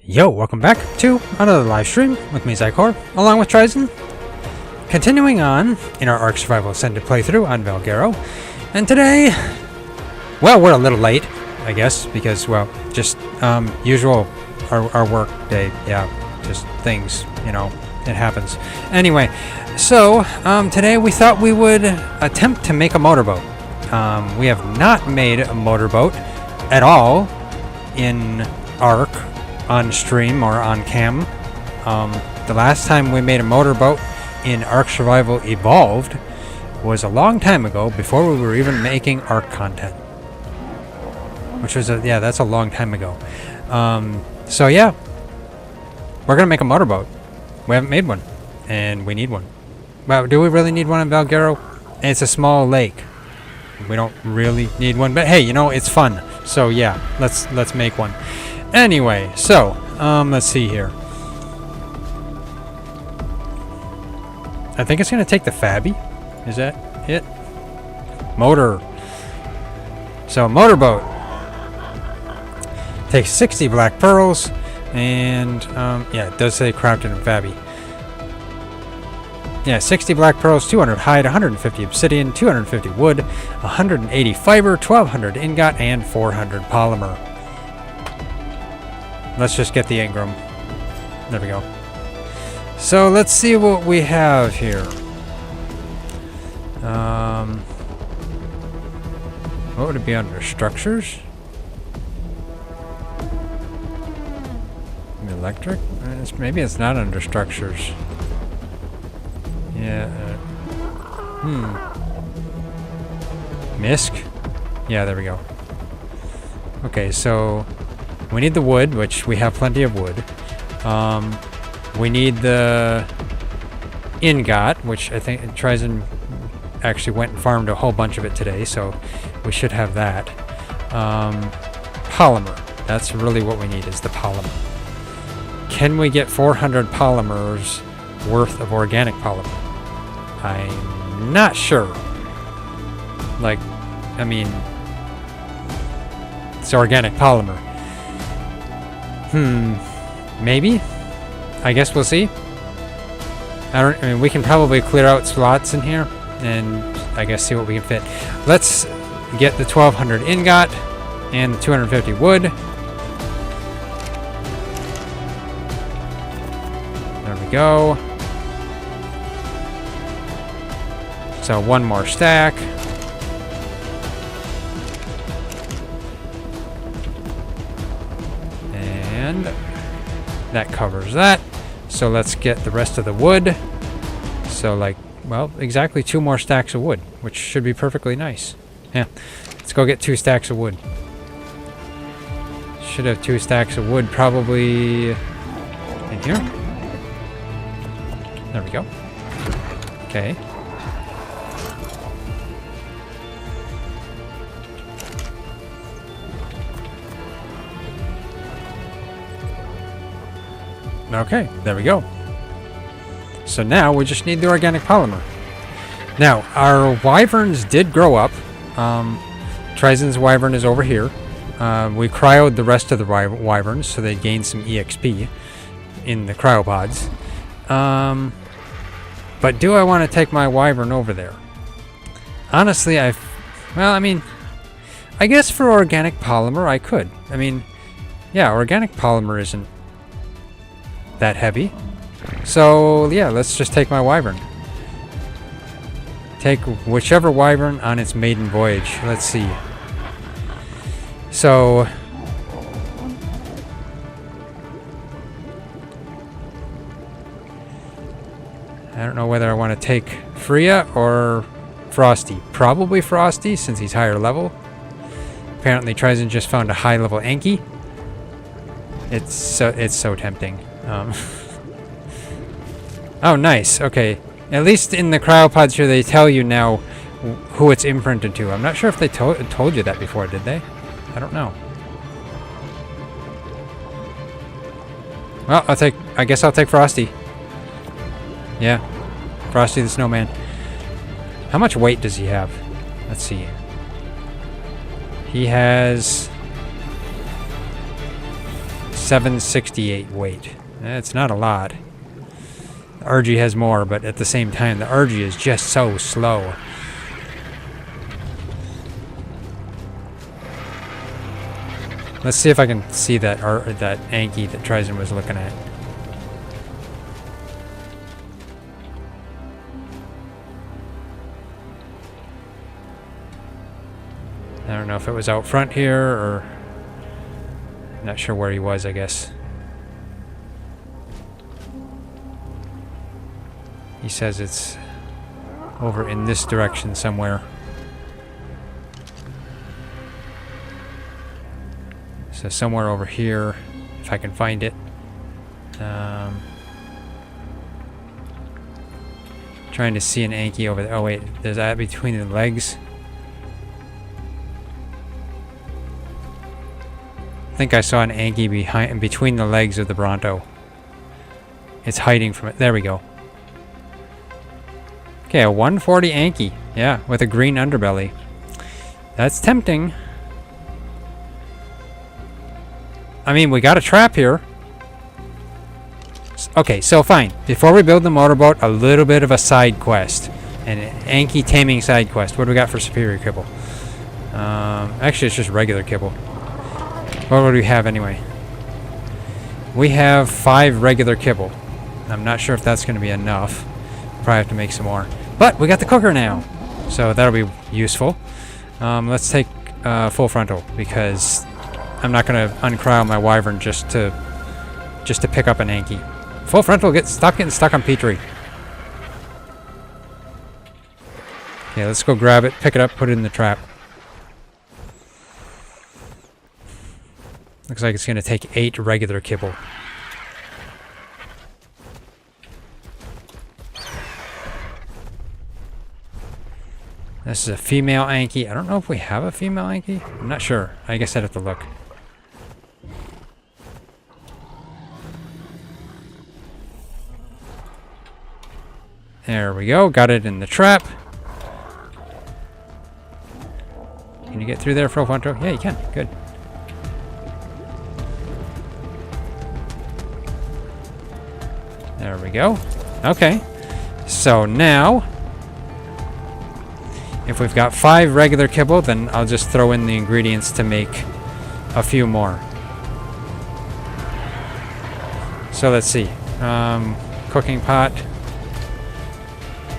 Yo, welcome back to another live stream with me, Xycor, along with TriZon. Continuing on in our ARK Survival Ascended playthrough on Valguero. And today, well, we're a little late, I guess, because, well, just usual our work day, yeah, just things, you know, it happens. Anyway, so today we thought we would attempt to make a motorboat. We have not made a motorboat at all in ARK on stream or on cam. The last time we made a motorboat in ARK Survival Evolved was a long time ago, before we were even making ARK content, which was yeah, that's a long time ago. So yeah, we're gonna make a motorboat. We haven't made one, and we need one. Well, do we really need one in Valguero? It's a small lake. We don't really need one, but hey, you know, it's fun. So yeah, let's make one. Anyway, so let's see here. I think it's gonna take the Fabby. Is that it? Motor. So motorboat takes 60 black pearls, and yeah, it does say crafted in Fabby. Yeah, 60 black pearls, 200 hide, 150 obsidian, 250 wood, 180 fiber, 1200 ingot, and 400 polymer. Let's just get the engram. There we go. So let's see what we have here. What would it be under? Structures? Electric? Maybe it's not under structures. Yeah. MISC? Yeah, there we go. Okay, so we need the wood, which we have plenty of wood. We need the ingot, which I think TriZon actually went and farmed a whole bunch of it today, so we should have that. Polymer. That's really what we need, is the polymer. Can we get 400 polymers worth of organic polymer? I'm not sure. Like, I mean, it's organic polymer. Maybe? I guess we'll see. I mean, we can probably clear out slots in here and I guess see what we can fit. Let's get the 1200 ingot and the 250 wood. There we go. So one more stack. And that covers that. So let's get the rest of the wood. So like, well, exactly 2 more stacks of wood, which should be perfectly nice. Yeah, let's go get 2 stacks of wood. Should have 2 stacks of wood probably in here. There we go. Okay. Okay, there we go. So now we just need the organic polymer. Now, our wyverns did grow up. TriZon's wyvern is over here. We cryoed the rest of the wyverns, so they gained some EXP in the cryopods. But do I want to take my wyvern over there? Honestly, well, I mean, I guess for organic polymer I could. I mean, yeah, organic polymer isn't that heavy. So yeah, let's just take my wyvern. Take whichever wyvern on its maiden voyage. Let's see. So I don't know whether I want to take Freya or Frosty. Probably Frosty, since he's higher level. Apparently TriZon just found a high level Anki. It's so tempting. Oh, nice. Okay. At least in the cryopods here, they tell you now who it's imprinted to. I'm not sure if they told you that before, did they? I don't know. Well, I guess I'll take Frosty. Yeah. Frosty the Snowman. How much weight does he have? Let's see. He has 768 weight. It's not a lot. The RG has more, but at the same time, the RG is just so slow. Let's see if I can see that Anki that TriZon was looking at. I don't know if it was out front here or... Not sure where he was, I guess. He says it's over in this direction somewhere. So somewhere over here, if I can find it. Trying to see an Anki over there. Oh wait, there's that between the legs. I think I saw an Anki between the legs of the Bronto. It's hiding from it. There we go. Okay, a 140 Anki. Yeah, with a green underbelly. That's tempting. I mean, we got a trap here. Okay, so fine. Before we build the motorboat, a little bit of a side quest. An Anki taming side quest. What do we got for superior kibble? Actually, it's just regular kibble. What would we have anyway? We have 5 regular kibble. I'm not sure if that's going to be enough. Probably have to make some more. But we got the cooker now, so that'll be useful. Let's take full frontal because I'm not going to uncryle my wyvern just to pick up an Anki. Full frontal, stop getting stuck on Petrie. Okay, let's go grab it, pick it up, put it in the trap. Looks like it's going to take 8 regular kibble. This is a female Anki. I don't know if we have a female Anki. I'm not sure. I guess I'd have to look. There we go. Got it in the trap. Can you get through there, full frontal? Yeah, you can. Good. There we go. Okay. So now, if we've got 5 regular kibble, then I'll just throw in the ingredients to make a few more. So let's see. Cooking pot.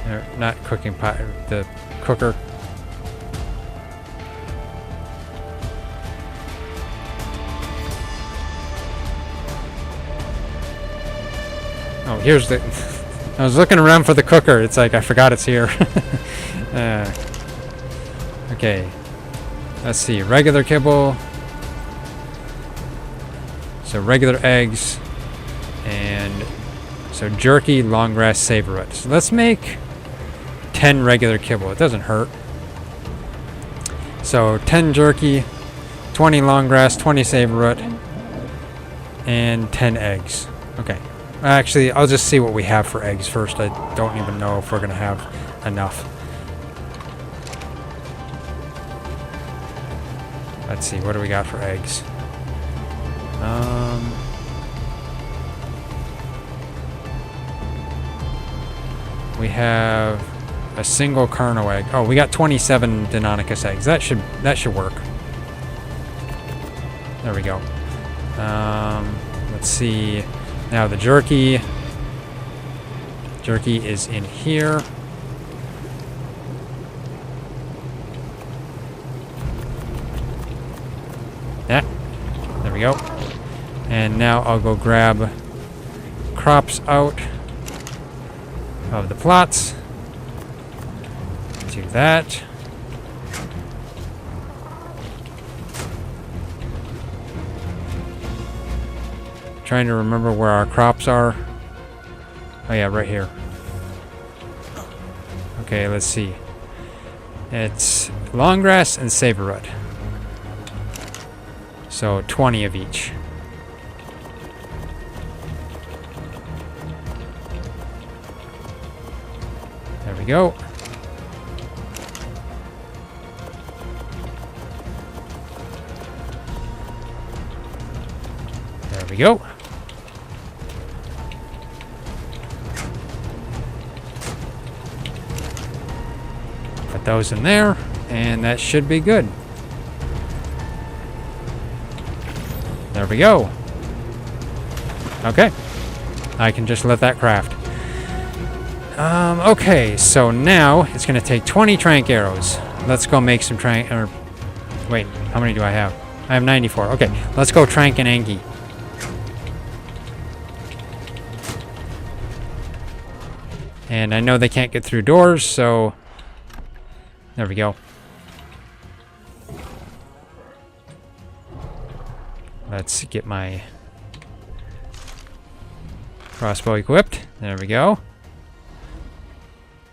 Or not cooking pot, the cooker. Oh, here's the... I was looking around for the cooker. It's like, I forgot it's here. Okay. Let's see. Regular kibble. So regular eggs. And so jerky, long grass, savorite. So let's make 10 regular kibble. It doesn't hurt. So 10 jerky, 20 long grass, 20 savorite, and 10 eggs. Okay. Actually, I'll just see what we have for eggs first. I don't even know if we're going to have enough. Let's see, what do we got for eggs? We have a single Carno egg. Oh, we got 27 Deinonychus eggs. That should work. There we go. Let's see. Now the jerky. Jerky is in here. Yeah. There we go. And now I'll go grab crops out of the plots. Do that. Trying to remember where our crops are. Oh yeah, right here. Okay, let's see. It's long grass and savorite. So 20 of each. There we go. There There we go. Put those in there, and that should be good. There we go. Okay. I can just let that craft. Okay, so now it's going to take 20 trank arrows. Let's go make some trank... Or, wait, how many do I have? I have 94. Okay, let's go trank and Anki. And I know they can't get through doors, so... There we go. Let's get my crossbow equipped. There we go.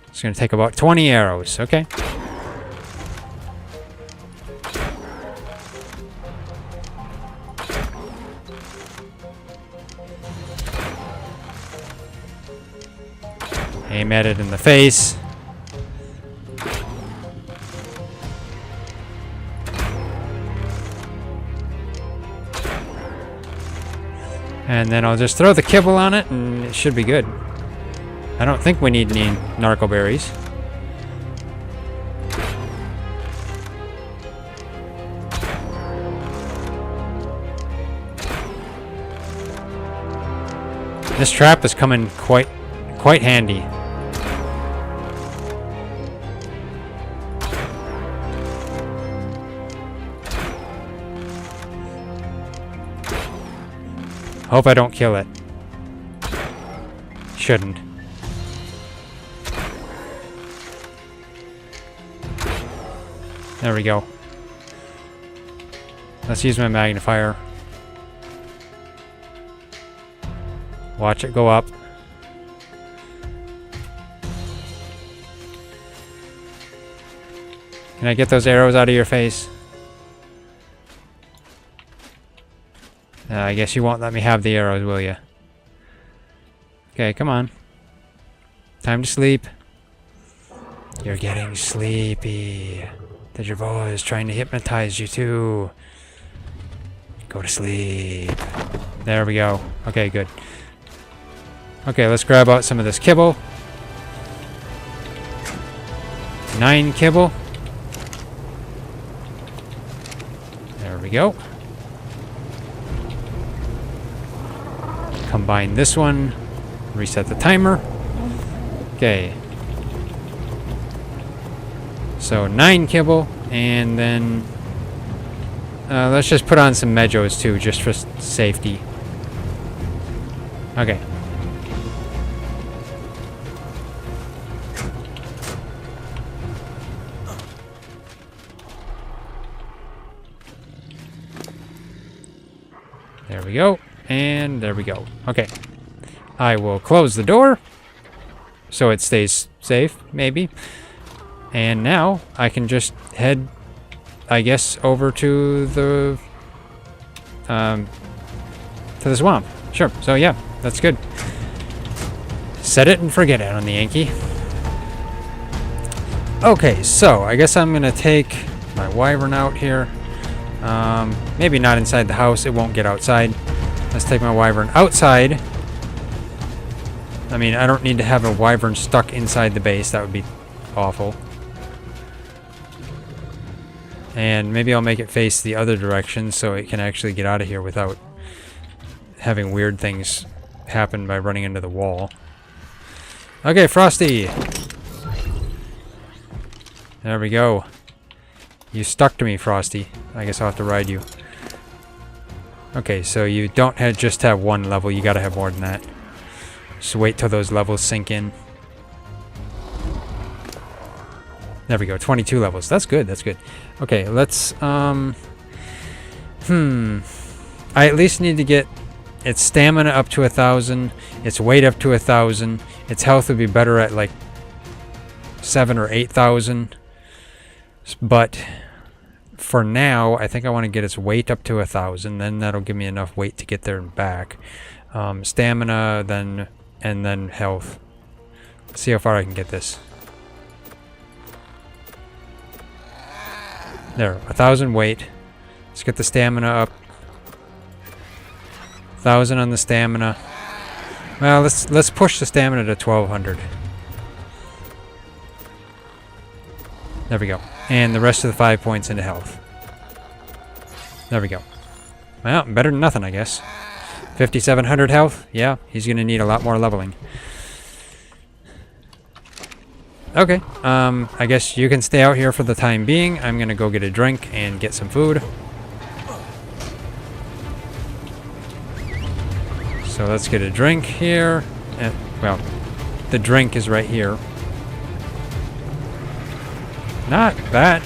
It's going to take about 20 arrows. Okay. Aim at it in the face. And then I'll just throw the kibble on it and it should be good. I don't think we need any narco berries. This trap is coming quite handy. Hope I don't kill it. Shouldn't. There we go. Let's use my magnifier. Watch it go up. Can I get those arrows out of your face? I guess you won't let me have the arrows, will you? Okay, come on. Time to sleep. You're getting sleepy. The Jerboa is trying to hypnotize you too. Go to sleep. There we go. Okay, good. Okay, let's grab out some of this kibble. 9 kibble. There we go. Combine this one. Reset the timer. Okay. So 9 kibble, and then let's just put on some medjos too, just for safety. Okay. There we go, and there we go. Okay. I will close the door so it stays safe, maybe. And now I can just head, I guess, over to the swamp. Sure. So yeah, that's good. Set it and forget it on the Yankee. Okay, so I guess I'm gonna take my wyvern out here. Maybe not inside the house. It won't get outside. Let's take my wyvern outside. I mean, I don't need to have a wyvern stuck inside the base. That would be awful. And maybe I'll make it face the other direction so it can actually get out of here without having weird things happen by running into the wall. Okay, Frosty! There we go. You stuck to me, Frosty. I guess I'll have to ride you. Okay, so you don't just have one level. You gotta have more than that. Just wait till those levels sink in. There we go, 22 levels. That's good, that's good. Okay, let's, I at least need to get its stamina up to 1,000, its weight up to 1,000, its health would be better at like 7 or 8,000. But for now, I think I want to get its weight up to 1,000, then that'll give me enough weight to get there and back. Stamina, and then health. Let's see how far I can get this. There, 1,000 weight. Let's get the stamina up. 1,000 on the stamina. Well, let's push the stamina to 1,200. There we go. And the rest of the 5 points into health. There we go. Well, better than nothing, I guess. 5,700 health. Yeah, he's gonna need a lot more leveling. Okay, I guess you can stay out here for the time being. I'm gonna go get a drink and get some food. So let's get a drink here. Well, the drink is right here. Not that.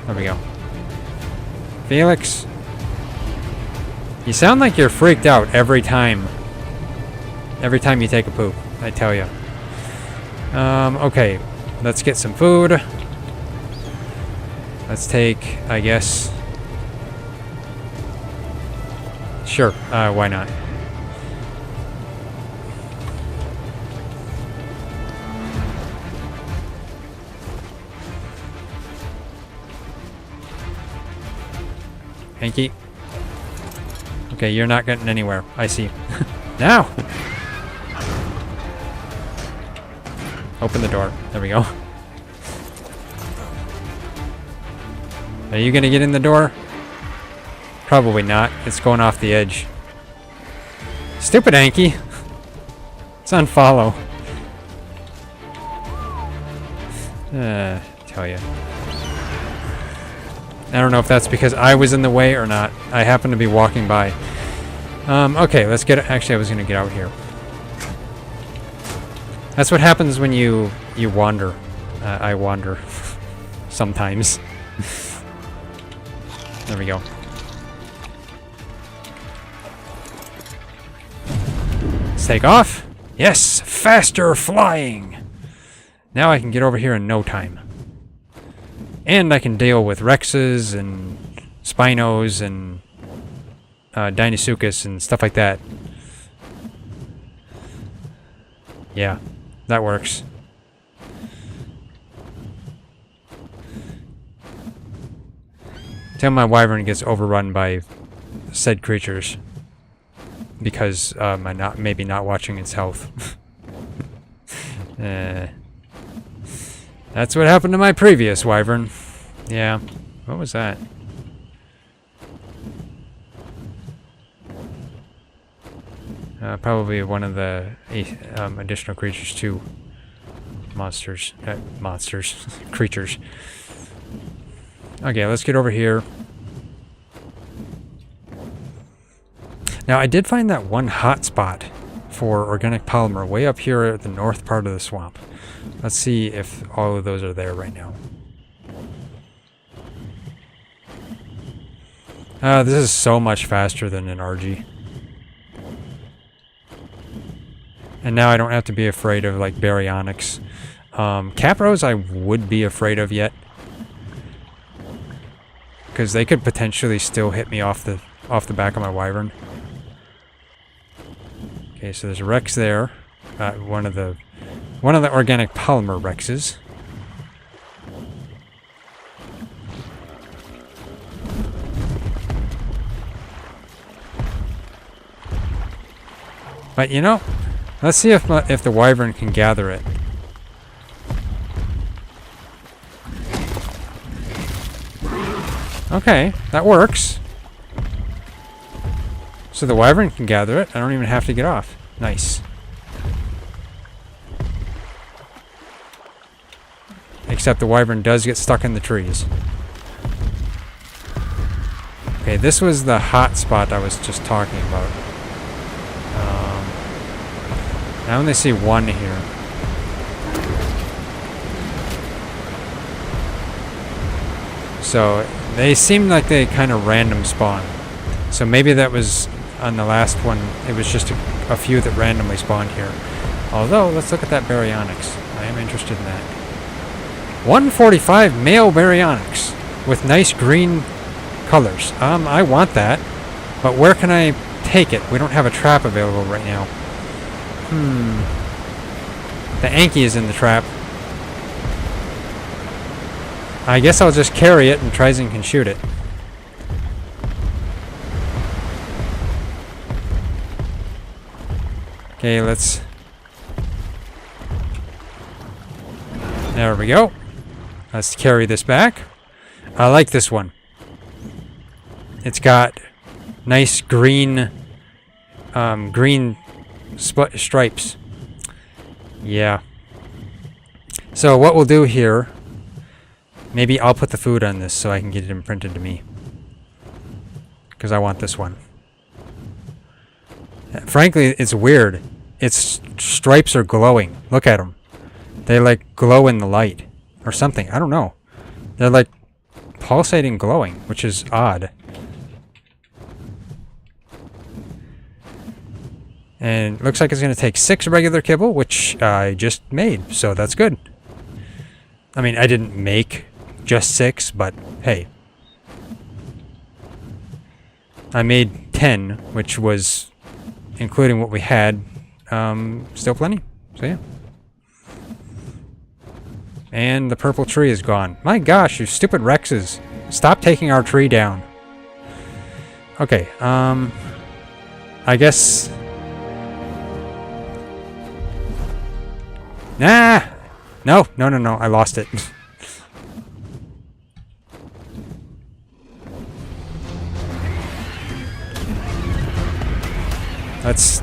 There we go. Felix. You sound like you're freaked out every time. Every time you take a poop, I tell you. Okay, let's get some food. Let's take, I guess... Sure, why not? Hanky. Okay, you're not getting anywhere. I see. Now! Open the door. There we go. Are you gonna get in the door? Probably not. It's going off the edge. Stupid Anky. It's on follow. Tell you. I don't know if that's because I was in the way or not. I happened to be walking by. Okay, let's get... Actually, I was gonna get out here. That's what happens when you wander. I wander. Sometimes. There we go. Let's take off. Yes! Faster flying! Now I can get over here in no time. And I can deal with Rexes and Spinos and Deinosuchus and stuff like that. Yeah. That works. Till my wyvern gets overrun by said creatures. Because I'm maybe not watching its health. That's what happened to my previous wyvern. Yeah. What was that? Probably one of the additional creatures too. Monsters. Creatures. Okay, let's get over here. Now, I did find that one hot spot for organic polymer way up here at the north part of the swamp. Let's see if all of those are there right now. This is so much faster than an RG. And now I don't have to be afraid of, like, baryonyx. Capros I would be afraid of yet. Because they could potentially still hit me off the back of my wyvern. Okay, so there's a Rex there. One of the organic polymer Rexes. But you know, let's see if the wyvern can gather it. Okay, that works. So the wyvern can gather it. I don't even have to get off. Nice. Except the wyvern does get stuck in the trees. Okay, this was the hot spot I was just talking about. I only see one here. So they seem like they kind of random spawn. So maybe that was on the last one. It was just a few that randomly spawned here. Although, let's look at that baryonyx. I am interested in that. 145 male baryonyx with nice green colors. I want that. But where can I take it? We don't have a trap available right now. The Anky is in the trap. I guess I'll just carry it and TriZon can shoot it. Okay, let's... There we go. Let's carry this back. I like this one. It's got nice green stripes. Yeah. So what we'll do here, maybe I'll put the food on this so I can get it imprinted to me. Because I want this one. Frankly, it's weird. Its stripes are glowing. Look at them. They like glow in the light. Or something. I don't know. They're like pulsating glowing, which is odd. And looks like it's going to take 6 regular kibble, which I just made, so that's good. I mean, I didn't make just 6, but hey. I made 10, which was, including what we had, still plenty. So yeah. And the purple tree is gone. My gosh, you stupid Rexes. Stop taking our tree down. Okay, I guess... Nah! No, I lost it. Let's...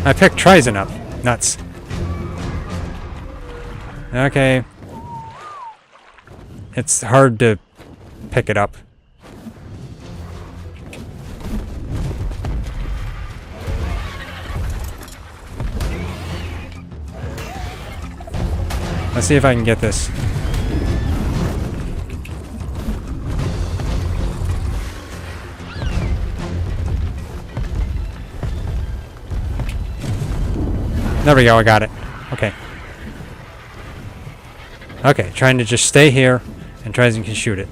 I picked TriZon up. Nuts. Okay. It's hard to pick it up. Let's see if I can get this. There we go, I got it. Okay. Okay, trying to just stay here and TriZon can shoot it.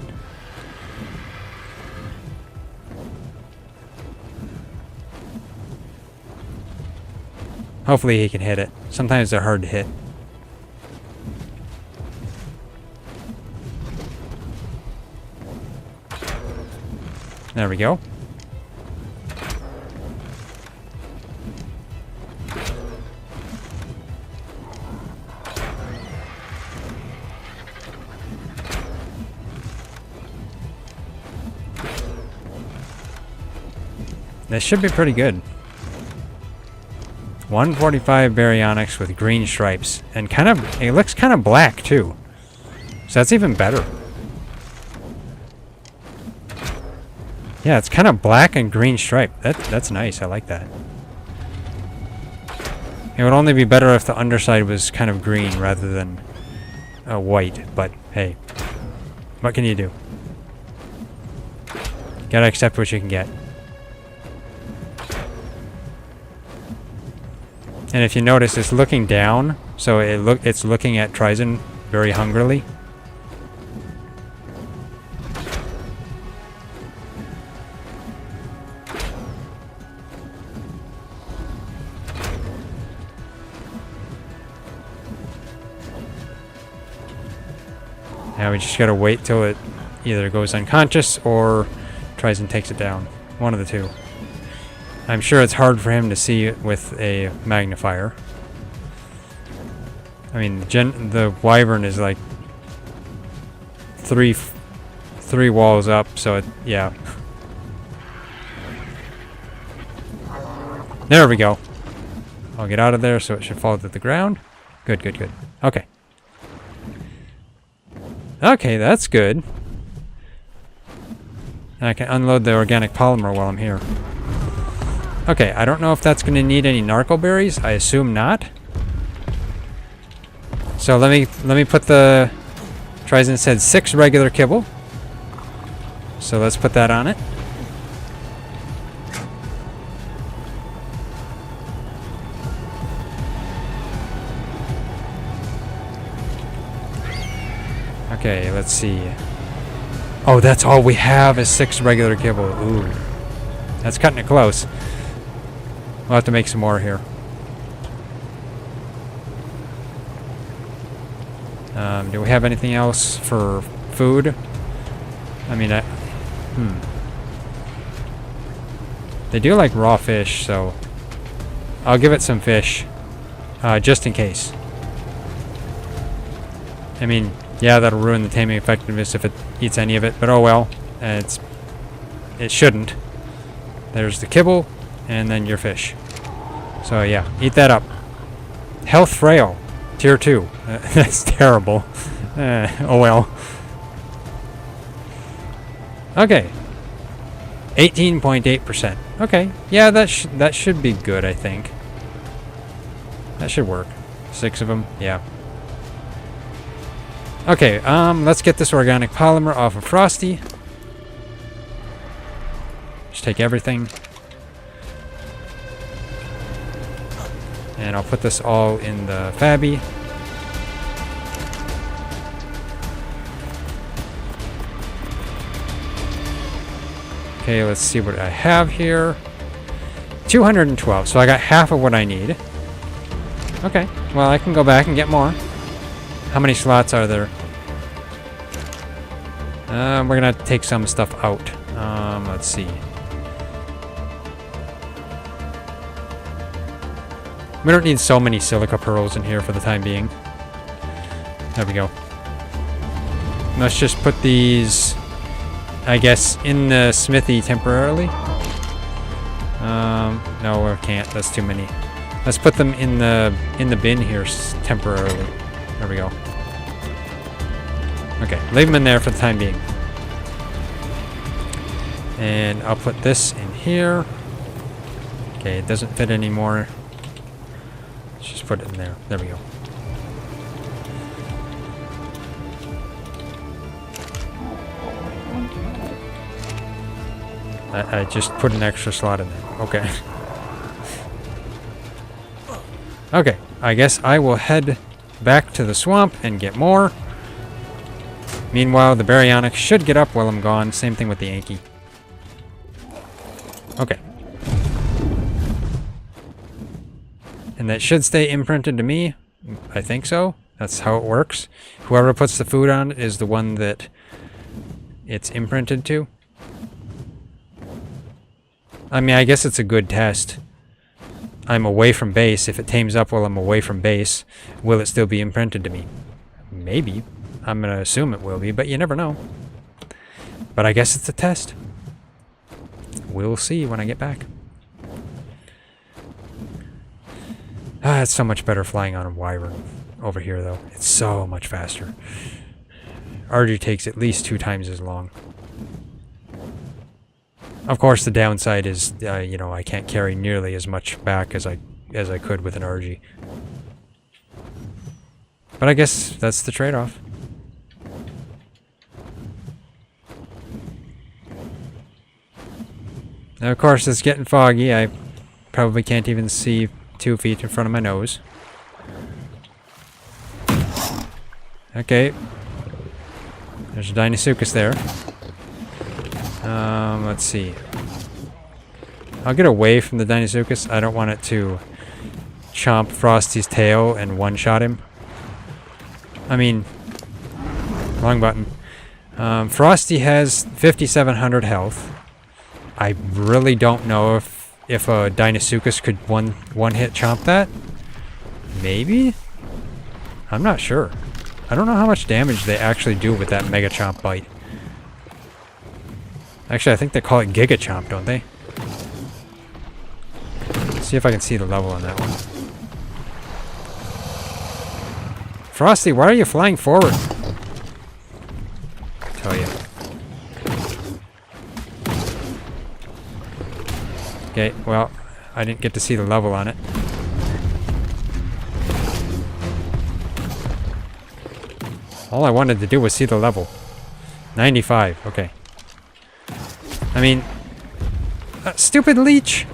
Hopefully he can hit it. Sometimes they're hard to hit. There we go. This should be pretty good. 145 baryonics with green stripes. And kind of, it looks kind of black too. So that's even better. Yeah, it's kind of black and green stripe. That's nice. I like that. It would only be better if the underside was kind of green rather than white. But hey, what can you do? Gotta accept what you can get. And if you notice, it's looking down, so it's looking at TriZon very hungrily. Now we just gotta wait till it either goes unconscious or TriZon takes it down. One of the two. I'm sure it's hard for him to see with a magnifier. I mean, the wyvern is like three walls up, so yeah. There we go. I'll get out of there so it should fall to the ground. Good, good, good. Okay. Okay, that's good. And I can unload the organic polymer while I'm here. Okay, I don't know if that's going to need any narco berries. I assume not. So let me put the... TriZon said 6 regular kibble. So let's put that on it. Okay, let's see. Oh, that's all we have is 6 regular kibble. Ooh. That's cutting it close. We'll have to make some more here. Do we have anything else for food? I mean, they do like raw fish, so I'll give it some fish, just in case. I mean, yeah, that'll ruin the taming effectiveness if it eats any of it, but oh well. It shouldn't. There's the kibble, and then your fish. So yeah, eat that up. Health frail, tier 2. That's terrible. Oh well. Okay. 18.8%. Okay, yeah, that should be good, I think. That should work. 6 of them, yeah. Okay, let's get this organic polymer off of Frosty. Just take everything. And I'll put this all in the Fabby. Okay, let's see what I have here. 212, so I got half of what I need. Okay, well, I can go back and get more. How many slots are there? We're gonna take some stuff out. Let's see. We don't need so many silica pearls in here for the time being. There we go. Let's just put these, I guess, in the smithy temporarily. No, we can't. That's too many. Let's put them in the bin here temporarily. There we go. Okay, leave them in there for the time being. And I'll put this in here. Okay, it doesn't fit anymore. Let's just put it in there. There we go. I just put an extra slot in there. Okay. Okay, I guess I will head back to the swamp and get more. Meanwhile, the baryonyx should get up while I'm gone. Same thing with the Yankee. Okay. And that should stay imprinted to me. I think so. That's how it works. Whoever puts the food on is the one that it's imprinted to. I mean, I guess it's a good test. I'm away from base. If it tames up while I'm away from base, will it still be imprinted to me? Maybe. I'm going to assume it will be, but you never know. But I guess it's a test. We'll see when I get back. Ah, it's so much better flying on a Wyvern over here, though. It's so much faster. RG takes at least 2 times as long. Of course, the downside is, you know, I can't carry nearly as much back as I could with an RG. But I guess that's the trade-off. Now, of course, it's getting foggy. I probably can't even see 2 feet in front of my nose. Okay. There's a Deinosuchus there. Let's see. I'll get away from the Deinosuchus. I don't want it to chomp Frosty's tail and one-shot him. I mean, wrong button. Frosty has 5,700 health. I really don't know if a Deinosuchus could one-hit chomp that. Maybe? I'm not sure. I don't know how much damage they actually do with that Mega Chomp bite. Actually, I think they call it Giga Chomp, don't they? Let's see if I can see the level on that one. Frosty, why are you flying forward? Tell you. Okay, well, I didn't get to see the level on it. All I wanted to do was see the level. 95, okay. I mean, stupid leech!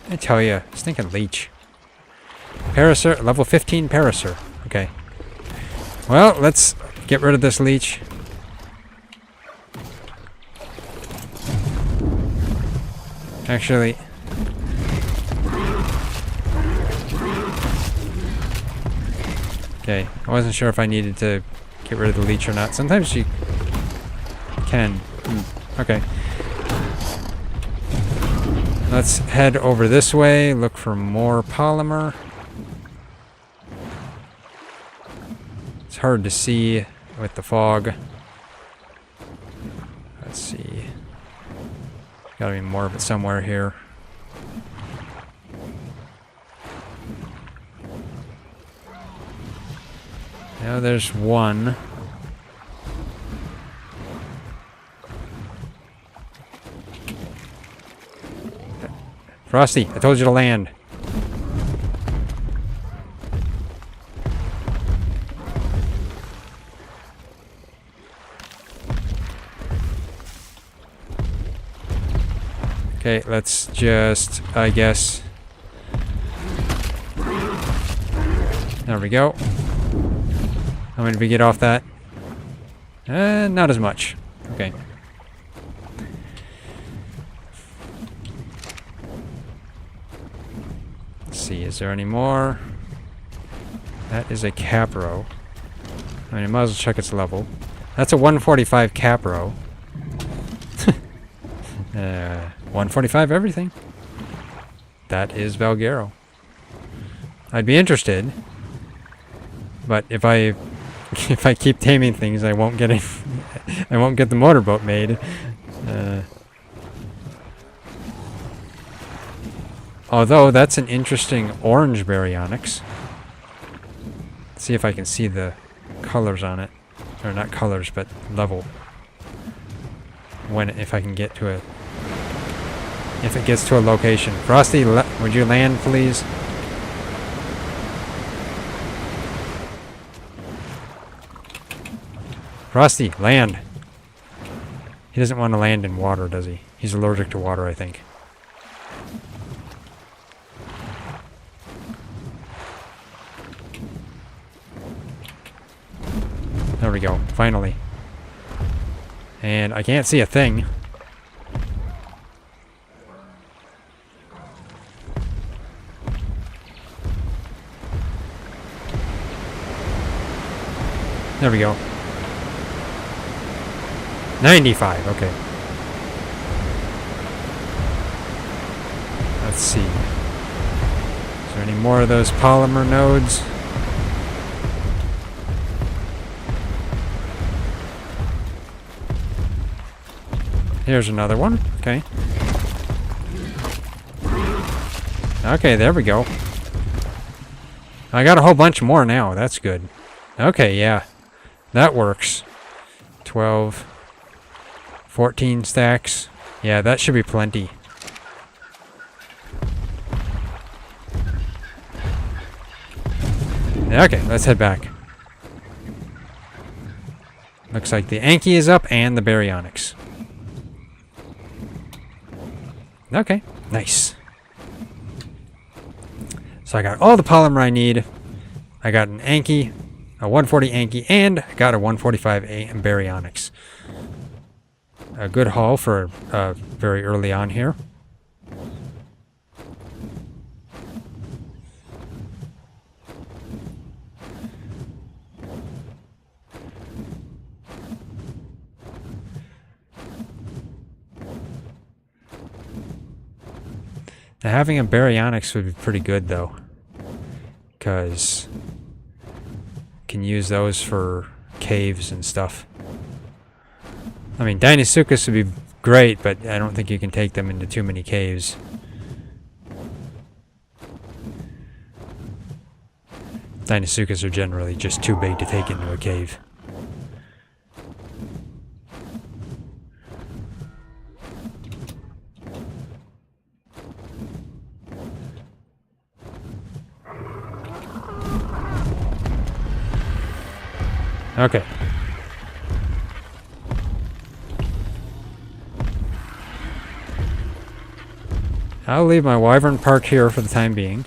I tell you, stinking leech. Parasaur, level 15 Parasaur. Okay. Well, let's get rid of this leech. Actually, okay, I wasn't sure if I needed to get rid of the leech or not. Sometimes you can. Okay. Let's head over this way, look for more polymer. It's hard to see with the fog. Let's see. Gotta be more of it somewhere here. Now there's one. Frosty, I told you to land. Okay, let's just, I guess. There we go. How many did we get off that? Not as much. Okay. Let's see, is there any more? That is a Capro. I mean, I might as well check its level. That's a 145 Capro. 145 everything. That is Valguero. I'd be interested, but if I keep taming things, I won't get it. I won't get the motorboat made. Although that's an interesting orange baryonyx. Let's see if I can see the colors on it, or not colors, but level. If I can get to it. If it gets to a location. Frosty, would you land, please? Frosty, land. He doesn't want to land in water, does he? He's allergic to water, I think. There we go, finally. And I can't see a thing. There we go. 95, okay. Let's see. Is there any more of those polymer nodes? Here's another one. Okay. Okay, there we go. I got a whole bunch more now. That's good. Okay, yeah. That works. 12. 14 stacks. Yeah, that should be plenty. Okay, let's head back. Looks like the Anki is up and the baryonyx. Okay, nice. So I got all the polymer I need. I got an Anki, a 140 Anki, and I got a 145 baryonyx. A good haul for very early on here. Now, having a baryonyx would be pretty good, though, because you can use those for caves and stuff. I mean, Deinosuchus would be great, but I don't think you can take them into too many caves. Deinosuchus are generally just too big to take into a cave. Okay. I'll leave my wyvern parked here for the time being.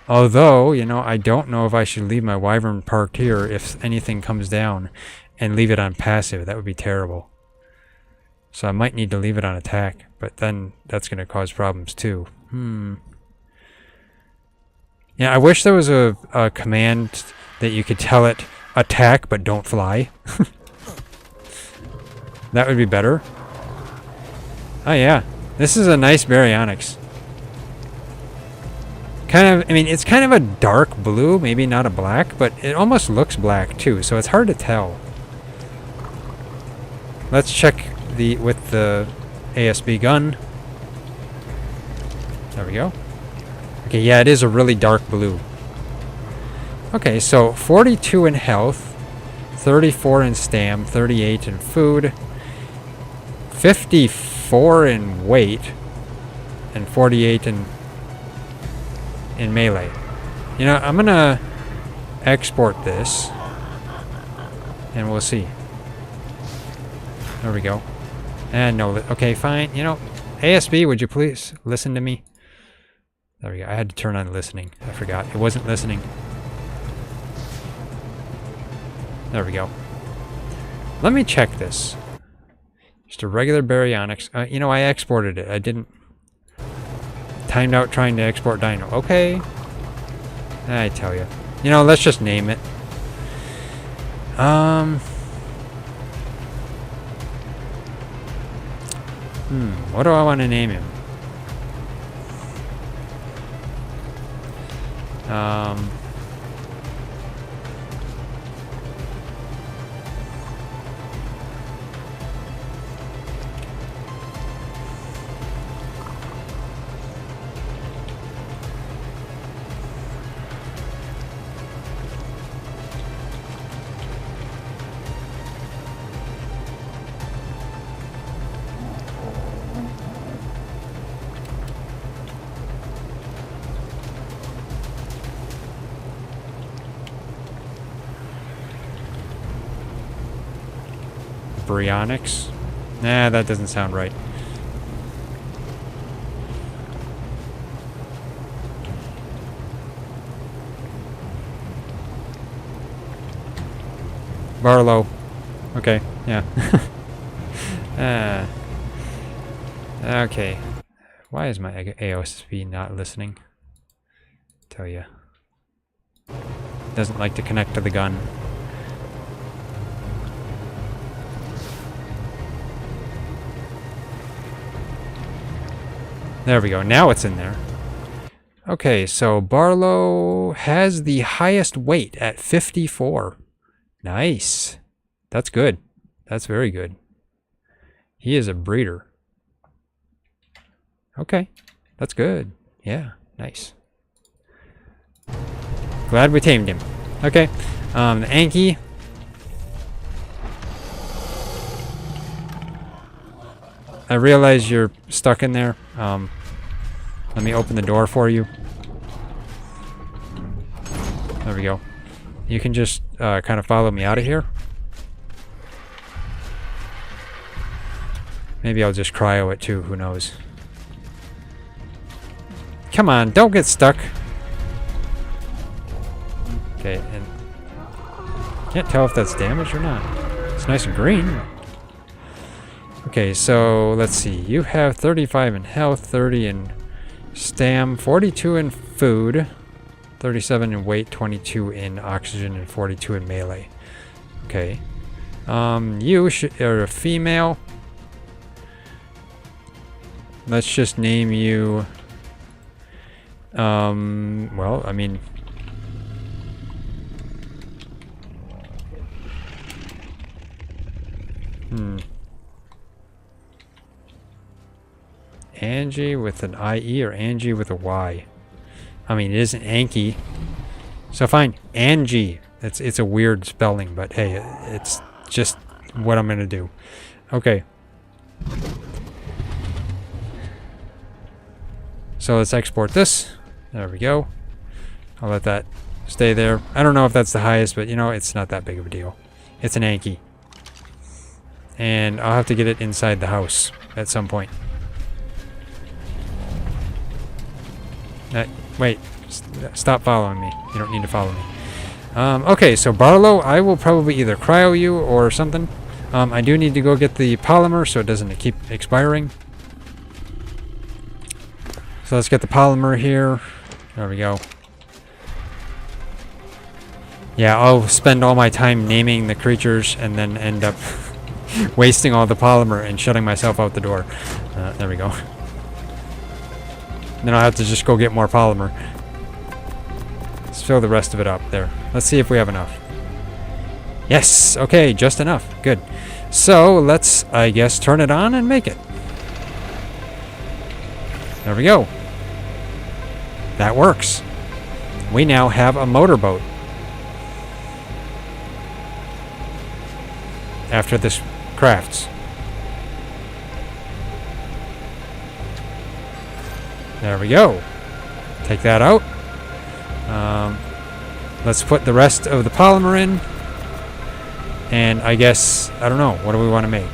Although, you know, I don't know if I should leave my wyvern parked here if anything comes down and leave it on passive. That would be terrible. So I might need to leave it on attack, but then that's going to cause problems too. Yeah, I wish there was a command that you could tell it attack but don't fly. That would be better. Oh yeah, this is a nice baryonyx. Kind of, I mean, it's kind of a dark blue, maybe not a black, but it almost looks black too, so it's hard to tell. Let's check with the ASB gun. There we go. Okay, yeah, it is a really dark blue. Okay, so 42 in health, 34 in stam, 38 in food, 54 in weight, and 48 in melee. You know, I'm gonna export this, and we'll see. There we go. And no, okay, fine. You know, ASB, would you please listen to me? There we go. I had to turn on listening. I forgot. It wasn't listening. There we go. Let me check this. Just a regular baryonyx. You know, I exported it. I didn't. Timed out trying to export dino. Okay. I tell you. You know, let's just name it. What do I want to name him? Baryonyx? Nah, that doesn't sound right. Barlow. Okay, yeah. Okay. Why is my AOSP not listening? Tell ya. Doesn't like to connect to the gun. There we go. Now it's in there. Okay, so Barlow has the highest weight at 54. Nice. That's good. That's very good. He is a breeder. Okay. That's good. Yeah. Nice. Glad we tamed him. Okay. The Anki. I realize you're stuck in there. Let me open the door for you. There we go. You can just kind of follow me out of here. Maybe I'll just cryo it too, who knows. Come on, don't get stuck. Okay, and can't tell if that's damaged or not. It's nice and green. Okay, so let's see. You have 35 in health, 30 in stam, 42 in food, 37 in weight, 22 in oxygen, and 42 in melee. Okay. You are a female. Let's just name you... well, I mean... Angie with an IE or Angie with a Y? I mean, it isn't Anki. So fine, Angie. It's a weird spelling, but hey, it's just what I'm gonna do. Okay. So let's export this. There we go. I'll let that stay there. I don't know if that's the highest, but you know, it's not that big of a deal. It's an Anki. And I'll have to get it inside the house at some point. Wait, stop following me. You don't need to follow me. Okay, so Barlow, I will probably either cryo you or something. I do need to go get the polymer so it doesn't keep expiring. So let's get the polymer here. There we go. Yeah, I'll spend all my time naming the creatures and then end up wasting all the polymer and shutting myself out the door. There we go. Then I'll have to just go get more polymer. Let's fill the rest of it up there. Let's see if we have enough. Yes, okay, just enough. Good. So let's, I guess, turn it on and make it. There we go. That works. We now have a motorboat. After this crafts. There we go. Take that out. Let's put the rest of the polymer in. And I guess, I don't know, what do we want to make?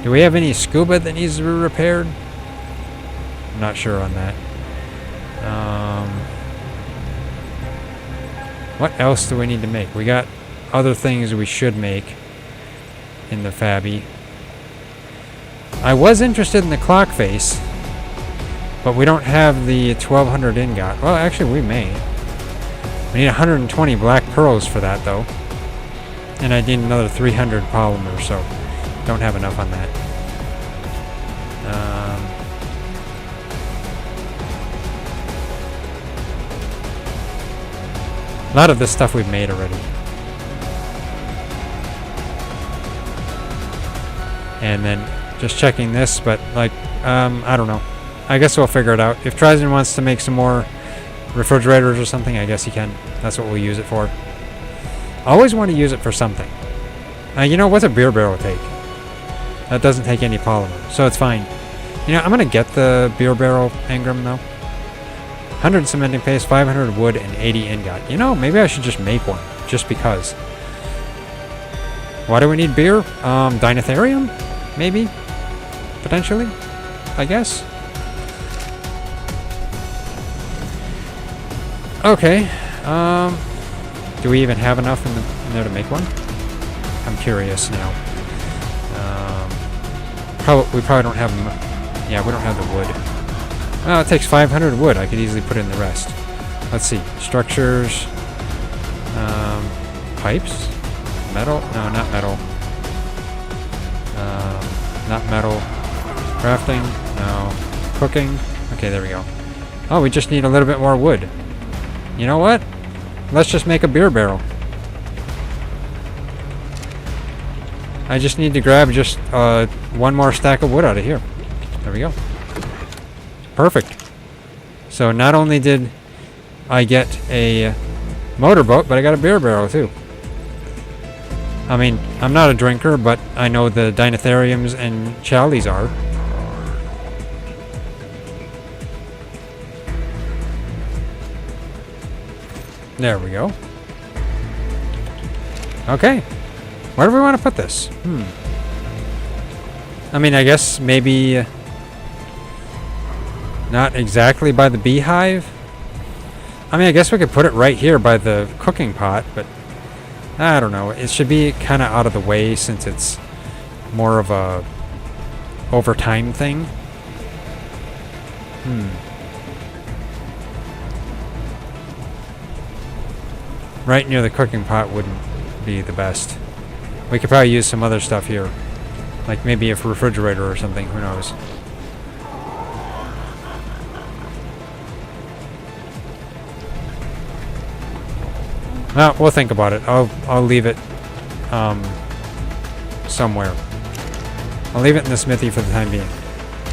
Do we have any scuba that needs to be repaired? I'm not sure on that. What else do we need to make? We got other things we should make in the Fabby. I was interested in the clock face, but we don't have the 1200 ingot. Well, actually, we may. We need 120 black pearls for that, though. And I need another 300 polymer, so don't have enough on that. A lot of this stuff we've made already. And then just checking this, but like, I don't know. I guess we'll figure it out. If TriZon wants to make some more refrigerators or something, I guess he can. That's what we'll use it for. I always want to use it for something. You know, what's a beer barrel take? That doesn't take any polymer, so it's fine. You know, I'm going to get the beer barrel engram, though. 100 cementing paste, 500 wood, and 80 ingot. You know, maybe I should just make one, just because. Why do we need beer? Dinotherium? Maybe? Potentially? I guess? Okay. Do we even have enough in there to make one? I'm curious now. We probably don't have... Yeah, we don't have the wood. Well, it takes 500 wood. I could easily put in the rest. Let's see. Structures. Pipes? Metal? No, not metal. Not metal. Crafting? No. Cooking? Okay, there we go. Oh, we just need a little bit more wood. You know what? Let's just make a beer barrel. I just need to grab just one more stack of wood out of here. There we go. Perfect. So not only did I get a motorboat, but I got a beer barrel too. I mean, I'm not a drinker, but I know the Dinotheriums and Chalies are. There we go. Okay. Where do we want to put this? I mean, I guess maybe not exactly by the beehive. I mean, I guess we could put it right here by the cooking pot, but I don't know. It should be kind of out of the way since it's more of a overtime thing. Right near the cooking pot wouldn't be the best. We could probably use some other stuff here. Like maybe a refrigerator or something, who knows. Well, we'll think about it. I'll leave it somewhere. I'll leave it in the smithy for the time being.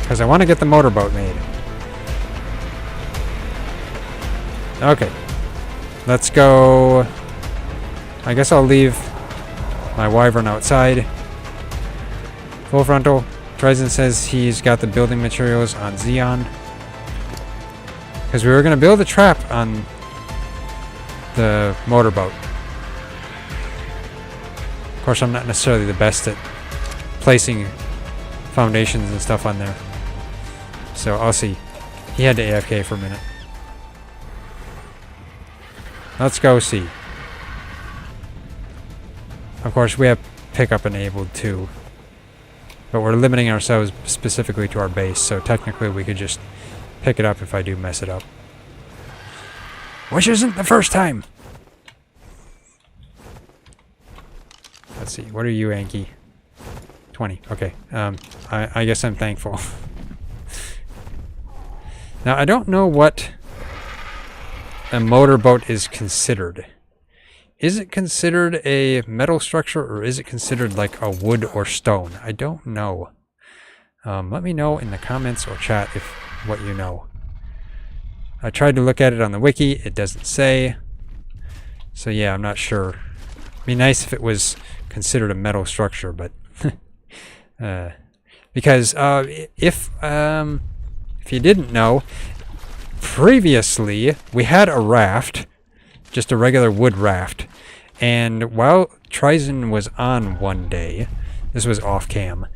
Because I want to get the motorboat made. Okay. Let's go. I guess I'll leave my wyvern outside. Full frontal. TriZon says he's got the building materials on Xeon. Because we were going to build a trap on the motorboat. Of course, I'm not necessarily the best at placing foundations and stuff on there. So I'll see. He had to AFK for a minute. Let's go see. Of course, we have pickup enabled too. But we're limiting ourselves specifically to our base, so technically we could just pick it up if I do mess it up. Which isn't the first time. Let's see. What are you, Anki? 20. Okay. I guess I'm thankful. Now, I don't know what a motorboat is considered. Is it considered a metal structure, or is it considered like a wood or stone? I don't know. Let me know in the comments or chat if what you know. I tried to look at it on the wiki. It doesn't say. So yeah, I'm not sure. It'd be nice if it was considered a metal structure, but because if you didn't know, previously we had a raft, just a regular wood raft, and while TriZon was on one day, this was off cam,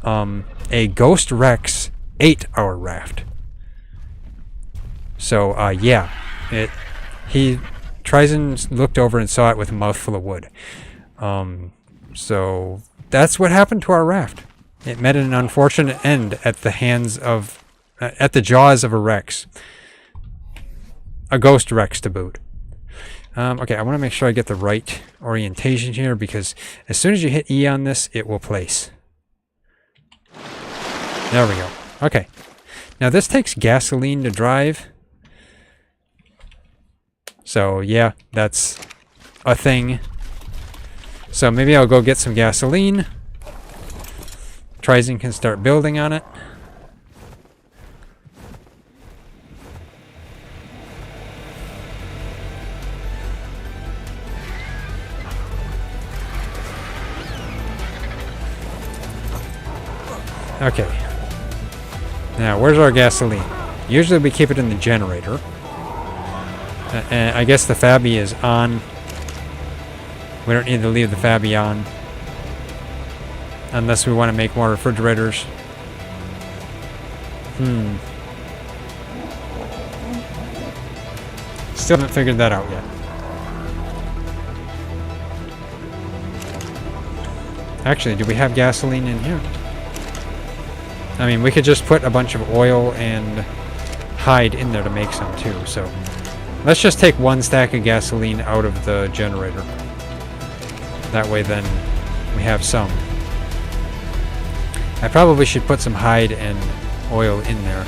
a Ghost Rex ate our raft. So yeah, TriZon looked over and saw it with a mouthful of wood. So that's what happened to our raft. It met an unfortunate end at the hands of, at the jaws of a Rex. A Ghost Rex to boot. Okay, I want to make sure I get the right orientation here, because as soon as you hit E on this, it will place. There we go. Okay. Now this takes gasoline to drive. So yeah, that's a thing. So maybe I'll go get some gasoline. TriZon can start building on it. Okay. Now, where's our gasoline? Usually we keep it in the generator. And I guess the Fabi is on. We don't need to leave the Fabi on. Unless we want to make more refrigerators. Still haven't figured that out yet. Actually, do we have gasoline in here? I mean, we could just put a bunch of oil and hide in there to make some too, so let's just take one stack of gasoline out of the generator. That way then we have some. I probably should put some hide and oil in there.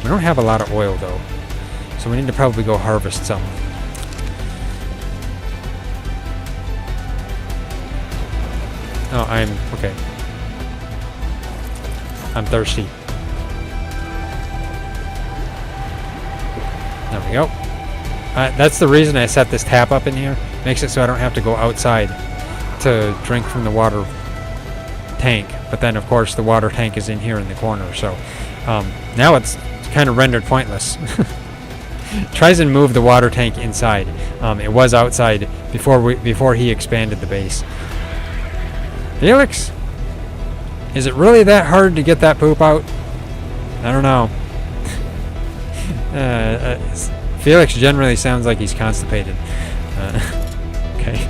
We don't have a lot of oil though, so we need to probably go harvest some. Oh, okay. I'm thirsty. There we go. That's the reason I set this tap up in here. Makes it so I don't have to go outside to drink from the water tank. But then, of course, the water tank is in here in the corner. So now it's kind of rendered pointless. TriZon moved the water tank inside. It was outside before he expanded the base. Felix? Is it really that hard to get that poop out? I don't know. Felix generally sounds like he's constipated. Okay,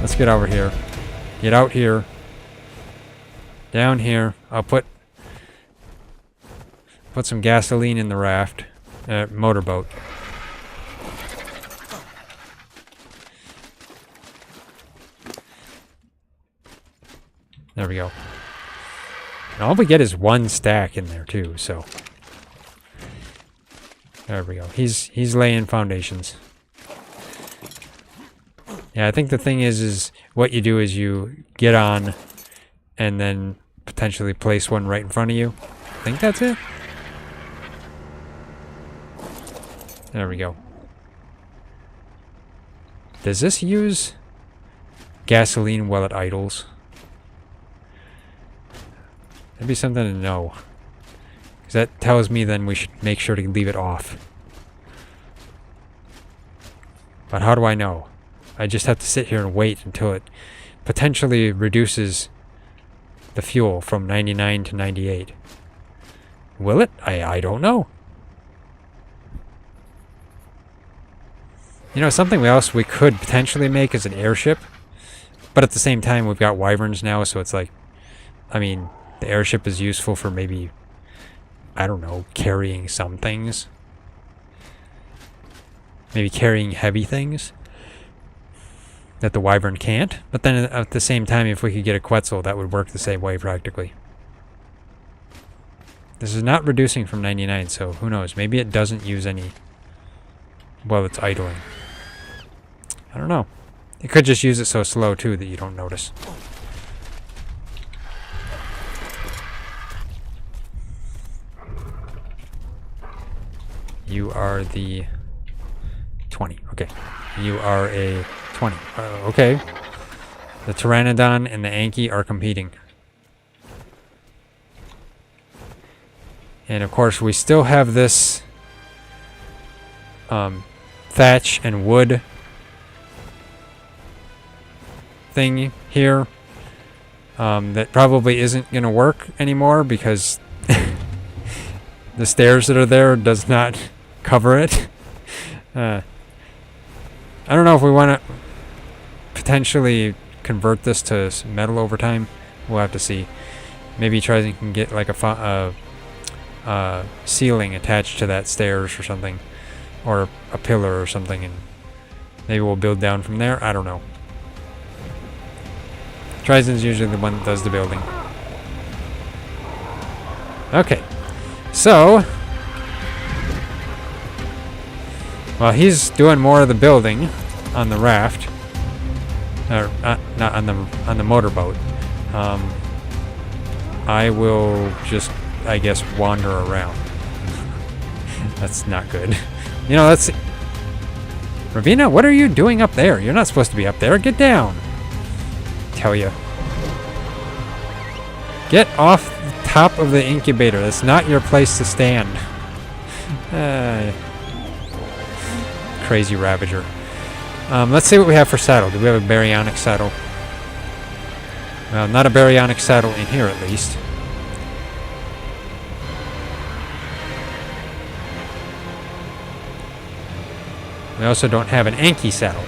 let's get over here. Get out here. Down here. I'll put some gasoline in the raft. Motorboat. There we go. And all we get is one stack in there too, so there we go. He's laying foundations. Yeah, I think the thing is what you do is you get on and then potentially place one right in front of you. I think that's it. There we go. Does this use gasoline while it idles? That'd be something to know. Because that tells me then we should make sure to leave it off. But how do I know? I just have to sit here and wait until it potentially reduces the fuel from 99 to 98. Will it? I don't know. You know, something else we could potentially make is an airship. But at the same time, we've got wyverns now, so it's like, I mean, the airship is useful for maybe, I don't know, carrying some things. Maybe carrying heavy things. that the Wyvern can't. But then at the same time, if we could get a Quetzal, that would work the same way practically. This is not reducing from 99, so who knows? Maybe it doesn't use any while it's idling. I don't know. It could just use it so slow too that you don't notice. You are the 20. Okay. You are a 20. Okay. The Pteranodon and the Anki are competing. And of course, we still have this thatch and wood thing here that probably isn't going to work anymore because the stairs that are there does not cover it. I don't know if we want to potentially convert this to metal over time. We'll have to see. Maybe TriZon can get like a ceiling attached to that stairs or something, or a pillar or something, and maybe we'll build down from there. I don't know. TriZon's usually the one that does the building. Okay, so while he's doing more of the building on the raft, or not on the motorboat, I will just, I guess, wander around. That's not good. You know, let's see. Ravina, what are you doing up there? You're not supposed to be up there. Get down. Tell you. Get off the top of the incubator. That's not your place to stand. Crazy Ravager. Let's see what we have for saddle. Do we have a baryonic saddle? Well, not a baryonic saddle in here, at least. We also don't have an Anki saddle.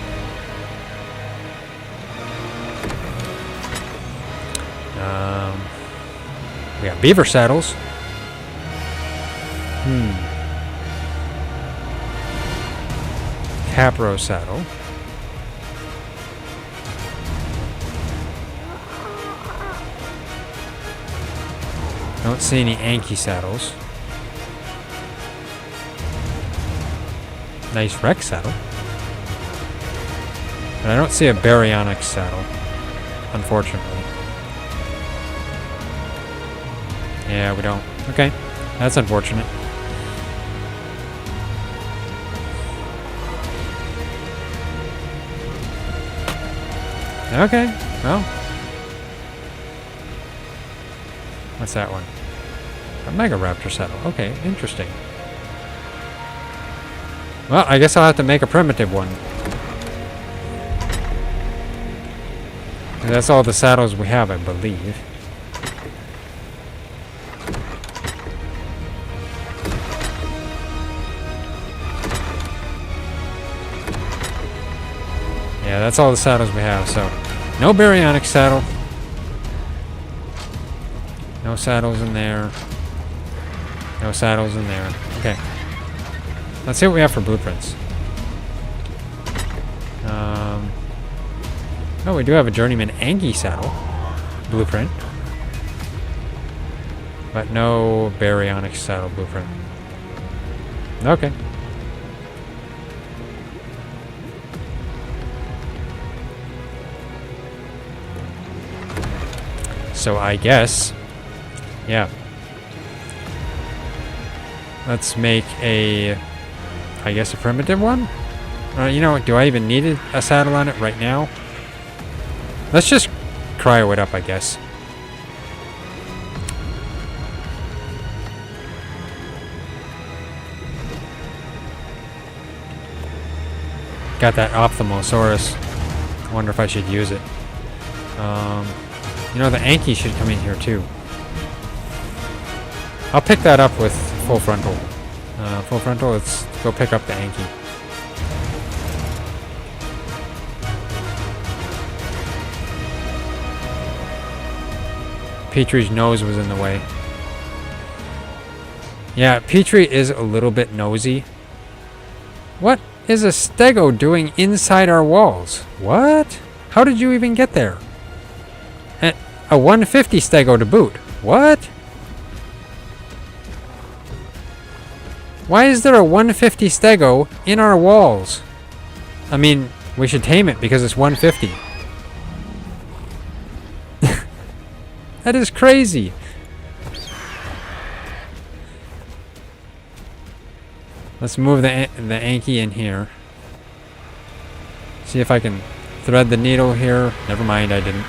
We got beaver saddles. Capro saddle. Don't see any Anki saddles. Nice Rex saddle. But I don't see a baryonic saddle, unfortunately. Yeah, we don't. Okay, that's unfortunate. Okay, well. What's that one? A Mega Raptor saddle. Okay, interesting. Well, I guess I'll have to make a primitive one. And that's all the saddles we have, I believe. Yeah, that's all the saddles we have, so no baryonic saddle. No saddles in there. No saddles in there. Okay. Let's see what we have for blueprints. Oh, we do have a Journeyman Anki saddle blueprint. But no baryonic saddle blueprint. Okay. So I guess, yeah. Let's make a, I guess, a primitive one? You know what, do I even need a saddle on it right now? Let's just cryo it up, I guess. Got that Ophthalmosaurus. I wonder if I should use it. You know, the Anki should come in here too. I'll pick that up with full frontal. Full frontal, let's go pick up the Anki. Petrie's nose was in the way. Yeah, Petrie is a little bit nosy. What is a stego doing inside our walls? What? How did you even get there? And a 150 stego to boot. What? Why is there a 150 stego in our walls? I mean, we should tame it because it's 150. That is crazy. Let's move the Anki in here. See if I can thread the needle here. Never mind, I didn't.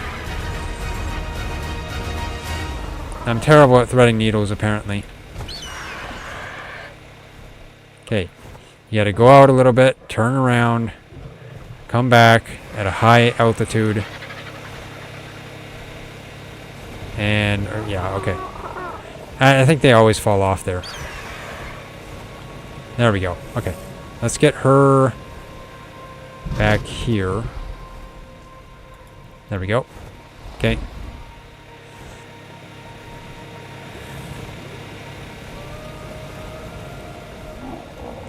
I'm terrible at threading needles, apparently. Okay. You gotta go out a little bit, turn around, come back at a high altitude. And, yeah, okay. I think they always fall off there. There we go. Okay. Let's get her back here. There we go. Okay.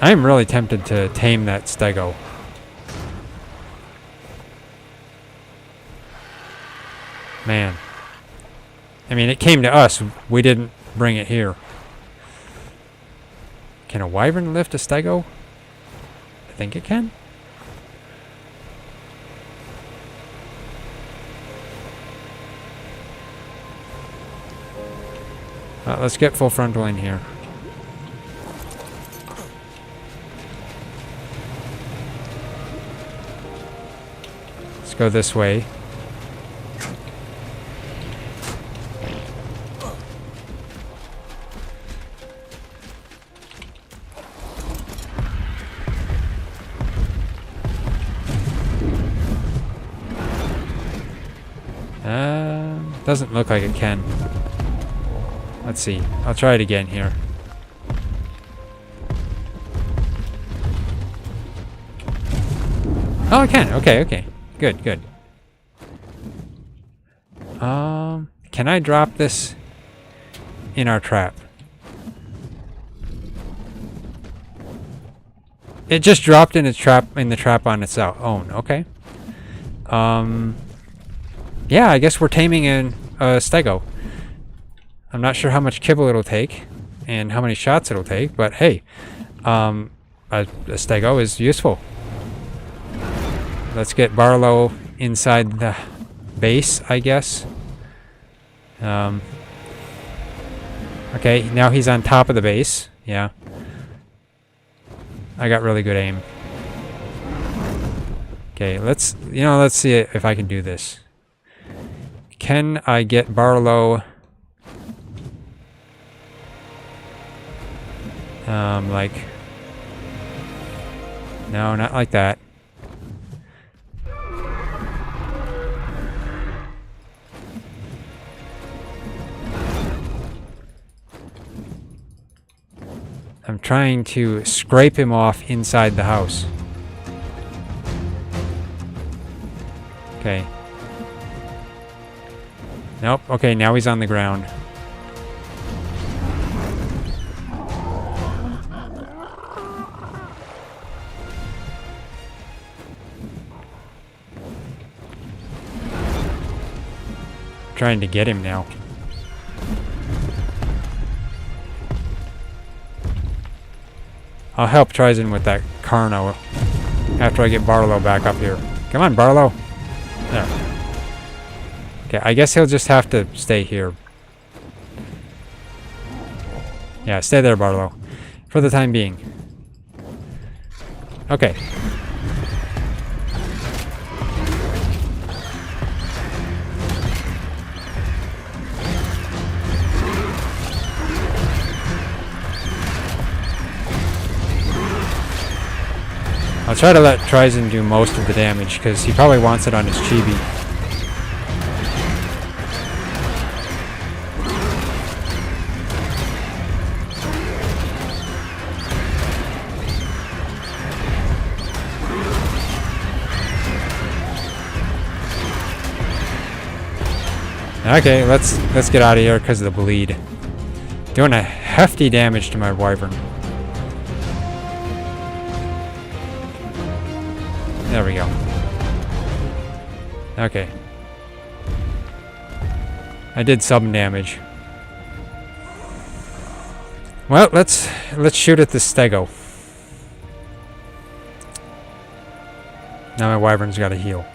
I'm really tempted to tame that stego. Man. I mean, it came to us. We didn't bring it here. Can a wyvern lift a stego? I think it can. Let's get full frontal in here. Let's go this way. Doesn't look like it can. Let's see. I'll try it again here. Oh, it can. Okay, okay. Good, good. Can I drop this in our trap? It just dropped in the trap on its own. Okay. Yeah, I guess we're taming a stego. I'm not sure how much kibble it'll take and how many shots it'll take, but hey, a stego is useful. Let's get Barlow inside the base, I guess. Okay, now he's on top of the base. Yeah. I got really good aim. Okay, let's see if I can do this. Can I get Barlow like, no, not like that. I'm trying to scrape him off inside the house. Okay. Nope. Okay, now he's on the ground. Trying to get him now. I'll help TriZon with that Carno after I get Barlow back up here. Come on, Barlow. There. Okay, I guess he'll just have to stay here. Yeah, stay there, Barlow. For the time being. Okay. I'll try to let TriZon do most of the damage, because he probably wants it on his chibi. Okay, let's get out of here because of the bleed. Doing a hefty damage to my wyvern. There we go. Okay. I did some damage. Well, let's shoot at this stego. Now my wyvern's got to heal.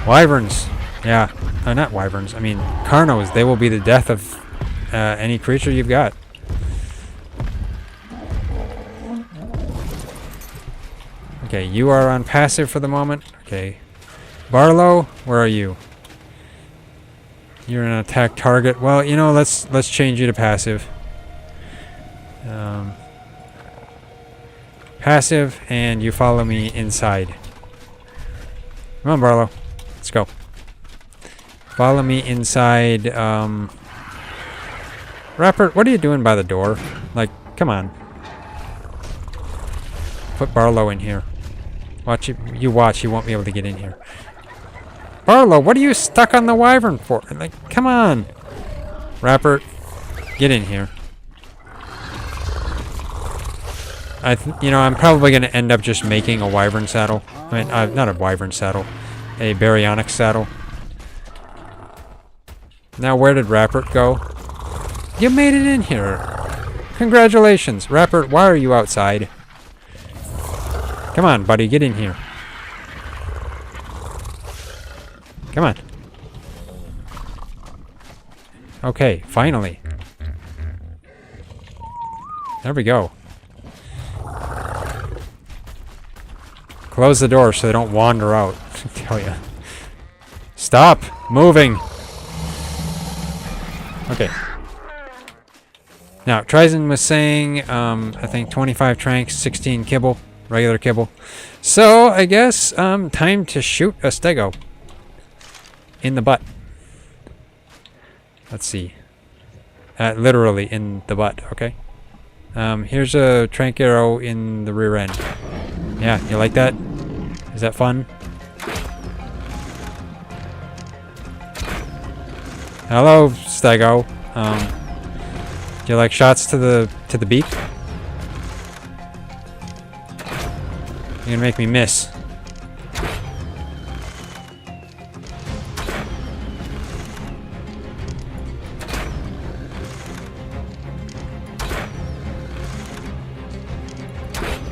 Wyverns. Yeah. Not wyverns. I mean, Carnos. They will be the death of any creature you've got. Okay, you are on passive for the moment. Okay. Barlow, where are you? You're an attack target. Well, you know, let's change you to passive. Passive, and you follow me inside. Come on, Barlow. Let's go. Follow me inside. Rappert, what are you doing by the door? Like, come on. Put Barlow in here. Watch it. You watch. You won't be able to get in here. Barlow, what are you stuck on the wyvern for? Like, come on. Rappert, get in here. You know, I'm probably going to end up just making a wyvern saddle. I mean, not a wyvern saddle. A baryonic saddle. Now, where did Rappert go? You made it in here. Congratulations. Rappert, why are you outside? Come on, buddy, get in here. Come on. Okay, finally. There we go. Close the door so they don't wander out. I tell ya. Stop moving. Okay. Now, TriZon was saying, I think 25 tranks, 16 kibble, regular kibble. So, I guess, time to shoot a stego. In the butt. Let's see. Literally in the butt, okay? Here's a trank arrow in the rear end. Yeah, you like that? Is that fun? Hello, stego. Do you like shots to the beak? You're gonna make me miss.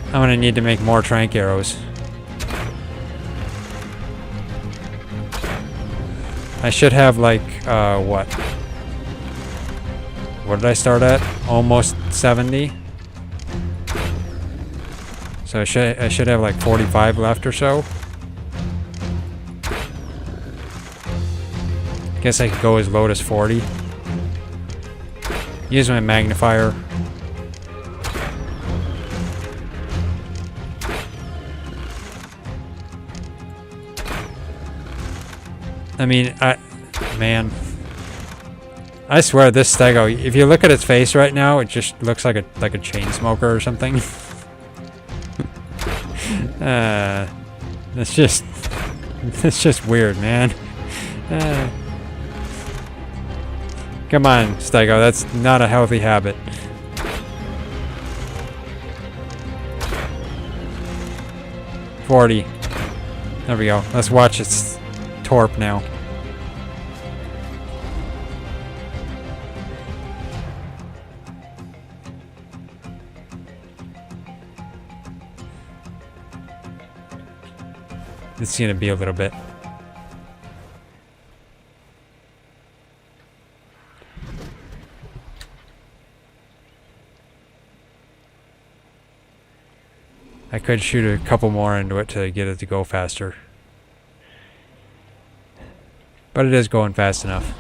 I'm gonna need to make more trank arrows. I should have like, what? What did I start at? Almost 70. So I should have like 45 left or so. Guess I could go as low as 40. Use my magnifier. I mean, man. I swear this stego, if you look at its face right now, it just looks like a chain smoker or something. It's just weird, man. Come on, stego, that's not a healthy habit. $40. There we go. Let's watch its torp now. It's gonna be a little bit. I could shoot a couple more into it to get it to go faster. But it is going fast enough.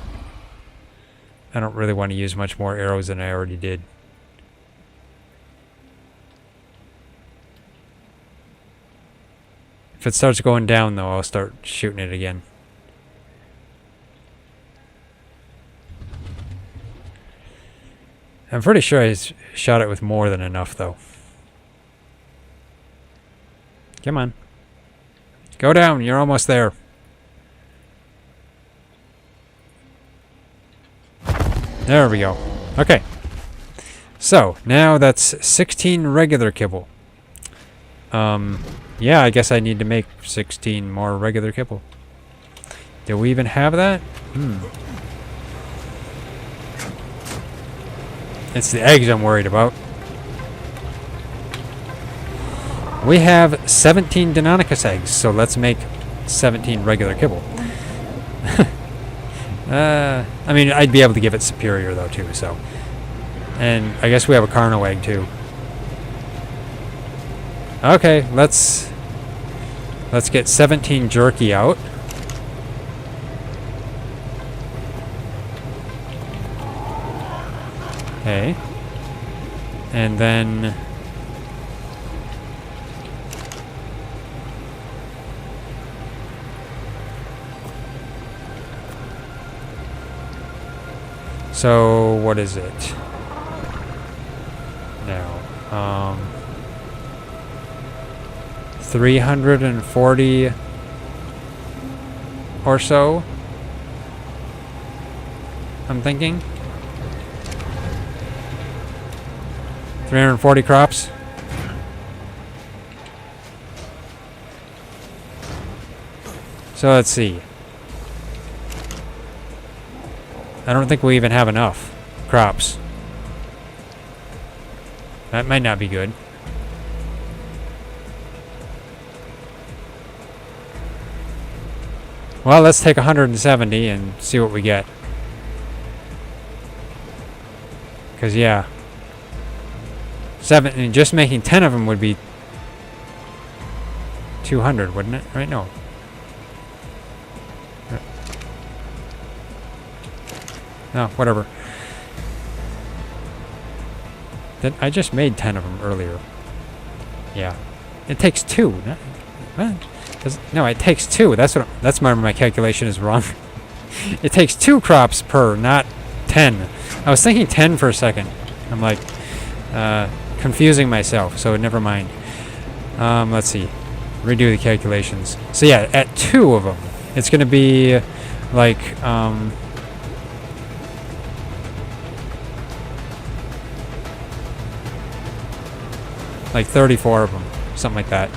I don't really want to use much more arrows than I already did. If it starts going down, though, I'll start shooting it again. I'm pretty sure I shot it with more than enough, though. Come on. Go down. You're almost there. There we go. Okay. So, now that's 16 regular kibble. Yeah, I guess I need to make 16 more regular kibble. Do we even have that? It's the eggs I'm worried about. We have 17 Deinonychus eggs, so let's make 17 regular kibble. I mean, I'd be able to give it superior though too, so. And I guess we have a Carno egg too. Okay, let's get 17 jerky out. Okay. And then so what is it now? 340 or so, I'm thinking. 340 crops. So let's see. I don't think we even have enough crops. That might not be good. Well, let's take 170 and see what we get. Because, yeah. And just making 10 of them would be 200, wouldn't it? Right? No. No, whatever. I just made 10 of them earlier. Yeah. It takes 2. What? No, it takes 2. That's my calculation is wrong. It takes 2 crops per, not 10. I was thinking 10 for a second. I'm like, confusing myself, so never mind. Let's see. Redo the calculations. So yeah, at 2 of them, it's going to be like, like 34 of them. Something like that.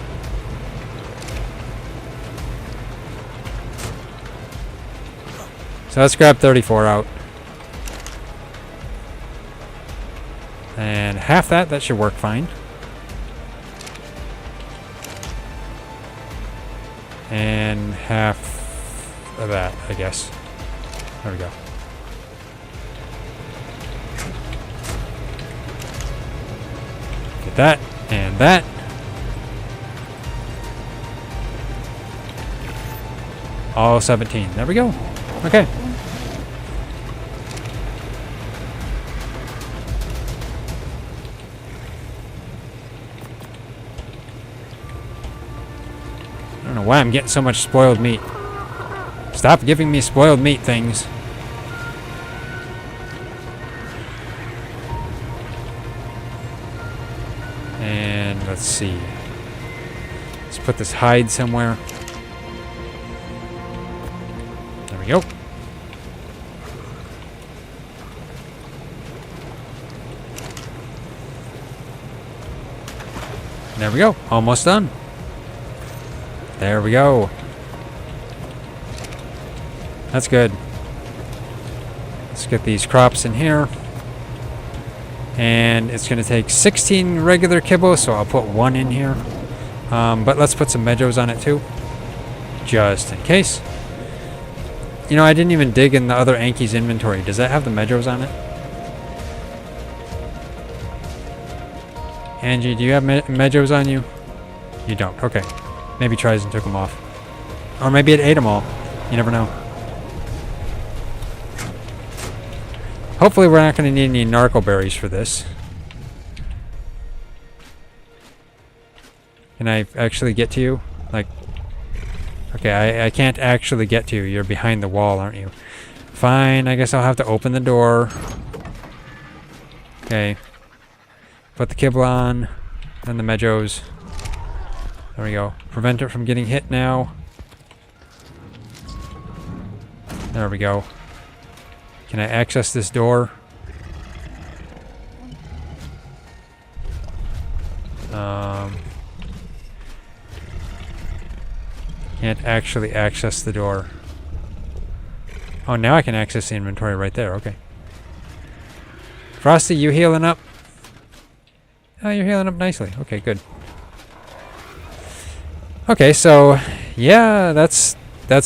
So let's grab 34 out. And half that should work fine. And half of that, I guess. There we go. Get that and that. All 17. There we go. Okay. I don't know why I'm getting so much spoiled meat. Stop giving me spoiled meat things. And let's see. Let's put this hide somewhere. There we go. There we go. Almost done. There we go. That's good. Let's get these crops in here. And it's going to take 16 regular kibble, so I'll put 1 in here. But let's put some meadows on it too. Just in case. You know, I didn't even dig in the other Anki's inventory. Does that have the meadows on it? Angie, do you have meadows on you? You don't. Okay. Maybe TriZon took them off. Or maybe it ate them all. You never know. Hopefully we're not going to need any narco berries for this. Can I actually get to you? Like, okay, I can't actually get to you. You're behind the wall, aren't you? Fine, I guess I'll have to open the door. Okay. Put the kibble on. And the meadows. There we go. Prevent it from getting hit now. There we go. Can I access this door? Can't actually access the door. Oh, now I can access the inventory right there. Okay. Frosty, you healing up? Oh, you're healing up nicely. Okay, good. Okay, so yeah, that's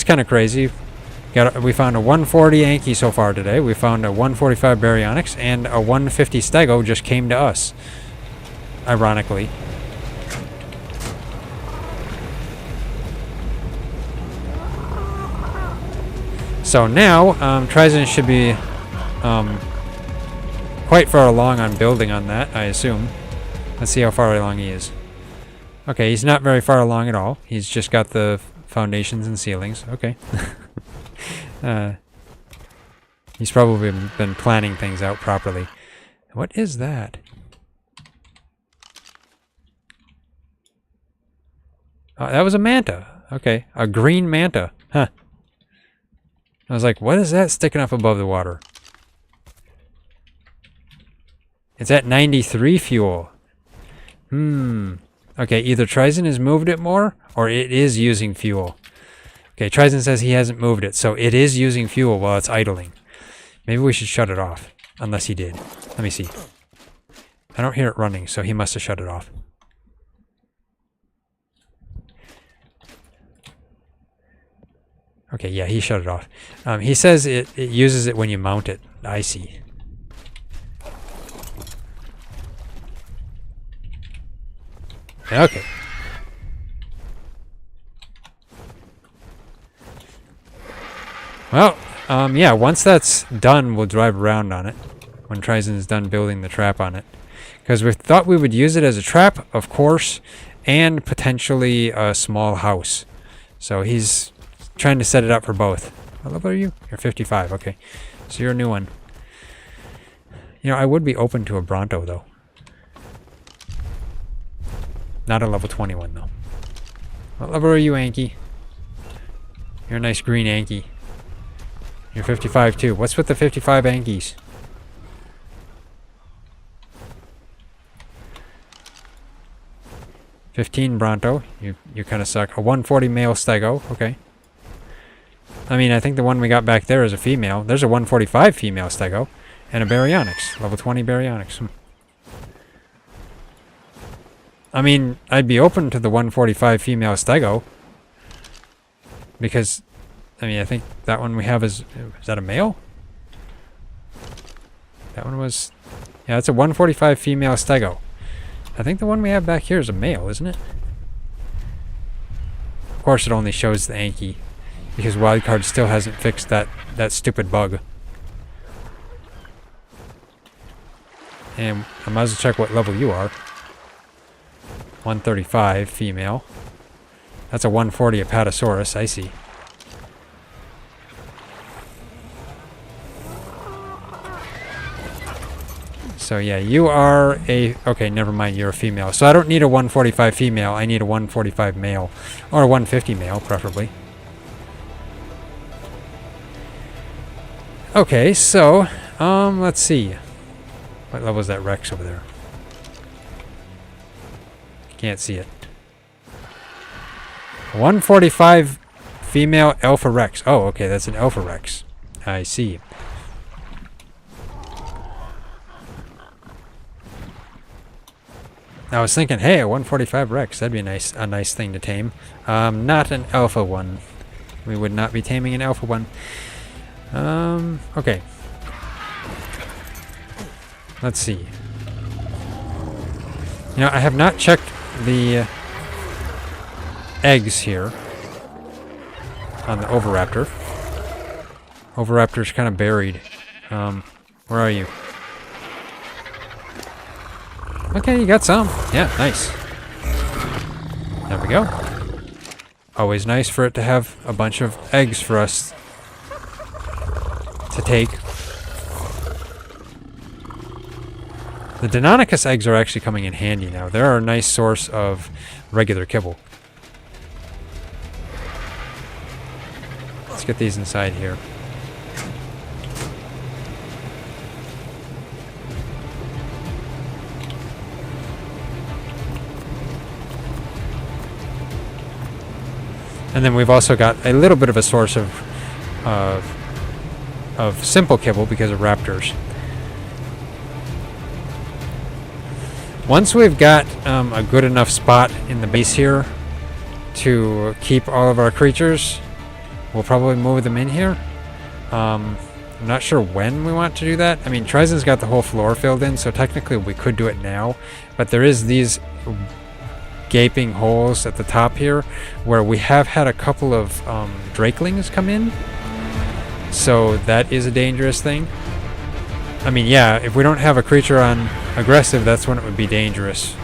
kind of crazy. We found a 140 Anki so far today. We found a 145 Baryonyx, and a 150 Stego just came to us. Ironically. So now, TriZon should be quite far along on building on that, I assume. Let's see how far along he is. Okay, he's not very far along at all. He's just got the foundations and ceilings. Okay. He's probably been planning things out properly. What is that? Oh, that was a manta. Okay, a green manta. Huh. I was like, what is that sticking up above the water? It's at 93 fuel. Okay, either TriZon has moved it more, or it is using fuel. Okay, TriZon says he hasn't moved it, so it is using fuel while it's idling. Maybe we should shut it off, unless he did. Let me see. I don't hear it running, so he must have shut it off. Okay, yeah, he shut it off. He says it uses it when you mount it. I see. Okay. Well, yeah, once that's done, we'll drive around on it. When TriZon is done building the trap on it. Because we thought we would use it as a trap, of course, and potentially a small house. So he's trying to set it up for both. What level are you? You're 55, okay. So you're a new one. You know, I would be open to a Bronto, though. Not a level 21, though. What level are you, Anki? You're a nice green Anki. You're 55, too. What's with the 55 Ankis? $15 Bronto. You kind of suck. A 140 male Stego. Okay. I mean, I think the one we got back there is a female. There's a 145 female Stego. And a Baryonyx. Level 20 Baryonyx. I mean, I'd be open to the 145 female Stego. Because, I mean, I think that one we have is that a male? That one was... Yeah, it's a 145 female Stego. I think the one we have back here is a male, isn't it? Of course, it only shows the Anki. Because Wildcard still hasn't fixed that stupid bug. And I might as well check what level you are. 135 female. That's a 140 Apatosaurus, I see. So yeah, you are a... Okay, never mind, you're a female. So I don't need a 145 female, I need a 145 male. Or a 150 male, preferably. Okay, so, let's see. What level is that Rex over there? Can't see it. 145 female Alpha Rex. Oh, okay, that's an Alpha Rex. I see. I was thinking, hey, a 145 Rex, that'd be a nice thing to tame. Not an Alpha one. We would not be taming an Alpha one. Okay. Let's see. You know, I have not checked the eggs here on the Oviraptor. Oviraptor's kind of buried. Where are you? Okay, you got some. Yeah, nice. There we go. Always nice for it to have a bunch of eggs for us to take. The Deinonychus eggs are actually coming in handy now. They're a nice source of regular kibble. Let's get these inside here. And then we've also got a little bit of a source of simple kibble because of raptors. Once we've got a good enough spot in the base here to keep all of our creatures, we'll probably move them in here. I'm not sure when we want to do that. I mean, TriZon's got the whole floor filled in, so technically we could do it now. But there is these gaping holes at the top here where we have had a couple of drakelings come in. So that is a dangerous thing. I mean, yeah, if we don't have a creature on aggressive, that's when it would be dangerous.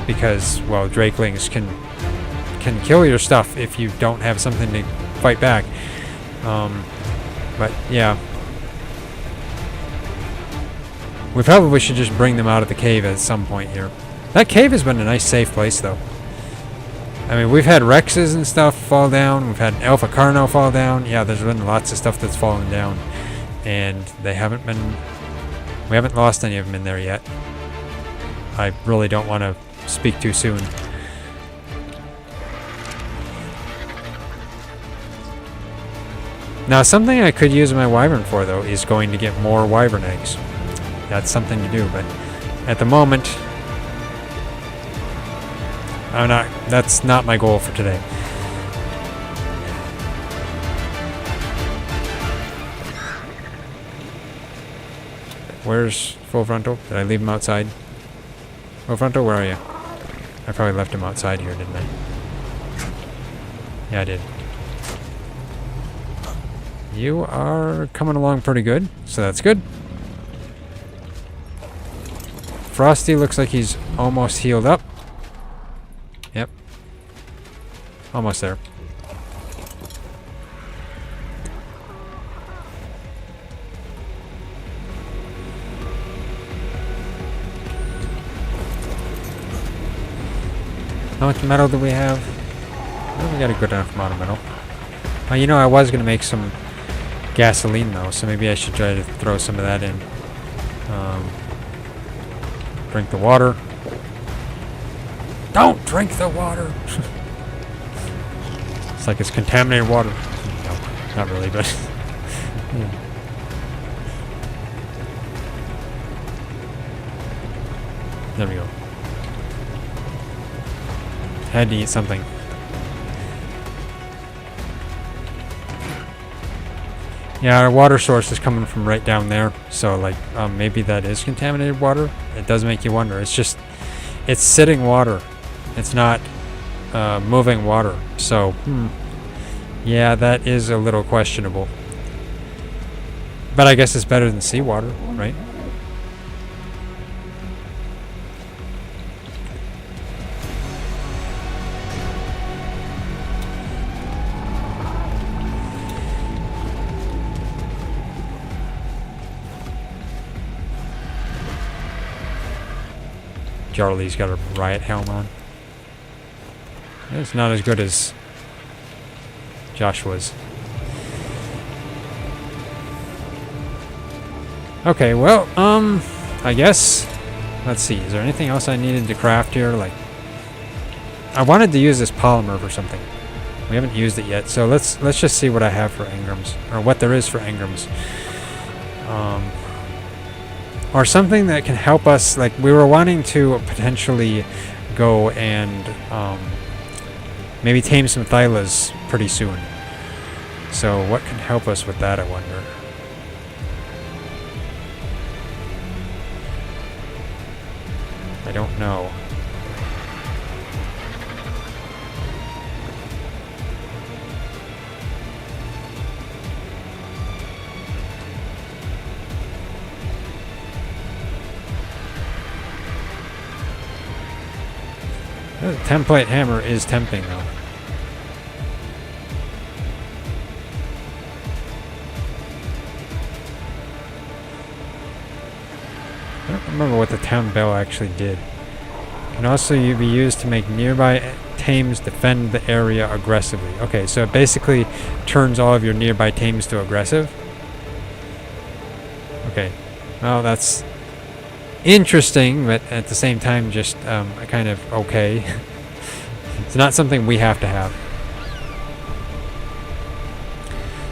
Because, well, drakelings can kill your stuff if you don't have something to fight back. But, yeah. We probably should just bring them out of the cave at some point here. That cave has been a nice safe place, though. I mean, we've had Rexes and stuff fall down. We've had Alpha Carno fall down. Yeah, there's been lots of stuff that's fallen down. And they haven't been... We haven't lost any of them in there yet. I really don't want to speak too soon. Now, something I could use my wyvern for, though, is going to get more wyvern eggs. That's something to do, but at the moment, that's not my goal for today. Where's Full Frontal? Did I leave him outside? Full Frontal, where are you? I probably left him outside here, didn't I? Yeah, I did. You are coming along pretty good, so that's good. Frosty looks like he's almost healed up. Yep. Almost there. How much metal do we have? Well, we got a good enough amount of metal. You know, I was going to make some gasoline, though, so maybe I should try to throw some of that in. Drink the water. Don't drink the water! It's like it's contaminated water. No, not really, but... yeah. There we go. Had to eat something. Yeah, our water source is coming from right down there, so like maybe that is contaminated water. It does make you wonder. It's just, it's sitting water. It's not moving water. So, yeah, that is a little questionable. But I guess it's better than seawater, right? Charlie's got a riot helm on. It's not as good as Joshua's. Okay, well, I guess, let's see, is there anything else I needed to craft here? Like, I wanted to use this polymer for something. We haven't used it yet, so let's just see what I have for engrams, or what there is for engrams. Or something that can help us, like we were wanting to potentially go and maybe tame some Thylas pretty soon. So what can help us with that, I wonder? I don't know. The template hammer is tempting, though. I don't remember what the town bell actually did. Can also be used to make nearby tames defend the area aggressively. Okay, so it basically turns all of your nearby tames to aggressive. Okay, well that's interesting, but at the same time just kind of okay. It's not something we have to have.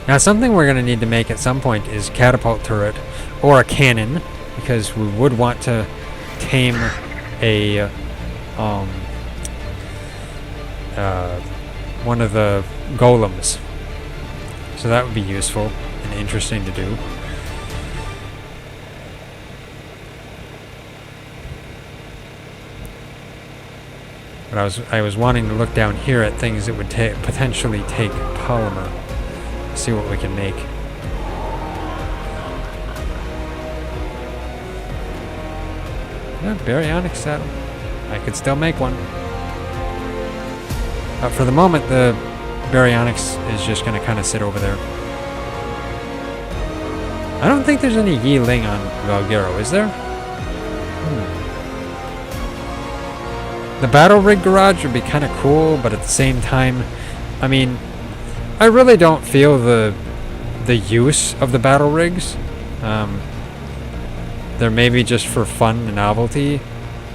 Now, something we're going to need to make at some point is catapult turret or a cannon, because we would want to tame a one of the golems. So that would be useful and interesting to do. But I was wanting to look down here at things that would potentially take polymer. See what we can make. Yeah, baryonic saddle. I could still make one. But for the moment, the baryonics is just going to kind of sit over there. I don't think there's any Yi-Ling on Valguero, is there? The battle rig garage would be kind of cool, but at the same time, I mean, I really don't feel the use of the battle rigs. They're maybe just for fun and novelty,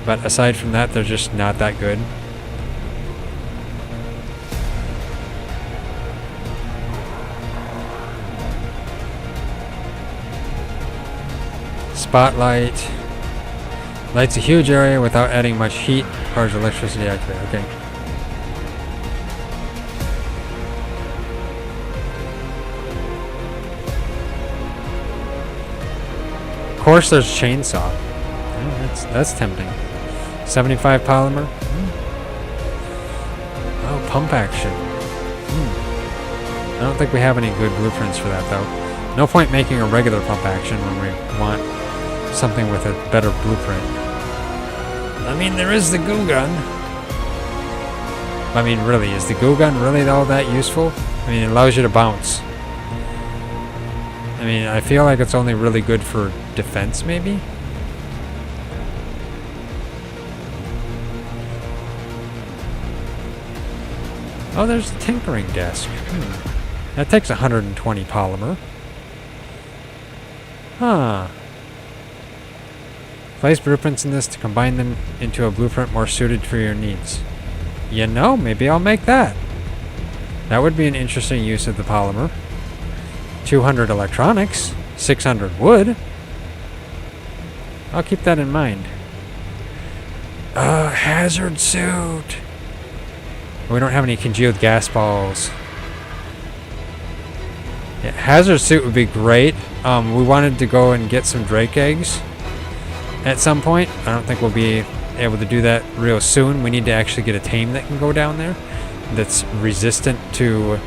but aside from that, they're just not that good. Spotlight. Lights a huge area without adding much heat. Requires electricity activate. Okay. Of course, there's chainsaw. Yeah, that's tempting. 75 polymer. Oh, pump action. I don't think we have any good blueprints for that, though. No point making a regular pump action when we want something with a better blueprint. I mean, there is the goo gun. I mean, really, is the goo gun really all that useful? I mean, it allows you to bounce. I mean, I feel like it's only really good for defense, maybe? Oh, there's the tinkering desk. That takes 120 polymer. Huh. Place blueprints in this to combine them into a blueprint more suited for your needs. You know, maybe I'll make that. That would be an interesting use of the polymer. 200 electronics, 600 wood. I'll keep that in mind. Hazard suit. We don't have any congealed gas balls. Yeah, hazard suit would be great. We wanted to go and get some drake eggs at some point. I don't think we'll be able to do that real soon. We need to actually get a tame that can go down there that's resistant to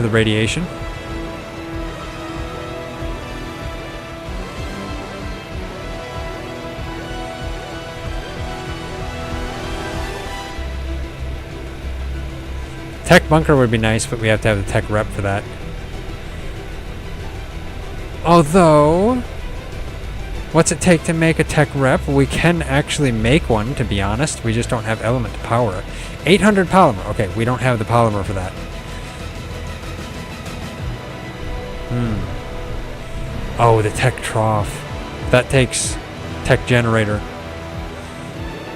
the radiation. Tech bunker would be nice, but we have to have the tech rep for that. Although, what's it take to make a tech rep? We can actually make one, to be honest. We just don't have element to power it. 800 polymer. Okay, we don't have the polymer for that. Oh, the tech trough. That takes tech generator.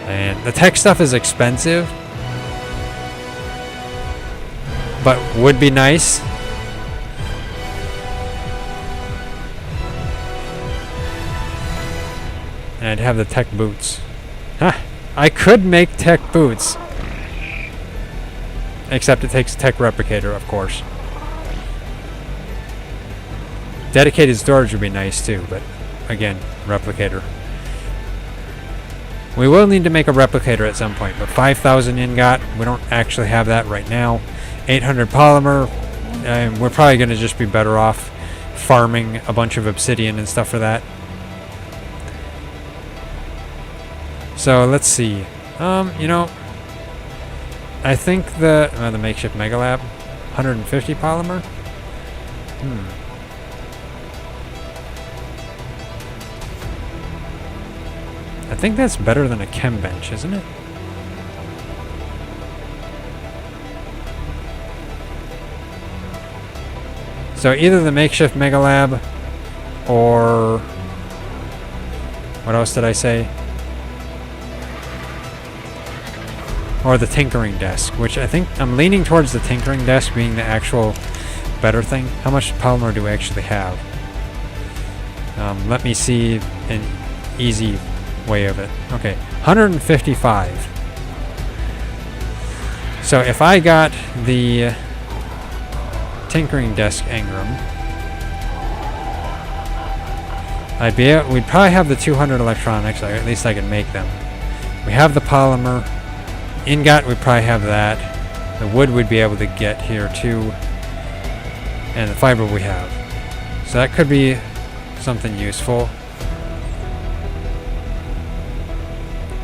And the tech stuff is expensive, but would be nice. And I'd have the tech boots. Huh. I could make tech boots. Except it takes a tech replicator, of course. Dedicated storage would be nice too, but again, replicator. We will need to make a replicator at some point, but 5,000 ingot, we don't actually have that right now. 800 polymer, we're probably going to just be better off farming a bunch of obsidian and stuff for that. So let's see. You know, I think the makeshift mega lab, 150 polymer. I think that's better than a chem bench, isn't it? So either the makeshift mega lab, or what else did I say? Or the tinkering desk, which I think I'm leaning towards the tinkering desk being the actual better thing. How much polymer do we actually have? Let me see an easy way of it. Okay, 155. So if I got the tinkering desk engram, we'd probably have the 200 electronics, or at least I could make them. We have the polymer. Ingot, we'd probably have that. The wood we'd be able to get here too. And the fiber we have. So that could be something useful.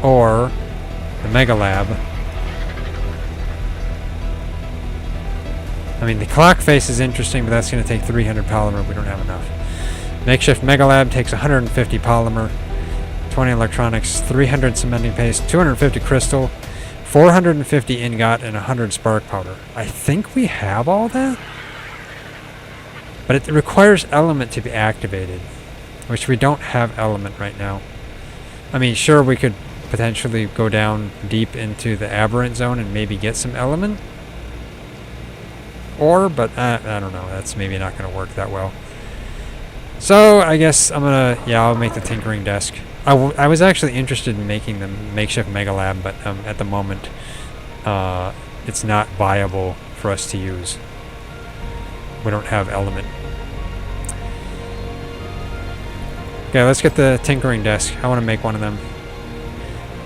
Or the Mega Lab. I mean, the clock face is interesting, but that's going to take 300 polymer. We don't have enough. Makeshift Mega Lab takes 150 polymer, 20 electronics, 300 cementing paste, 250 crystal, 450 ingot, and 100 spark powder. I think we have all that, but it requires element to be activated, which we don't have element right now. I mean, sure, we could potentially go down deep into the aberrant zone and maybe get some element, but I don't know. That's maybe not going to work that well. So I guess I'll make the tinkering desk. I was actually interested in making the makeshift Mega Lab, but at the moment, it's not viable for us to use. We don't have element. Okay, let's get the tinkering desk. I want to make one of them.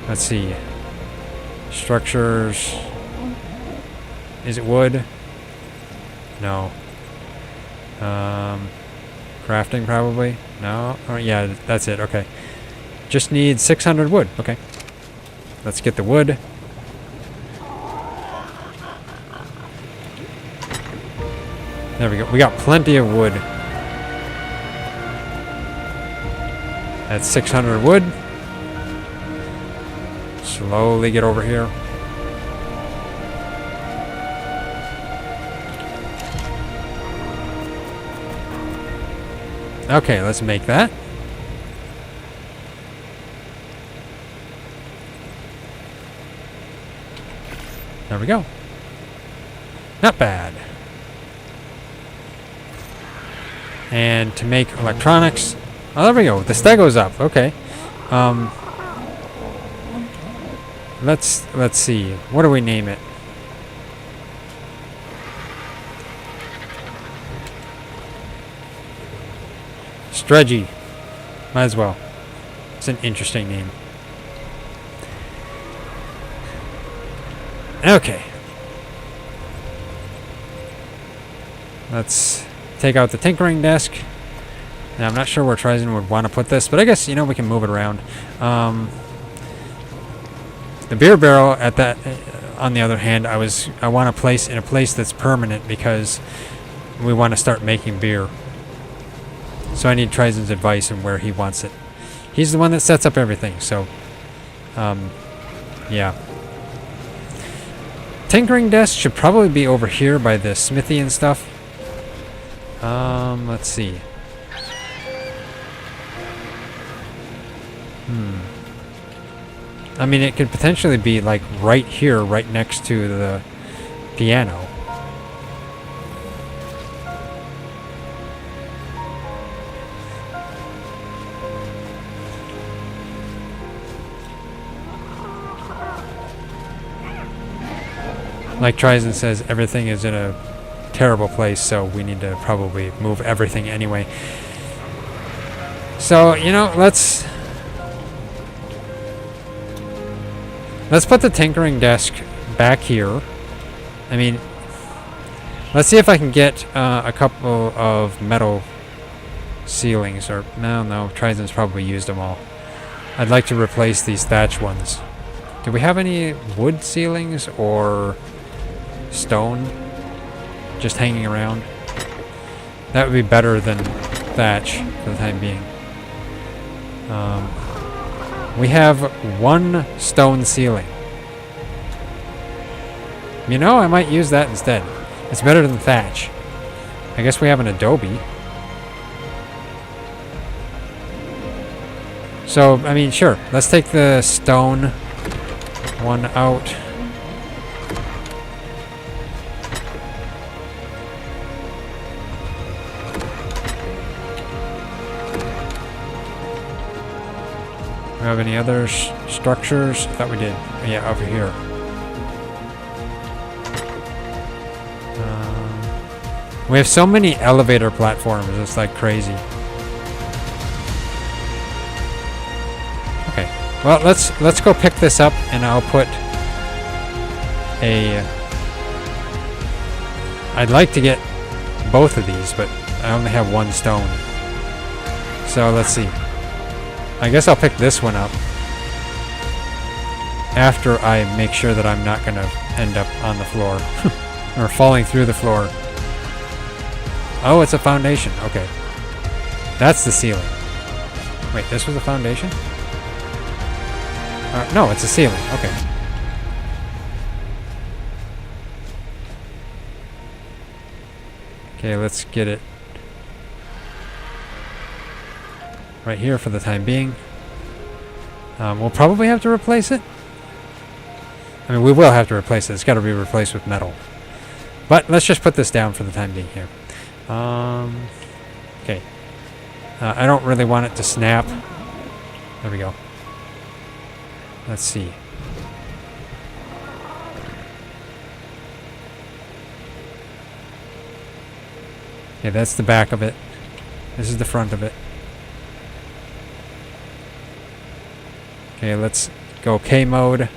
Let's see. Structures. Is it wood? No. Crafting probably? No? Oh, yeah, that's it. Okay. Just need 600 wood. Okay. Let's get the wood. There we go. We got plenty of wood. That's 600 wood. Slowly get over here. Okay, let's make that. There we go. Not bad. And to make electronics. Oh, there we go. The stego's up. Okay. Let's see. What do we name it? Streggy. Might as well. It's an interesting name. Okay. Let's take out the tinkering desk. Now, I'm not sure where TriZon would want to put this, but I guess, we can move it around. The beer barrel, on the other hand, I want to place in a place that's permanent because we want to start making beer. So I need TriZon's advice on where he wants it. He's the one that sets up everything, so yeah. Tinkering desk should probably be over here by the smithy and stuff. Let's see. I mean, it could potentially be like right here, right next to the piano. Like TriZon says, everything is in a terrible place, so we need to probably move everything anyway. So, let's put the tinkering desk back here. I mean, let's see if I can get a couple of metal ceilings, or no, TriZon's probably used them all. I'd like to replace these thatch ones. Do we have any wood ceilings or stone just hanging around? That would be better than thatch for the time being. We have one stone ceiling. I might use that instead. It's better than thatch. I guess we have an adobe. So, I mean, sure. Let's take the stone one out. we have any other structures? I thought we did. Yeah, over here. We have so many elevator platforms. It's like crazy. Okay. Well, let's go pick this up, and I'll put a. I'd like to get both of these, but I only have one stone. So let's see. I guess I'll pick this one up after I make sure that I'm not going to end up on the floor or falling through the floor. Oh, it's a foundation. Okay. That's the ceiling. Wait, this was a foundation? No, it's a ceiling. Okay. Okay, let's get it right here for the time being. We'll probably have to replace it. I mean, we will have to replace it. It's got to be replaced with metal. But let's just put this down for the time being here. Okay. I don't really want it to snap. There we go. Let's see. Okay, that's the back of it. This is the front of it. Okay, let's go K mode.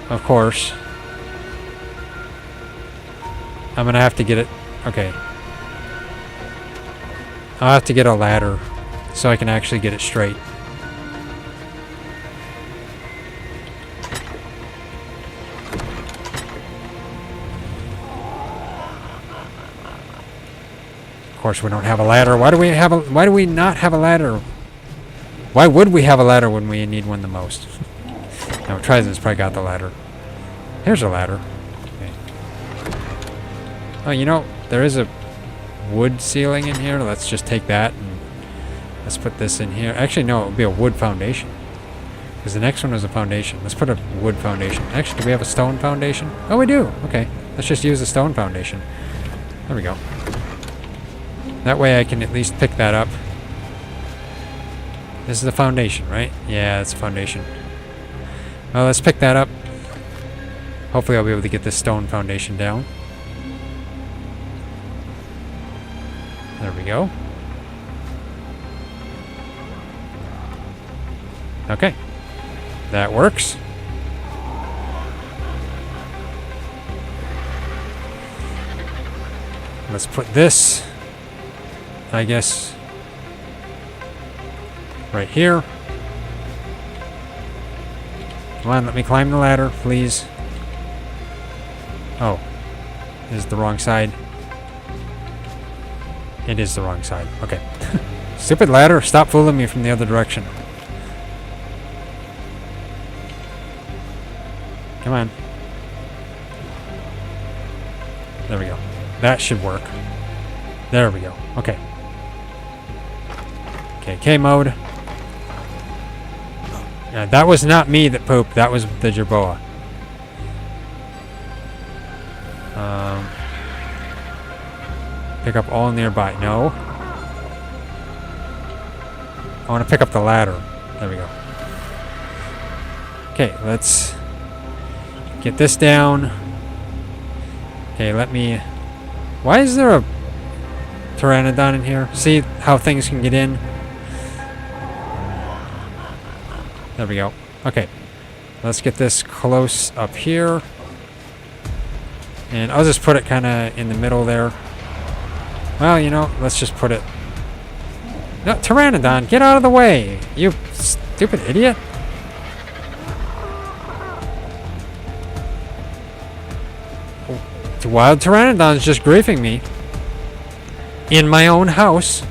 Of course. I'm gonna have to get it. Okay. I'll have to get a ladder so I can actually get it straight. Of course, we don't have a ladder. Why do we not have a ladder? Why would we have a ladder when we need one the most? Now, TriZon's probably got the ladder. Here's a ladder. Okay. Oh, you know, there is a wood ceiling in here. Let's just take that and let's put this in here. Actually, no, it would be a wood foundation. Because the next one is a foundation. Let's put a wood foundation. Actually, do we have a stone foundation? Oh, we do. Okay. Let's just use the stone foundation. There we go. That way I can at least pick that up. This is the foundation, right? Yeah, it's a foundation. Well, let's pick that up. Hopefully I'll be able to get this stone foundation down. There we go. Okay. That works. Let's put this, I guess, right here. Come on, let me climb the ladder, please. Oh, this is the wrong side. It is the wrong side. Okay. Stupid ladder, stop fooling me from the other direction. Come on. There we go. That should work. There we go. Okay. Okay, K mode. Yeah, that was not me that pooped. That was the jerboa. Pick up all nearby. No. I want to pick up the ladder. There we go. Okay, let's get this down. Okay, let me... Why is there a pteranodon in here? See how things can get in? There we go. Okay. Let's get this close up here. And I'll just put it kind of in the middle there. Well, you know, let's just put it... No, pteranodon, get out of the way! You stupid idiot! The wild pteranodon's just griefing me. In my own house.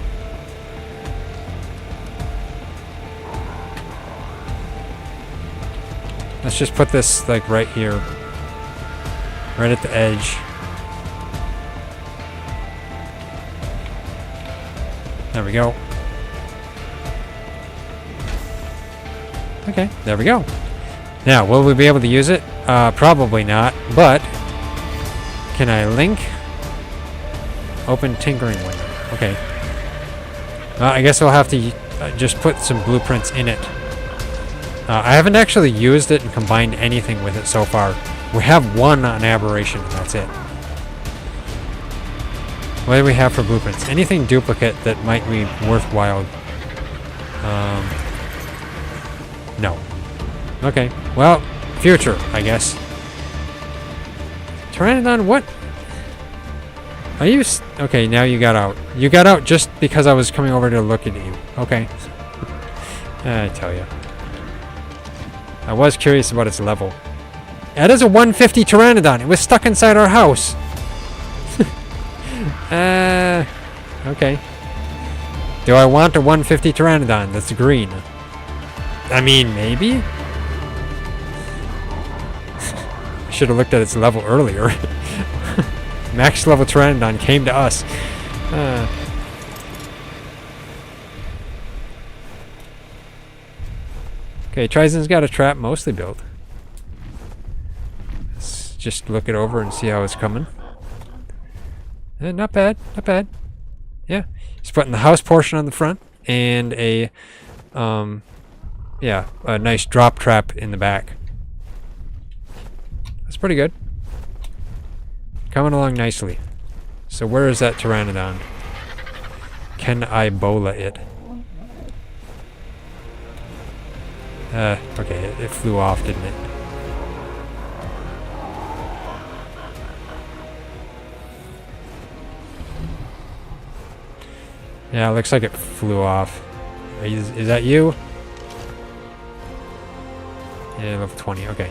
Let's just put this, like, right here. Right at the edge. There we go. Okay, there we go. Now, will we be able to use it? Probably not, but... Can I link? Open tinkering window. Okay. I guess we'll have to just put some blueprints in it. I haven't actually used it and combined anything with it so far. We have one on Aberration, and that's it. What do we have for blueprints? Anything duplicate that might be worthwhile? No. Okay. Well, future, I guess. Pteranodon, what? Are you... Okay, now you got out. You got out just because I was coming over to look at you. Okay. I tell you. I was curious about its level. That is a 150 Pteranodon. It was stuck inside our house. Okay. Do I want a 150 Pteranodon that's green? I mean, maybe? I should have looked at its level earlier. Max level Pteranodon came to us. Okay, TriZon's got a trap mostly built. Let's just look it over and see how it's coming. Not bad, not bad. Yeah, he's putting the house portion on the front and a nice drop trap in the back. That's pretty good. Coming along nicely. So where is that Pteranodon? Can I bola it? Okay, it flew off, didn't it? Yeah, looks like it flew off. Is that you? Yeah, level 20, okay.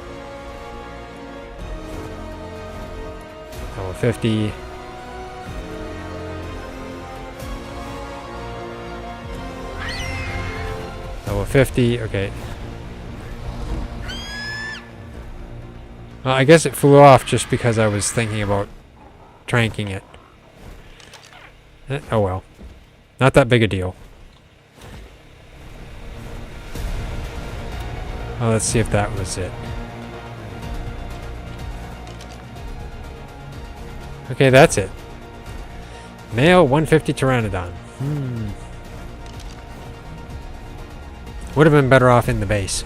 Level 50. Level 50, okay. Well, I guess it flew off just because I was thinking about tranking it. Oh well. Not that big a deal. Well, let's see if that was it. Okay, that's it. Male 150 Pteranodon. Would have been better off in the base.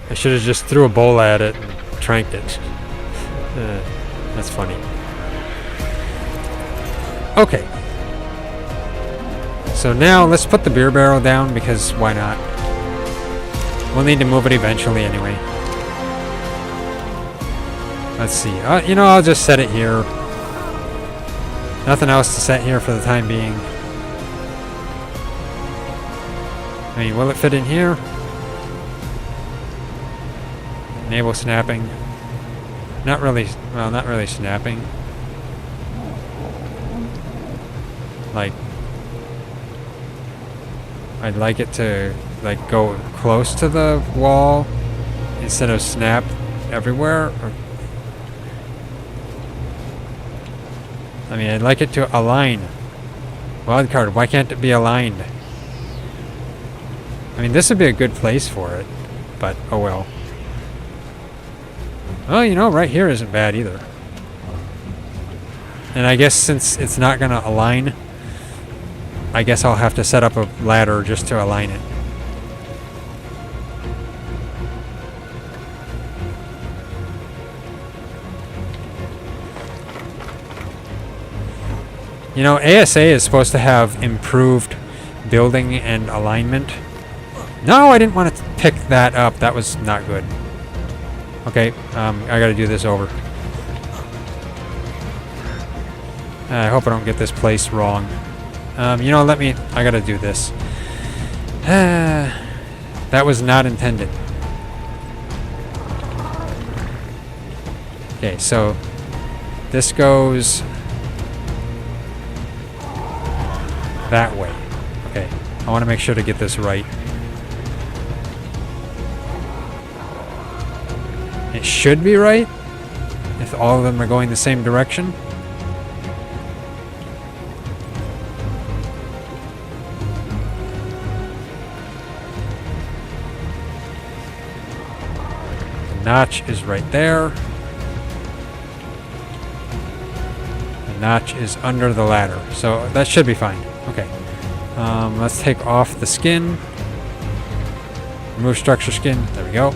I should have just threw a bowl at it and tranked it. That's funny. Okay. So now let's put the beer barrel down because why not? We'll need to move it eventually anyway. Let's see. You know, I'll just set it here. Nothing else to set here for the time being. I mean, will it fit in here? Enable snapping. Not really, well, not really snapping. Like, I'd like it to, like, go close to the wall instead of snap everywhere. I mean, I'd like it to align. Wildcard, why can't it be aligned? I mean, this would be a good place for it, but oh well. Well, you know, right here isn't bad either. And I guess since it's not going to align, I guess I'll have to set up a ladder just to align it. You know, ASA is supposed to have improved building and alignment. No, I didn't want to pick that up. That was not good. Okay, I gotta do this over. I hope I don't get this place wrong. You know, I gotta do this. That was not intended. Okay, so this goes that way. Okay, I want to make sure to get this right. It should be right if all of them are going the same direction. The notch is right there. The notch is under the ladder, so that should be fine. Okay. Let's take off the skin. Remove structure skin. There we go.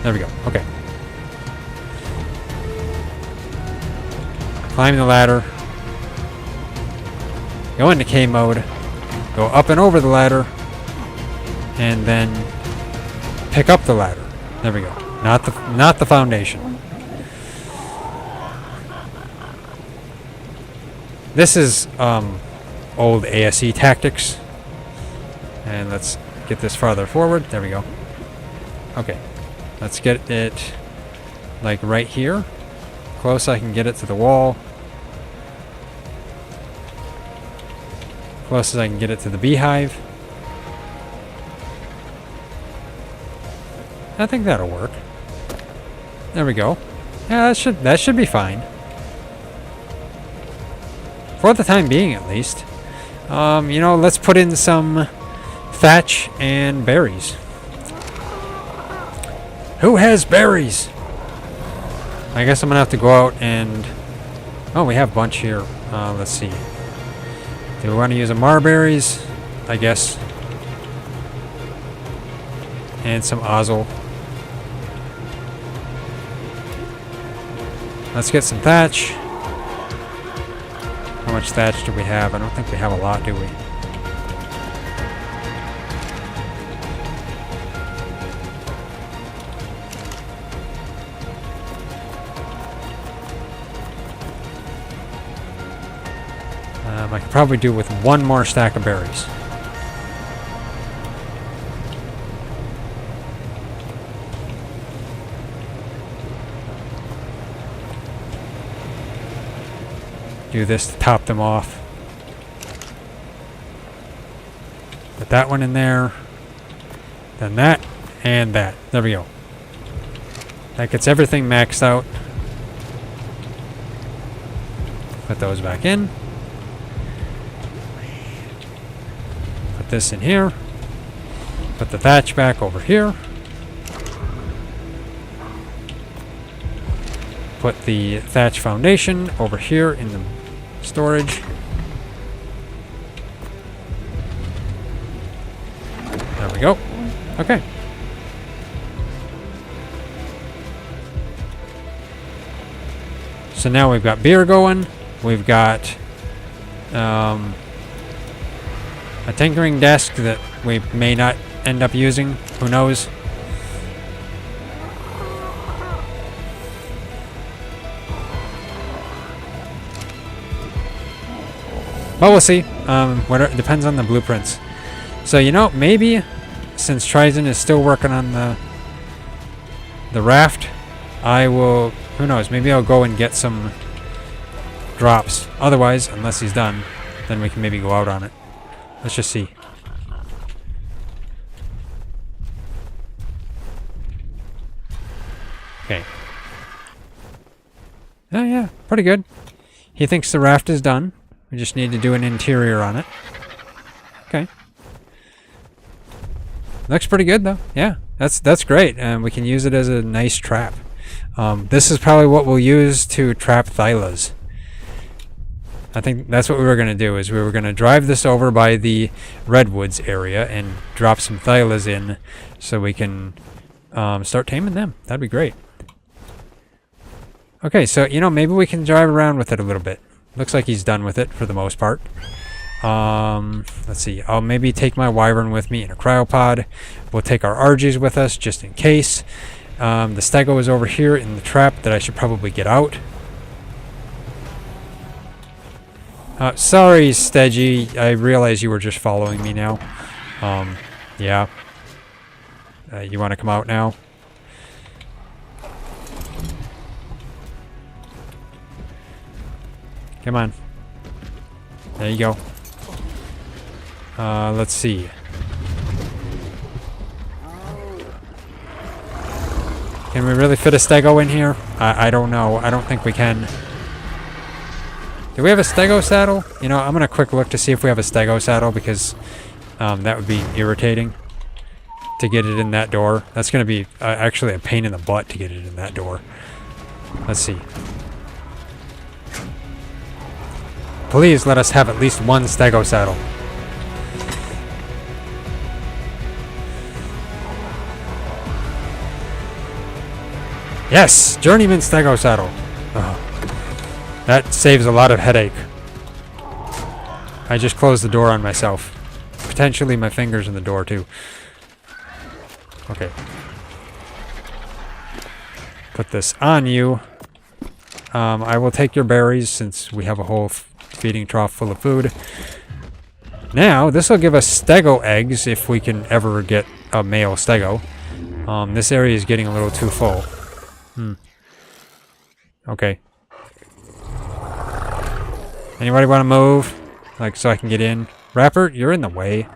There we go. Okay. Climb the ladder. Go into K mode. Go up and over the ladder. And then pick up the ladder. There we go. Not the foundation. This is old ASE tactics. And let's get this farther forward. There we go. Okay. Let's get it like right here. Close I can get it to the wall. Close as I can get it to the beehive. I think that'll work. There we go. Yeah, that should be fine. For the time being, at least. You know, let's put in some thatch and berries. Who has berries? I guess I'm gonna have to go out and... Oh, we have a bunch here. Let's see. Do we want to use a marberries? I guess. And some ozzel. Let's get some thatch. How much thatch do we have? I don't think we have a lot, do we? I could probably do with one more stack of berries. Do this to top them off. Put that one in there. Then that and that. There we go. That gets everything maxed out. Put those back in. Put this in here. Put the thatch back over here. Put the thatch foundation over here in the storage. There we go. Okay. So now we've got beer going. We've got a tinkering desk that we may not end up using. Who knows? But we'll see. It depends on the blueprints. So, you know, maybe since TriZon is still working on the raft, I will... Who knows? Maybe I'll go and get some drops. Otherwise, unless he's done, then we can maybe go out on it. Let's just see. Okay. Oh yeah, pretty good. He thinks the raft is done. We just need to do an interior on it. Okay. Looks pretty good though. Yeah, that's great. And we can use it as a nice trap. This is probably what we'll use to trap thylas. I think that's what we were going to do, is we were going to drive this over by the redwoods area and drop some thylas in so we can start taming them. That'd be great. Okay, so, you know, maybe we can drive around with it a little bit. Looks like he's done with it for the most part. Let's see. I'll maybe take my wyvern with me in a cryopod. We'll take our RGs with us just in case. The stego is over here in the trap that I should probably get out. Sorry, Stegi. I realize you were just following me now. Yeah. You want to come out now? Come on. There you go. Let's see. Can we really fit a stego in here? I don't know. I don't think we can. Do we have a stego saddle? You know, I'm going to quick look to see if we have a stego saddle, because that would be irritating to get it in that door. That's going to be actually a pain in the butt to get it in that door. Let's see. Please let us have at least one stego saddle. Yes! Journeyman stego saddle. Oh, that saves a lot of headache. I just closed the door on myself. Potentially my fingers in the door too. Okay. Put this on you. I will take your berries since we have a whole feeding trough full of food. Now, this will give us stego eggs if we can ever get a male stego. This area is getting a little too full. Okay. Anybody want to move? Like, so I can get in? Rapper, you're in the way.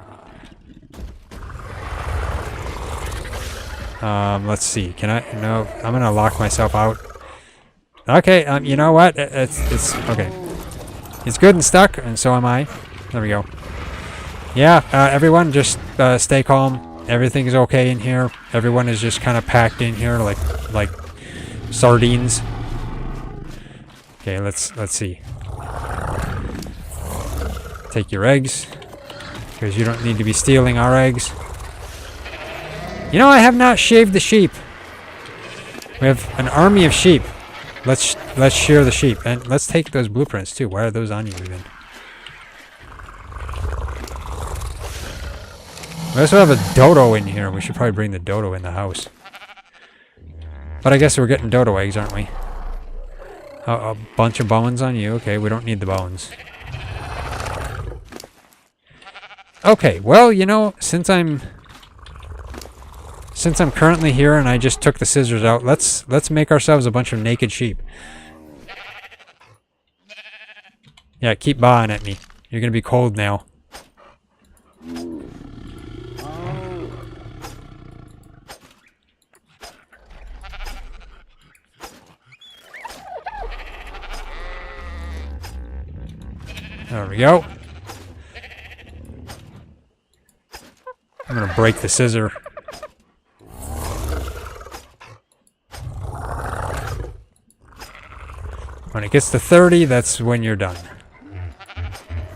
Let's see. Can I? No, I'm gonna lock myself out. Okay, you know what? It's okay. It's good and stuck, and so am I. There we go. Yeah, everyone just stay calm. Everything is okay in here. Everyone is just kind of packed in here like sardines. Okay, let's see. Take your eggs, because you don't need to be stealing our eggs. You know, I have not shaved the sheep. We have an army of sheep. Let's shear the sheep, and let's take those blueprints too. Why are those on you even? We also have a dodo in here. We should probably bring the dodo in the house. But I guess we're getting dodo eggs, aren't we? A bunch of bones on you. Okay, we don't need the bones. Okay, well, you know, since I'm currently here and I just took the scissors out, let's make ourselves a bunch of naked sheep. Yeah, keep baaing at me. You're gonna be cold now. There we go. I'm gonna break the scissor. When it gets to 30, that's when you're done.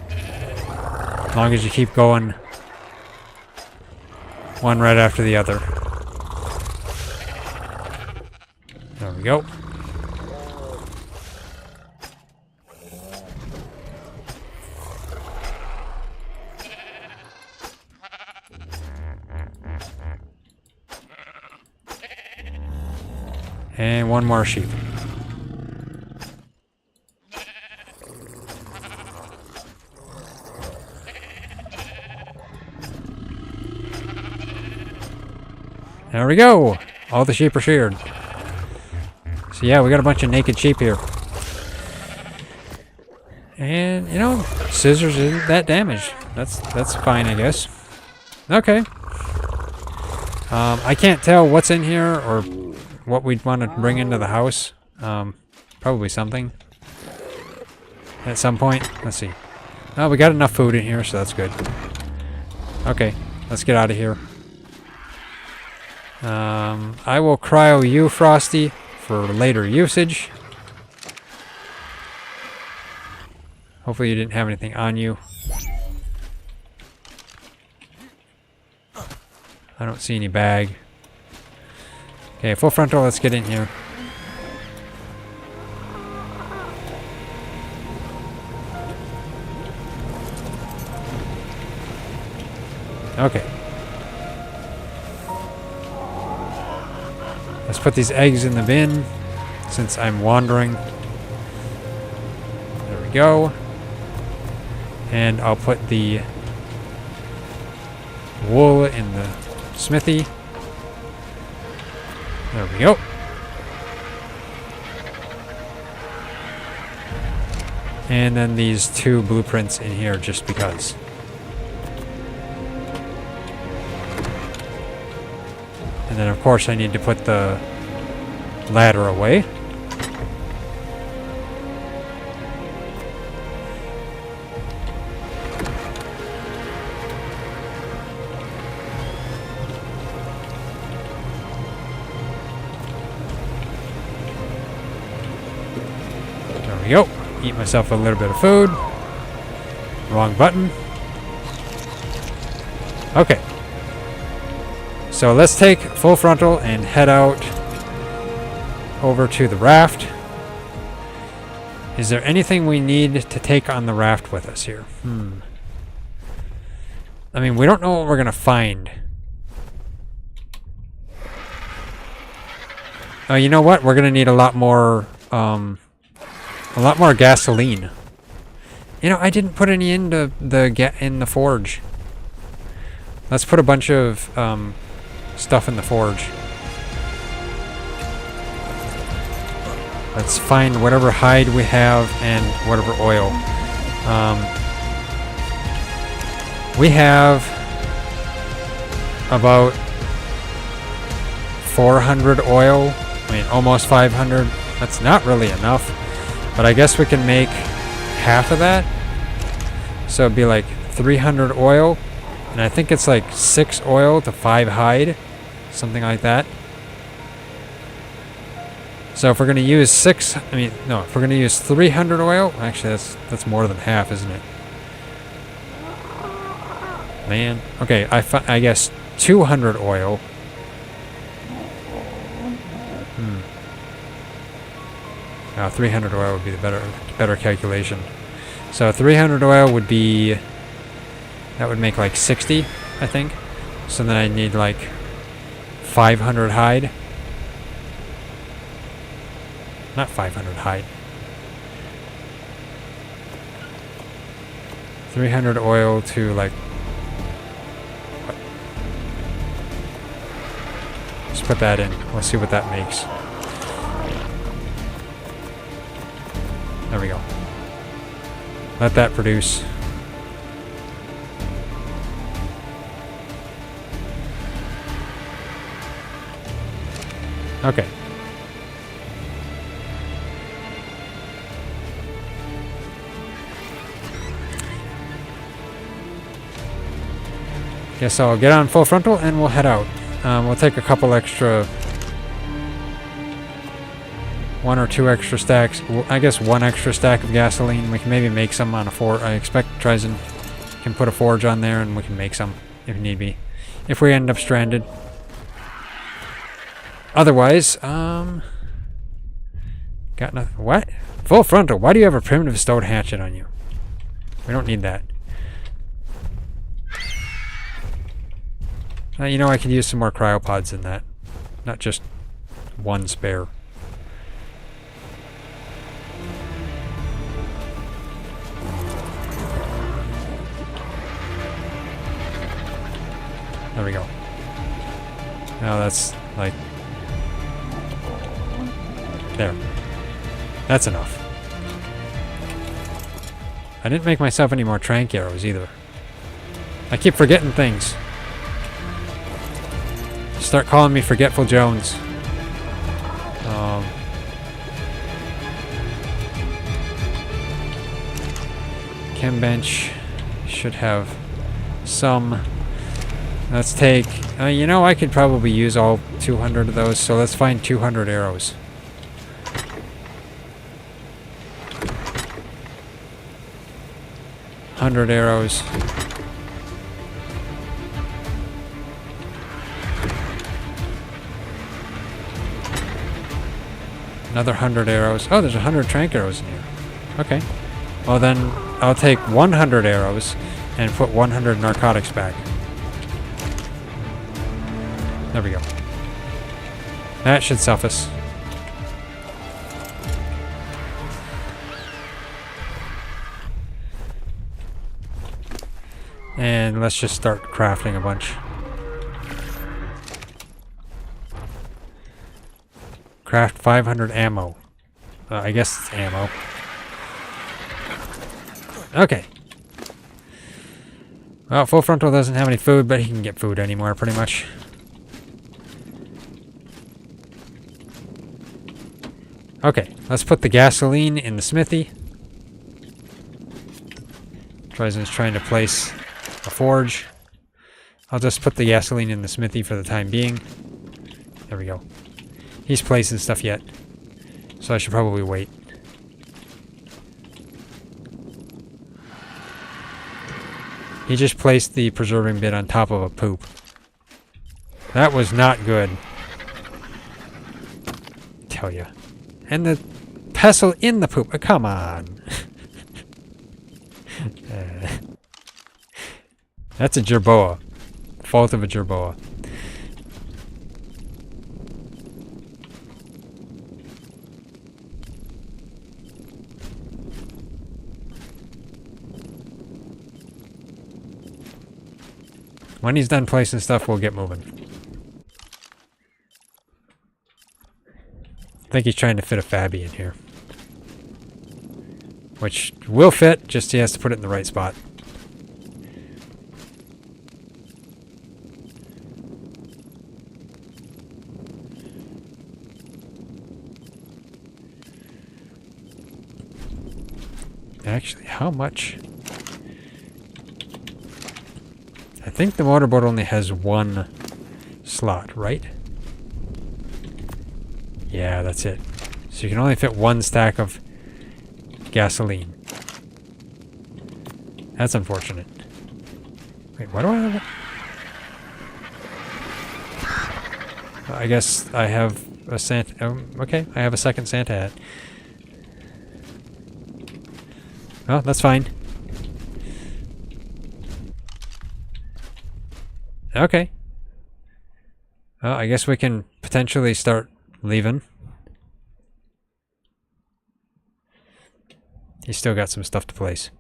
As long as you keep going, one right after the other. There we go. And one more sheep. There we go! All the sheep are sheared. So yeah, we got a bunch of naked sheep here. And, you know, scissors isn't that damaged. That's fine, I guess. Okay. I can't tell what's in here or what we'd want to bring into the house. Probably something. At some point. Let's see. Oh, we got enough food in here, so that's good. Okay, let's get out of here. I will cryo you, Frosty, for later usage. Hopefully you didn't have anything on you. I don't see any bag. Okay, full frontal, let's get in here. Okay. Let's put these eggs in the bin, since I'm wandering. There we go. And I'll put the wool in the smithy. There we go. And then these two blueprints in here just because. And then of course I need to put the ladder away. There we go. Eat myself a little bit of food. Wrong button. Okay. So let's take full frontal and head out over to the raft. Is there anything we need to take on the raft with us here? I mean, we don't know what we're gonna find. Oh, you know what? We're gonna need a lot more gasoline. You know, I didn't put any into in the forge. Let's put a bunch of stuff in the forge. Let's find whatever hide we have and whatever oil. We have about 400 oil. I mean, almost 500. That's not really enough, but I guess we can make half of that. So it'd be like 300 oil, and I think it's like 6 oil to 5 hide, something like that. So if we're going to use if we're going to use 300 oil, actually that's more than half, isn't it? Man. Okay, I guess 200 oil. 300 oil would be the better calculation. So 300 oil would be, that would make like 60, I think. So then I need like 500 hide. Not 500 hide. 300 oil to like... Let's put that in. Let's see what that makes. There we go. Let that produce. Okay. Guess I'll get on full frontal and we'll head out. We'll take a couple extra... 1 or 2 extra stacks. I guess 1 extra stack of gasoline. We can maybe make some on a forge. I expect TriZon can put a forge on there and we can make some if need be. If we end up stranded. Otherwise, got nothing. What? Full frontal. Why do you have a primitive stone hatchet on you? We don't need that. You know, I could use some more cryopods in that. Not just 1 spare. There we go. Now that's like... There. That's enough. I didn't make myself any more trank arrows either. I keep forgetting things. Start calling me Forgetful Jones. Chem bench should have some. Let's take... you know, I could probably use all 200 of those, so let's find 200 arrows. $100 arrows. Another 100 arrows. Oh, there's 100 trank arrows in here. Okay. Well then, I'll take 100 arrows and put 100 narcotics back. There we go. That should suffice. And let's just start crafting a bunch. Craft 500 ammo. I guess it's ammo. Okay. Well, Full Frontal doesn't have any food, but he can get food anymore, pretty much. Okay, let's put the gasoline in the smithy. TriZon's trying to place a forge. I'll just put the gasoline in the smithy for the time being. There we go. He's placing stuff yet, so I should probably wait. He just placed the preserving bit on top of a poop. That was not good. Tell ya. And the pestle in the poop. Come on. That's a jerboa. Fault of a jerboa. When he's done placing stuff, we'll get moving. I think he's trying to fit a Fabby in here. Which will fit, just he has to put it in the right spot. Actually, how much? I think the motorboat only has one slot, right? Yeah, that's it. So you can only fit one stack of gasoline. That's unfortunate. Wait, why do I have it? I guess I have a Santa... okay, I have a second Santa hat. Oh, that's fine. Okay. Well, I guess we can potentially start leaving. He's still got some stuff to place.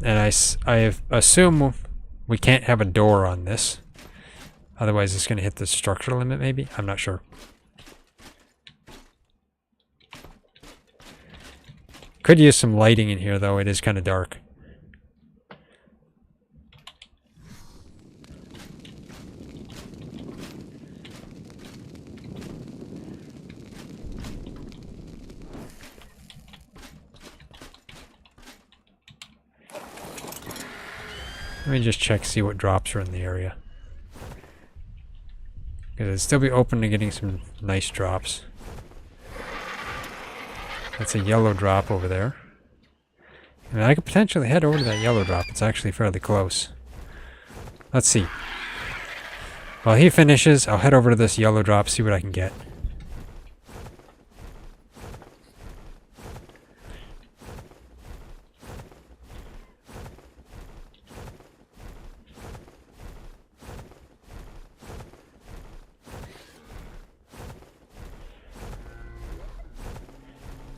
And I assume we can't have a door on this. Otherwise it's going to hit the structure limit maybe? I'm not sure. Could use some lighting in here though, it is kind of dark. Let me just check, see what drops are in the area. Because it'd still be open to getting some nice drops. That's a yellow drop over there. I mean, I could potentially head over to that yellow drop. It's actually fairly close. Let's see. While he finishes, I'll head over to this yellow drop, see what I can get.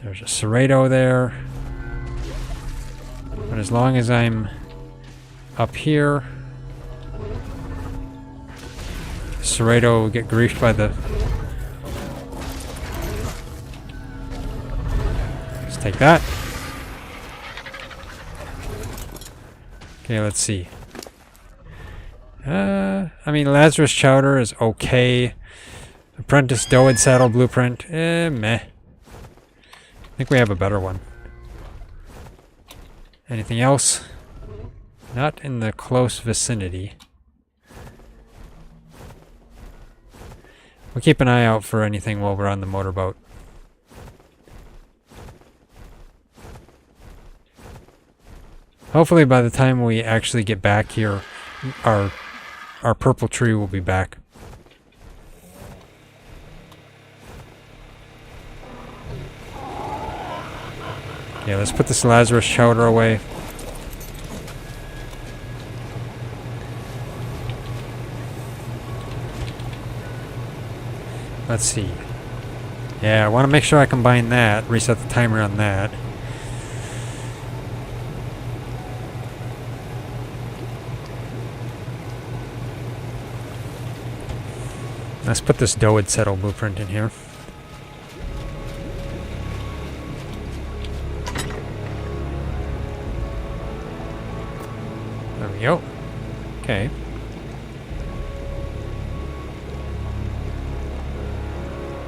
There's a Serrato there. But as long as I'm up here, Serrato will get griefed by the... Let's take that. Okay, let's see. I mean, Lazarus Chowder is okay. Apprentice Doed Saddle Blueprint, meh. I think we have a better one. Anything else? Not in the close vicinity. We'll keep an eye out for anything while we're on the motorboat. Hopefully by the time we actually get back here, our purple tree will be back. Yeah, let's put this Lazarus Chowder away. Let's see. Yeah, I want to make sure I combine that, reset the timer on that. Let's put this Doed Settle Blueprint in here. There we go. Okay.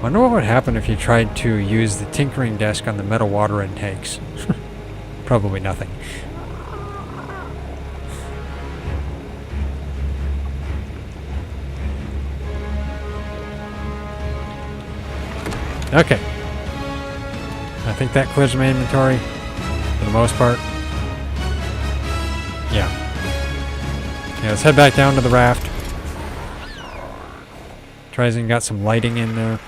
Wonder what would happen if you tried to use the tinkering desk on the metal water intakes. Probably nothing. Okay. I think that clears my inventory for the most part. Yeah. Yeah, let's head back down to the raft. TriZon got some lighting in there.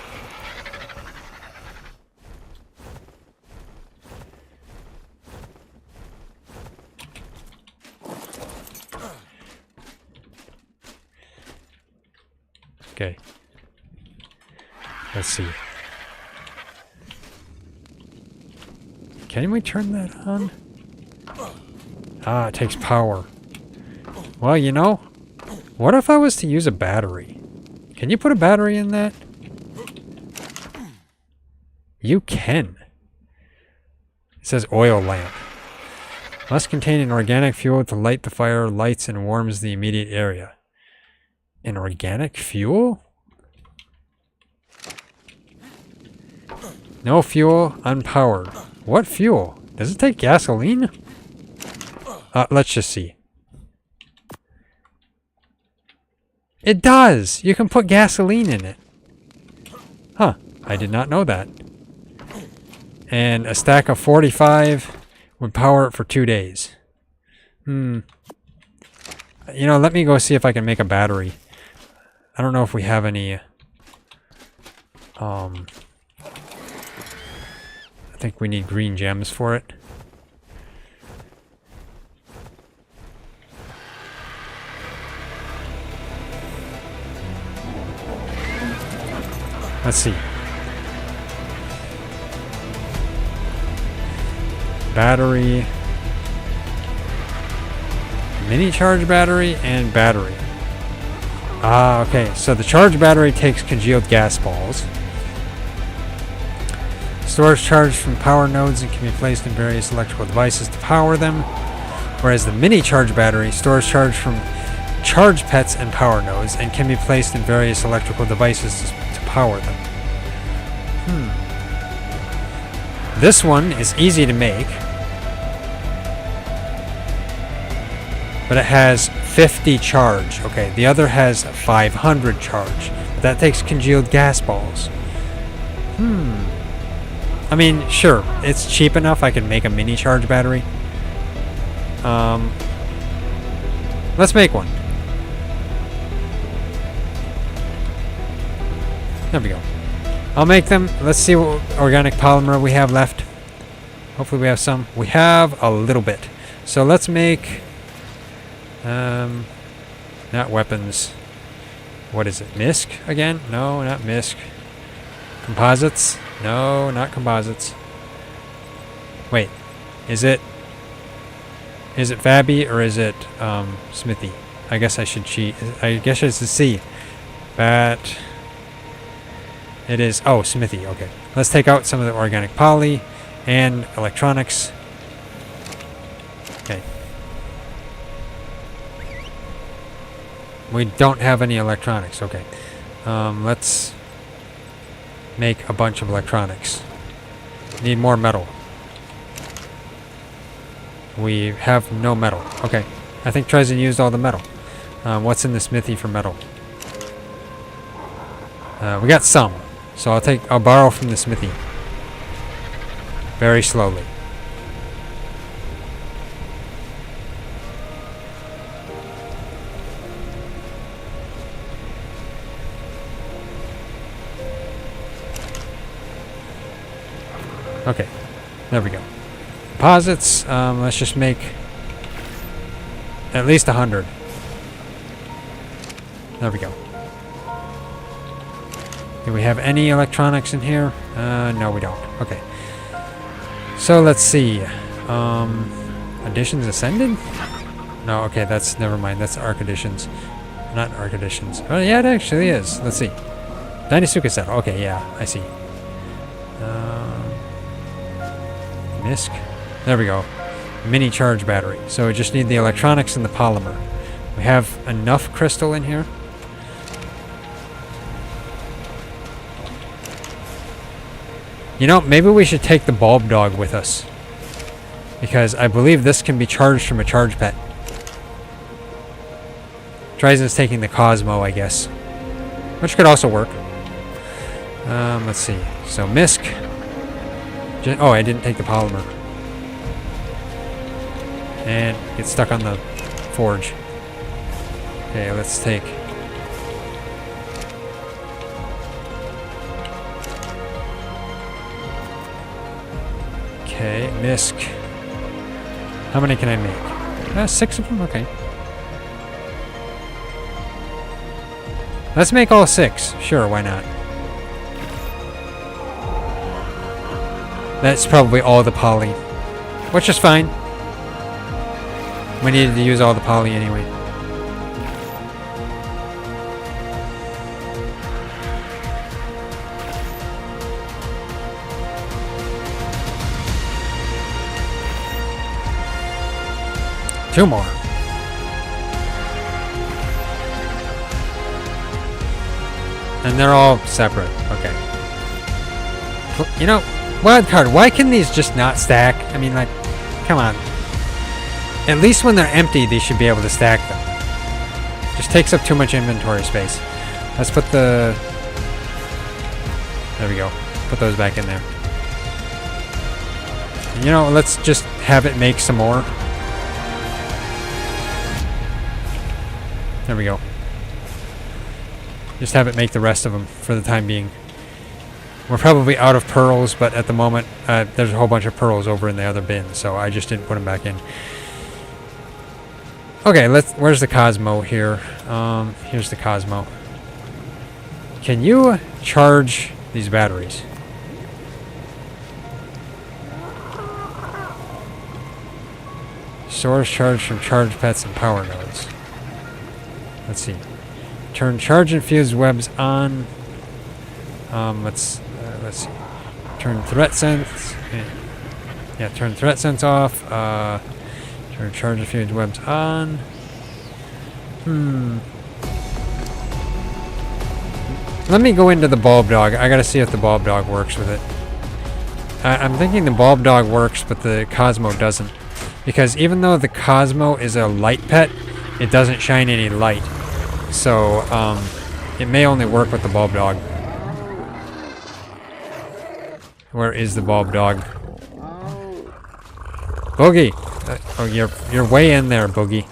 Okay. Let's see. Can we turn that on? Ah, it takes power. Well, you know, what if I was to use a battery? Can you put a battery in that? You can. It says oil lamp. Must contain an organic fuel to light the fire, lights and warms the immediate area. An organic fuel? No fuel, unpowered. What fuel? Does it take gasoline? Let's just see. It does! You can put gasoline in it. Huh. I did not know that. And a stack of 45 would power it for 2 days. You know, let me go see if I can make a battery. I don't know if we have any... I think we need green gems for it. Let's see. Battery. Mini charge battery and battery. Ah, okay. So the charge battery takes congealed gas balls. Stores charge from power nodes and can be placed in various electrical devices to power them. Whereas the mini charge battery stores charge from charge pets and power nodes and can be placed in various electrical devices to power them. This one is easy to make. But it has 50 charge. Okay, the other has 500 charge. That takes congealed gas balls. I mean, sure, it's cheap enough I can make a mini charge battery. Let's make one. There we go. I'll make them. Let's see what organic polymer we have left. Hopefully we have some. We have a little bit. So let's make... not weapons. What is it? MISC again? No, not MISC. Composites? No, not composites. Wait. Is it Fabby or is it Smithy? I guess I should cheat. I guess I should see. Bat. It is... Oh, Smithy. Okay. Let's take out some of the organic poly and electronics. Okay. We don't have any electronics. Okay. Let's make a bunch of electronics. Need more metal. We have no metal. Okay. I think TriZon used all the metal. What's in the smithy for metal? We got some. So I'll borrow from the smithy. Very slowly. Okay, there we go. Deposits, let's just make at least 100. There we go. Do we have any electronics in here? No, we don't. Okay. So let's see. Additions Ascended? No, okay, that's... Never mind, that's ARK Additions. Not ARK Additions. Oh, yeah, it actually is. Let's see. Dainisuke set. Okay, yeah, I see. MISC. There we go. Mini charge battery. So we just need the electronics and the polymer. We have enough crystal in here. You know, maybe we should take the bulb dog with us. Because I believe this can be charged from a charge pet. TriZon's taking the Cosmo, I guess. Which could also work. Let's see. So misc. Oh, I didn't take the polymer. And get stuck on the forge. Okay, let's take. Okay, misc. How many can I make? 6 of them? Okay. Let's make all 6. Sure, why not? That's probably all the poly. Which is fine. We needed to use all the poly anyway. Two more. And they're all separate. Okay. You know, wild card, why can these just not stack? I mean, like, come on. At least when they're empty, they should be able to stack them. Just takes up too much inventory space. Let's put the... There we go. Put those back in there. You know, let's just have it make some more. There we go. Just have it make the rest of them for the time being. We're probably out of pearls, but at the moment, there's a whole bunch of pearls over in the other bin, so I just didn't put them back in. Okay, where's the Cosmo here? Here's the Cosmo. Can you charge these batteries? Source charge from charge pets and power nodes. Let's see. Turn charge and fuse webs on. Let's see. Turn threat sense. Yeah, turn threat sense off. Turn charge and fuse webs on. Let me go into the bulb dog. I gotta see if the bulb dog works with it. I'm thinking the bulb dog works, but the Cosmo doesn't. Because even though the Cosmo is a light pet, it doesn't shine any light. So, it may only work with the bulb dog. Where is the bulb dog? Boogie! Oh, you're way in there, Boogie.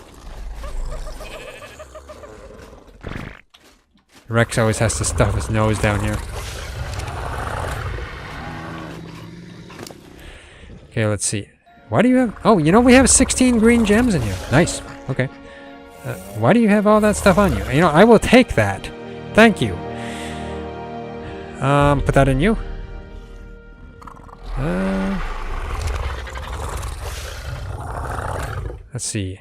Rex always has to stuff his nose down here. Okay, let's see. Why do you have... Oh, you know, we have 16 green gems in here. Nice. Okay. Why do you have all that stuff on you? You know, I will take that. Thank you. Put that in you. Let's see.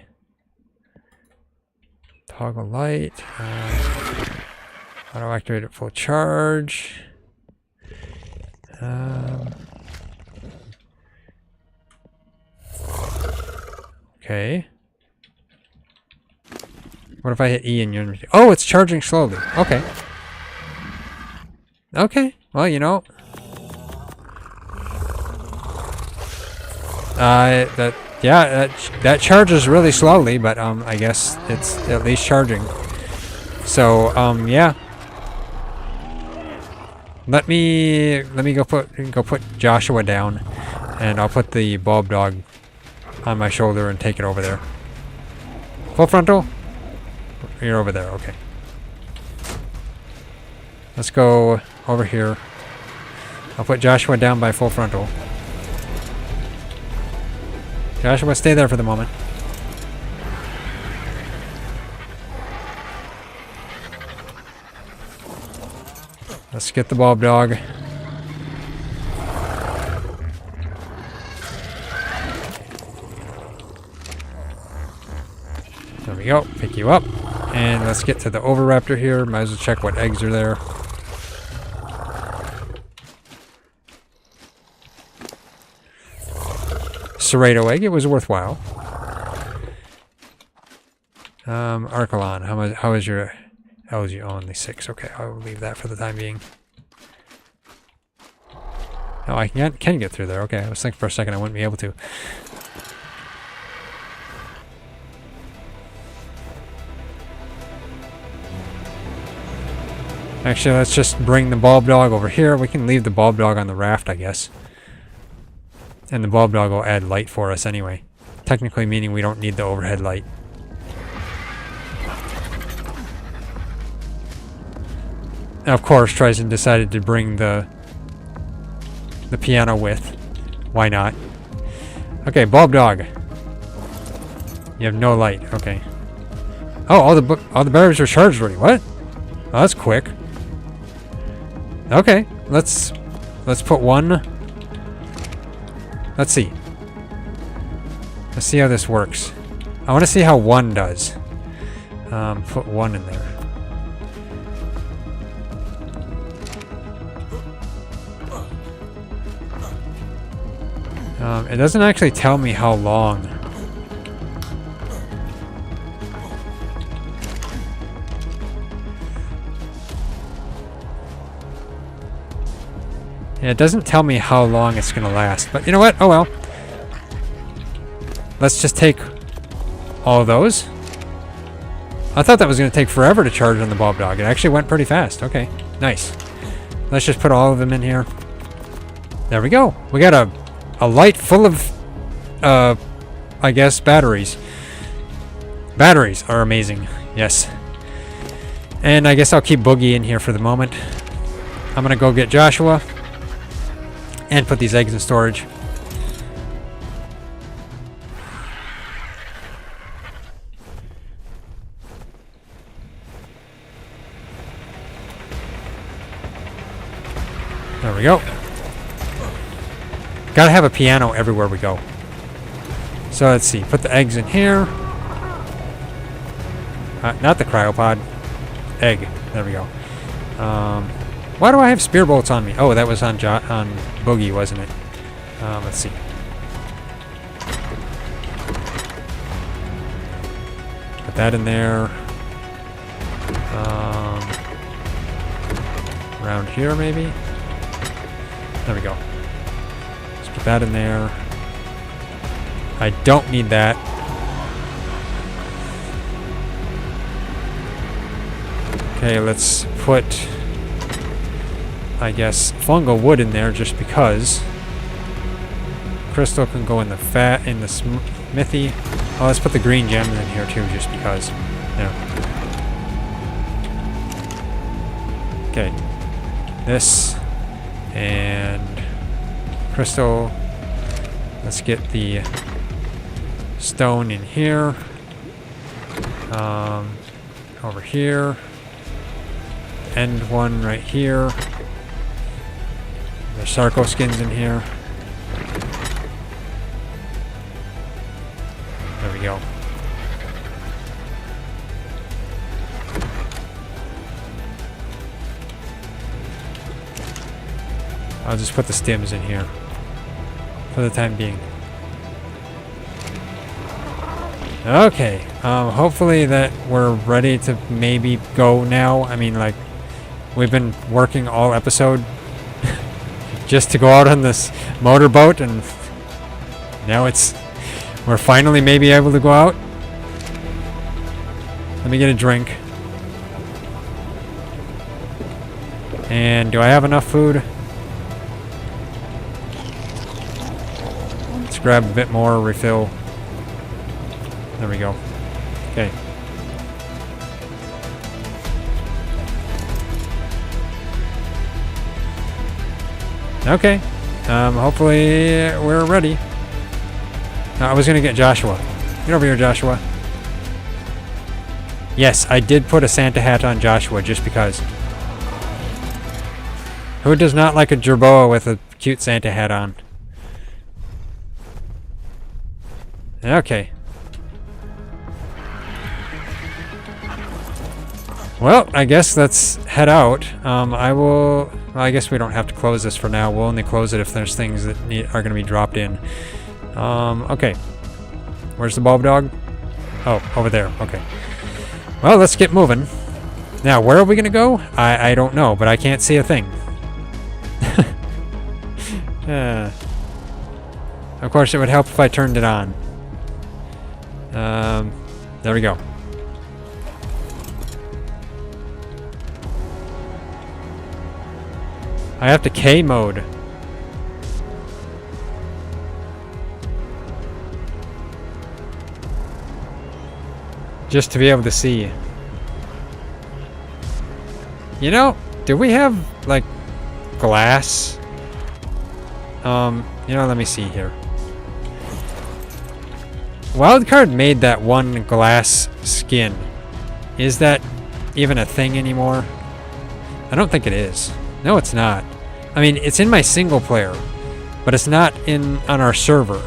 Toggle light. Auto activate at full charge. Okay. What if I hit E and you're... Oh, it's charging slowly. Okay. Okay. Well, you know. That charges really slowly, but I guess it's at least charging. So, yeah. Let me go put Joshua down, and I'll put the bulb dog on my shoulder and take it over there. Full frontal? You're over there, okay. Let's go over here. I'll put Joshua down by full frontal. Joshua, stay there for the moment. Let's get the bulb dog. There we go. Pick you up. And let's get to the Oviraptor here. Might as well check what eggs are there. Serrato egg. It was worthwhile. Archelon. How is your LG? Only 6. Okay, I will leave that for the time being. Oh, I can get through there. Okay, I was thinking for a second I wouldn't be able to. Actually, let's just bring the bulb dog over here. We can leave the bulb dog on the raft, I guess. And the bulb dog will add light for us anyway. Technically meaning we don't need the overhead light. Now, of course, TriZon decided to bring the piano with. Why not? Okay, bulb dog. You have no light. Okay. Oh, all the batteries are charged already. What? Oh, that's quick. Okay, let's put one. Let's see. Let's see how this works. I want to see how one does. Put one in there. It doesn't actually tell me how long. Yeah, it doesn't tell me how long it's going to last. But you know what? Oh well. Let's just take all of those. I thought that was going to take forever to charge on the bulb dog. It actually went pretty fast. Okay, nice. Let's just put all of them in here. There we go. We got a light full of, I guess, batteries. Batteries are amazing. Yes. And I guess I'll keep Boogie in here for the moment. I'm going to go get Joshua and put these eggs in storage. There we go. Gotta have a piano everywhere we go. So let's see. Put the eggs in here. Not the cryopod. Egg. There we go. Why do I have spear bolts on me? Oh, that was on Boogie, wasn't it? Let's see. Put that in there. Around here, maybe? There we go. Let's put that in there. I don't need that. Okay, let's put, I guess, fungal wood in there just because. Crystal can go in the smithy. Oh, let's put the green gems in here too, just because. Yeah. Okay. This and crystal. Let's get the stone in here. Over here. End one right here. There's Sarco skins in here. There we go. I'll just put the stems in here for the time being. Okay, hopefully that we're ready to maybe go now. I mean, like, we've been working all episode just to go out on this motorboat, and now we're finally maybe able to go out. Let me get a drink. And do I have enough food? Let's grab a bit more, refill. There we go. Okay. Okay. Hopefully we're ready. I was gonna get Joshua. Get over here, Joshua. Yes, I did put a Santa hat on Joshua just because. Who does not like a jerboa with a cute Santa hat on? Okay. Well, I guess let's head out. Well, I guess we don't have to close this for now. We'll only close it if there's things that are going to be dropped in. Okay. Where's the bulb dog? Oh, over there. Okay. Well, let's get moving. Now, where are we going to go? I don't know, but I can't see a thing. Of course, it would help if I turned it on. There we go. I have to K mode. Just to be able to see. You know, do we have, like, glass? You know, let me see here. Wildcard made that one glass skin. Is that even a thing anymore? I don't think it is. No, it's not. I mean, it's in my single player, but it's not on our server.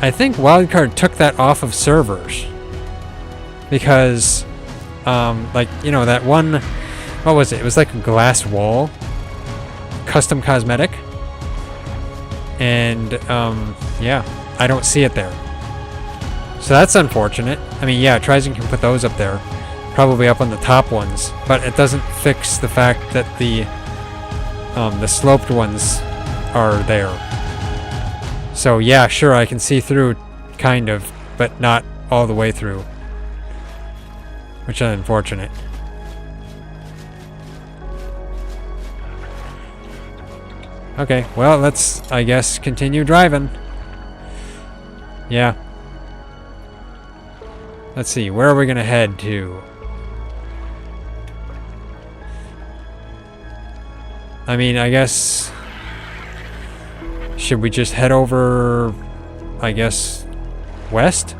I think Wildcard took that off of servers because, like, you know, that one, what was it? It was like a glass wall, custom cosmetic, and yeah, I don't see it there. So that's unfortunate. I mean, yeah, TriZon can put those up there, probably up on the top ones, but it doesn't fix the fact that the sloped ones are there. So yeah, sure, I can see through, kind of, but not all the way through, which is unfortunate. Okay, well, let's, I guess, continue driving. Yeah. Let's see, where are we gonna head to? I mean, I guess... Should we just head over, I guess, west?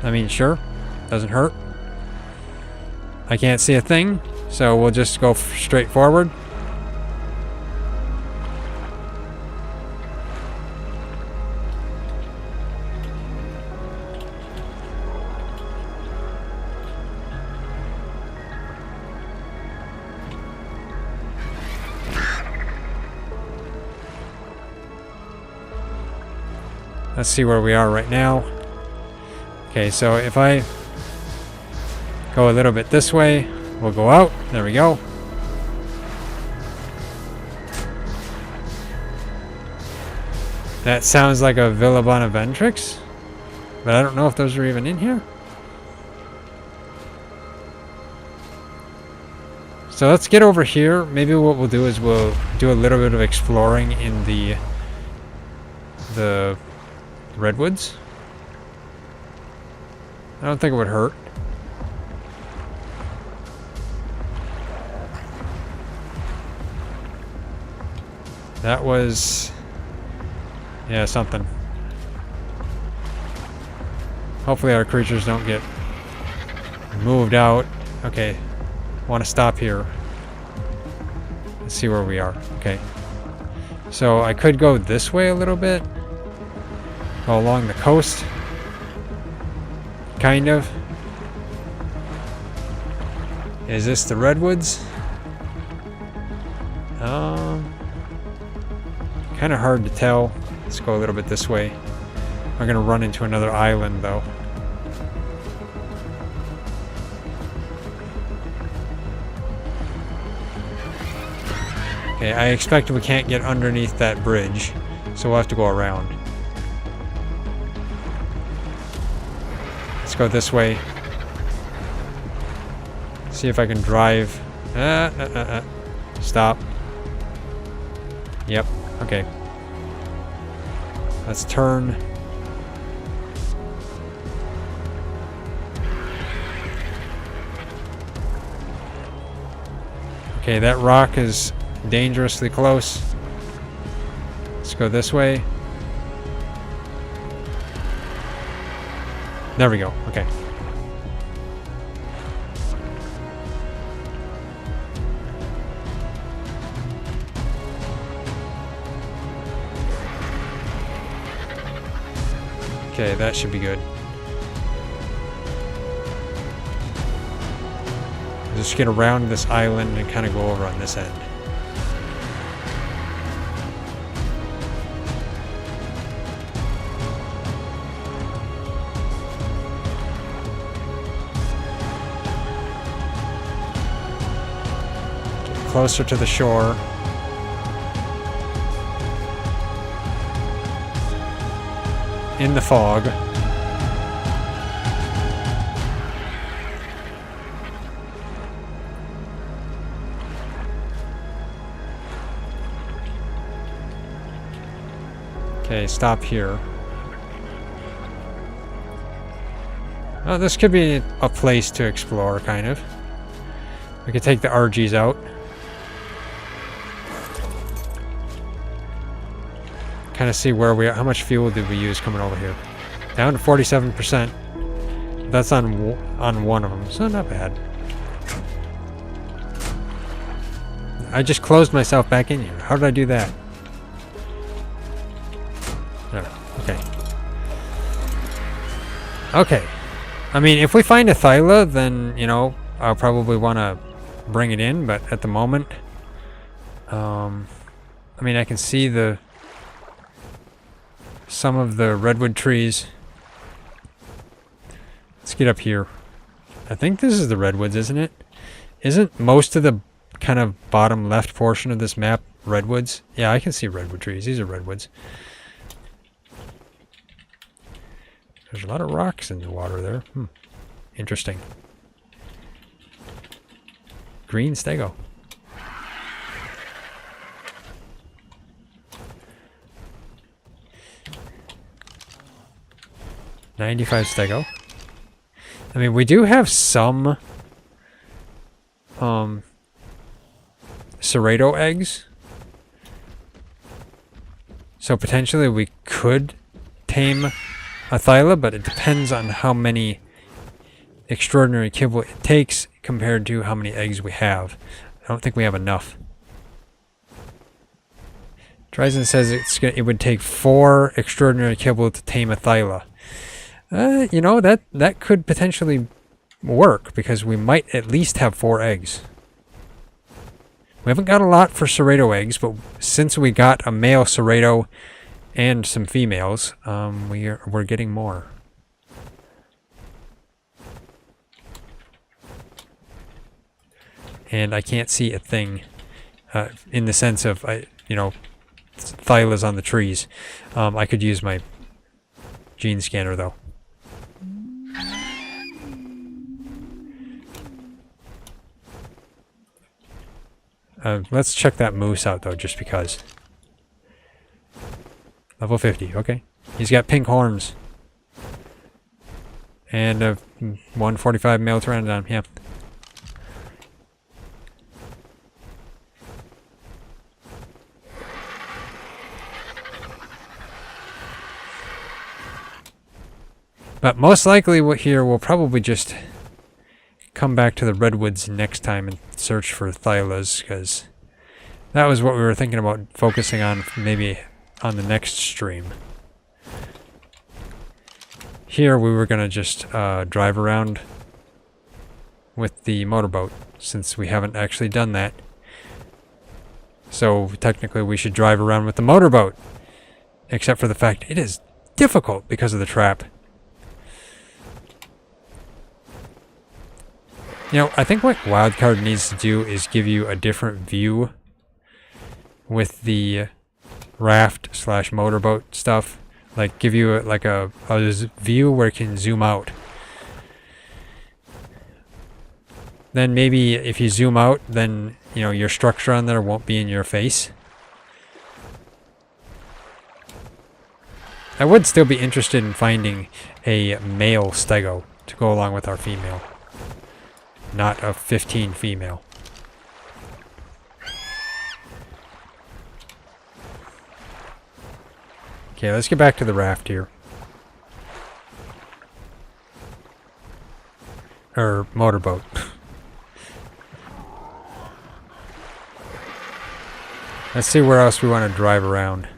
I mean, sure. Doesn't hurt. I can't see a thing, so we'll just go straight forward. Let's see where we are right now. Okay, so if I go a little bit this way, we'll go out. There we go. That sounds like a Villa Bonaventrix, but I don't know if those are even in here. So let's get over here. Maybe what we'll do is we'll do a little bit of exploring in the redwoods. I don't think it would hurt. That was, yeah, something. Hopefully our creatures don't get moved out. Okay, want to stop here. Let's see where we are. Okay, so I could go this way a little bit. Go along the coast. Kind of. Is this the redwoods? Kind of hard to tell. Let's go a little bit this way. We're gonna run into another island though. Okay, I expect we can't get underneath that bridge, so we'll have to go around. Let's go this way. See if I can drive. Stop. Yep. Okay. Let's turn. Okay, that rock is dangerously close. Let's go this way. There we go. Okay. Okay, that should be good. Just get around this island and kind of go over on this end. Get closer to the shore. In the fog. Okay, stop here. Oh, this could be a place to explore, kind of. We could take the RGs out. Kind of see where we are. How much fuel did we use coming over here? Down to 47%. That's on one of them, so not bad. I just closed myself back in here. How did I do that? Oh, okay. Okay. I mean, if we find a Thyla, then, you know, I'll probably want to bring it in, but at the moment, I mean, I can see some of the redwood trees. Let's get up here. I think this is the redwoods, isn't it? Isn't most of the kind of bottom left portion of this map redwoods? Yeah, I can see redwood trees. These are redwoods. There's a lot of rocks in the water there. Interesting. Green stego. $95 stego. I mean, we do have some Cerrado eggs. So potentially we could tame a Thyla, but it depends on how many extraordinary kibble it takes compared to how many eggs we have. I don't think we have enough. TriZon says it would take 4 extraordinary kibble to tame a Thyla. You know, that could potentially work, because we might at least have 4 eggs. We haven't got a lot for Cerrado eggs, but since we got a male Cerrado and some females, we're getting more. And I can't see a thing in the sense of, you know, Thylas on the trees. I could use my gene scanner, though. Let's check that moose out, though, just because. Level 50, okay. He's got pink horns. And a 145 male pteranodon, yeah. But most likely here we'll probably just come back to the redwoods next time and search for Thylas, because that was what we were thinking about focusing on maybe on the next stream. Here we were going to just drive around with the motorboat, since we haven't actually done that. So technically we should drive around with the motorboat, except for the fact it is difficult because of the trap. You know, I think what Wildcard needs to do is give you a different view with the raft / motorboat stuff. Like, give you a view where it can zoom out. Then maybe if you zoom out, then, you know, your structure on there won't be in your face. I would still be interested in finding a male stego to go along with our female. Not a 15 female. Okay, let's get back to the raft here. Or motorboat. Let's see where else we want to drive around.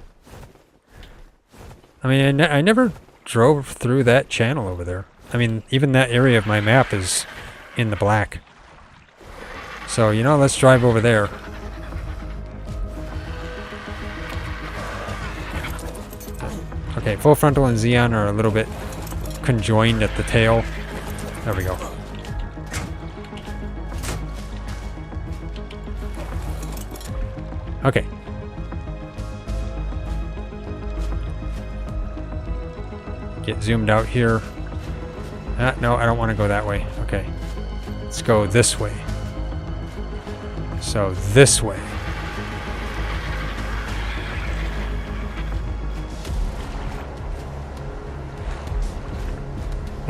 I mean, I never drove through that channel over there. I mean, even that area of my map is in the black. So, you know, let's drive over there. Okay, full frontal and Xeon are a little bit conjoined at the tail. There we go. Okay. Get zoomed out here. No, I don't want to go that way. Okay. Let's go this way. So, this way.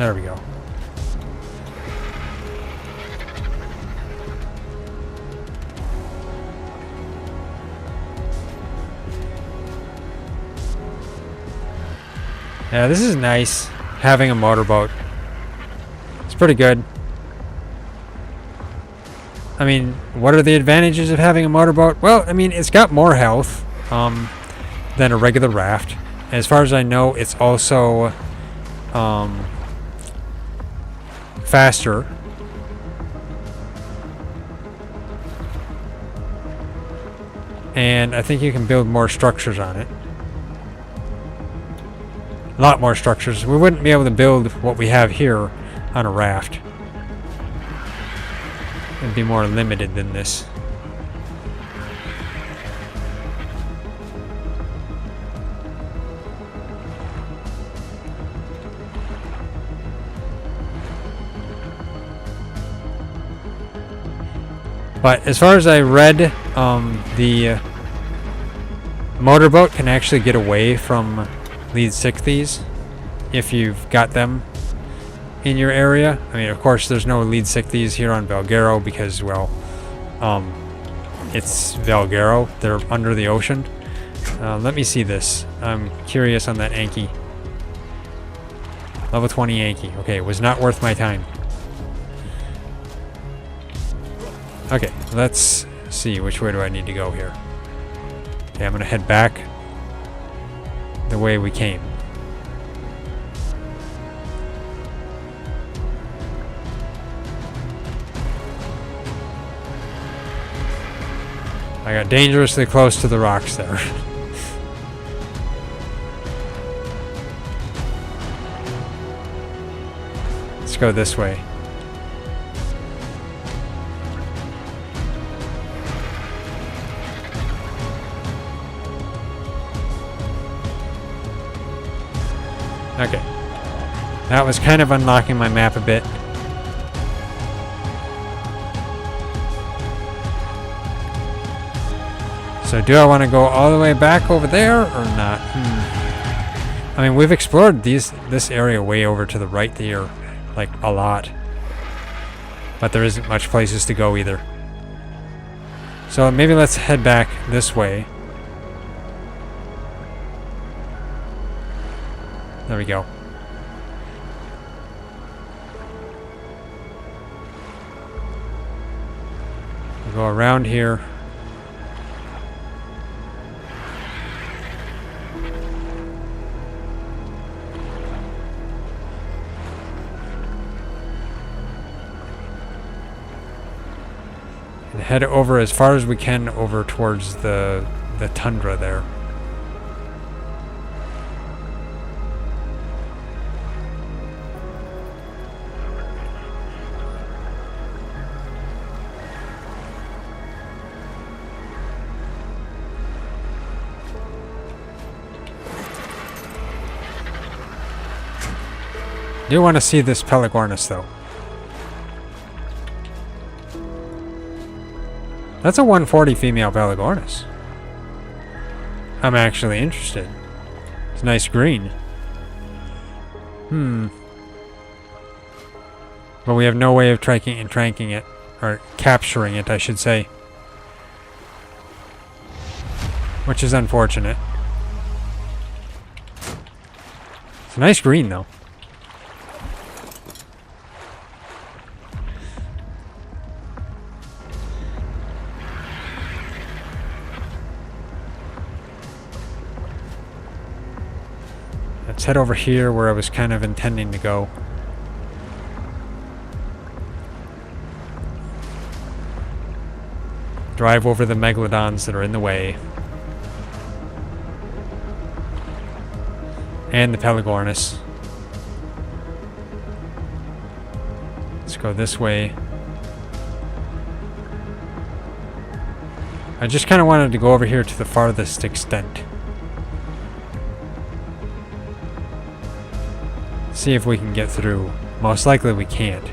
There we go. Yeah, this is nice, having a motorboat. It's pretty good. I mean, what are the advantages of having a motorboat? Well, I mean, it's got more health than a regular raft. As far as I know, it's also faster. And I think you can build more structures on it. A lot more structures. We wouldn't be able to build what we have here on a raft. It'd be more limited than this. But as far as I read, the motorboat can actually get away from lead 60s if you've got them in your area. I mean, of course, there's no lead 60s here on Valguero because, well, it's Valguero. They're under the ocean. Let me see this. I'm curious on that Anki. Level 20 Anki. Okay, it was not worth my time. Okay, let's see. Which way do I need to go here? Okay, I'm going to head back the way we came. I got dangerously close to the rocks there. Let's go this way. Okay. That was kind of unlocking my map a bit. So do I want to go all the way back over there or not? I mean, we've explored this area way over to the right there, like a lot. But there isn't much places to go either. So maybe let's head back this way. There we go. We'll go around here. And head over as far as we can over towards the tundra there. I do want to see this Pelagornis though. That's a 140 female Pelagornis. I'm actually interested. It's nice green. But we have no way of tracking it, or capturing it, I should say. Which is unfortunate. It's a nice green though. Let's head over here where I was kind of intending to go. Drive over the megalodons that are in the way. And the Pelagornis. Let's go this way. I just kind of wanted to go over here to the farthest extent. See if we can get through. Most likely we can't.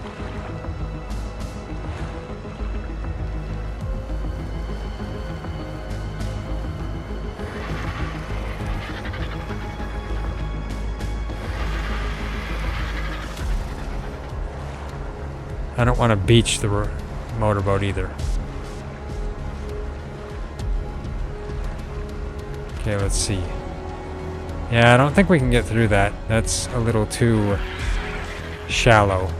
I don't want to beach the motorboat either. Okay, let's see. Yeah, I don't think we can get through that. That's a little too shallow.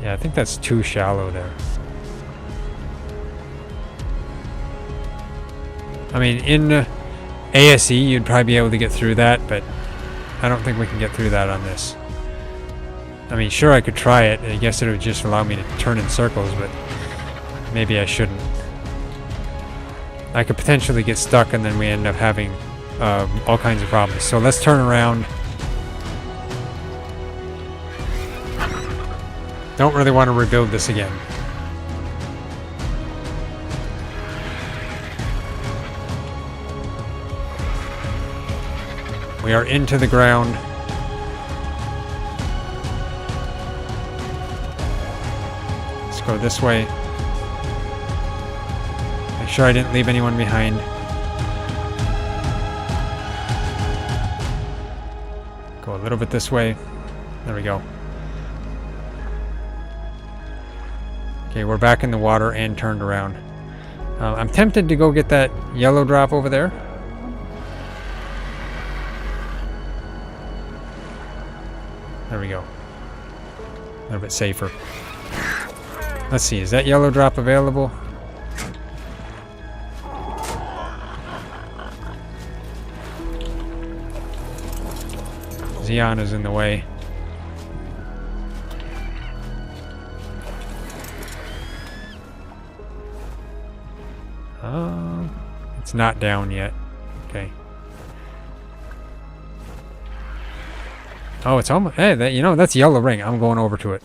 Yeah, I think that's too shallow there. I mean, in ASE, you'd probably be able to get through that, but I don't think we can get through that on this. I mean, sure, I could try it. I guess it would just allow me to turn in circles, but maybe I shouldn't. I could potentially get stuck, and then we end up having all kinds of problems. So let's turn around. Don't really want to rebuild this again. We are into the ground. Let's go this way. Make sure I didn't leave anyone behind. Go a little bit this way. There we go. Okay, we're back in the water and turned around. I'm tempted to go get that yellow drop over there. There we go. A little bit safer. Let's see, is that yellow drop available? Xeon is in the way. It's not down yet. Okay. Oh, it's almost... Hey, that, you know, that's yellow ring. I'm going over to it.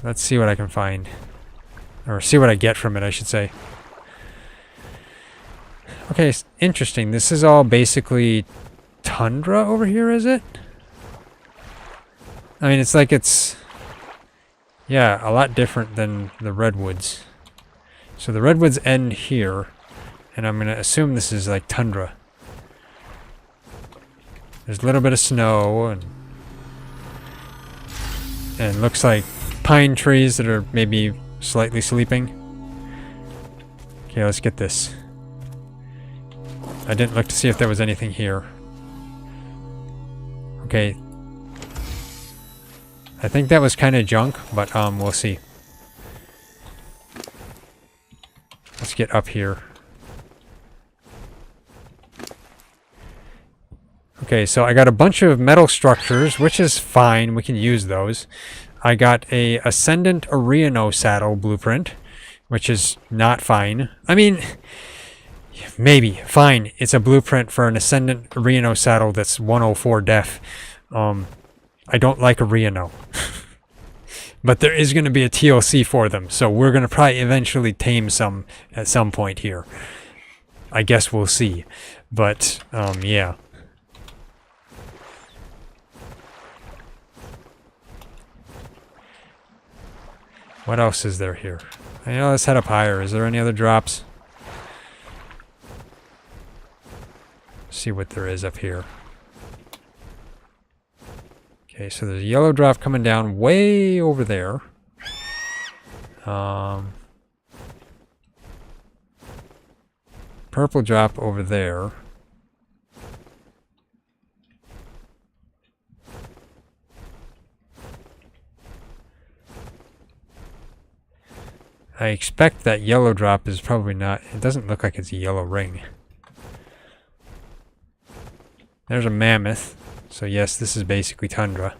Let's see what I can find. Or see what I get from it, I should say. Okay, interesting. This is all basically tundra over here, is it? I mean, it's like it's... Yeah, a lot different than the redwoods. So the redwoods end here. And I'm going to assume this is like tundra. There's a little bit of snow and looks like pine trees that are maybe slightly sleeping. Okay, let's get this. I didn't look to see if there was anything here. Okay. I think that was kind of junk, but we'll see. Let's get up here. Okay, so I got a bunch of metal structures, which is fine. We can use those. I got a Ascendant Reno saddle blueprint, which is not fine. I mean, maybe fine. It's a blueprint for an Ascendant Reno saddle that's 104 def. I don't like a Reno. But there is going to be a TLC for them, so we're going to probably eventually tame some at some point here. I guess we'll see. But, yeah. What else is there here? Let's head up higher. Is there any other drops? See what there is up here. Okay, so there's a yellow drop coming down way over there. Purple drop over there. I expect that yellow drop is probably not... It doesn't look like it's a yellow ring. There's a mammoth. So yes, this is basically tundra.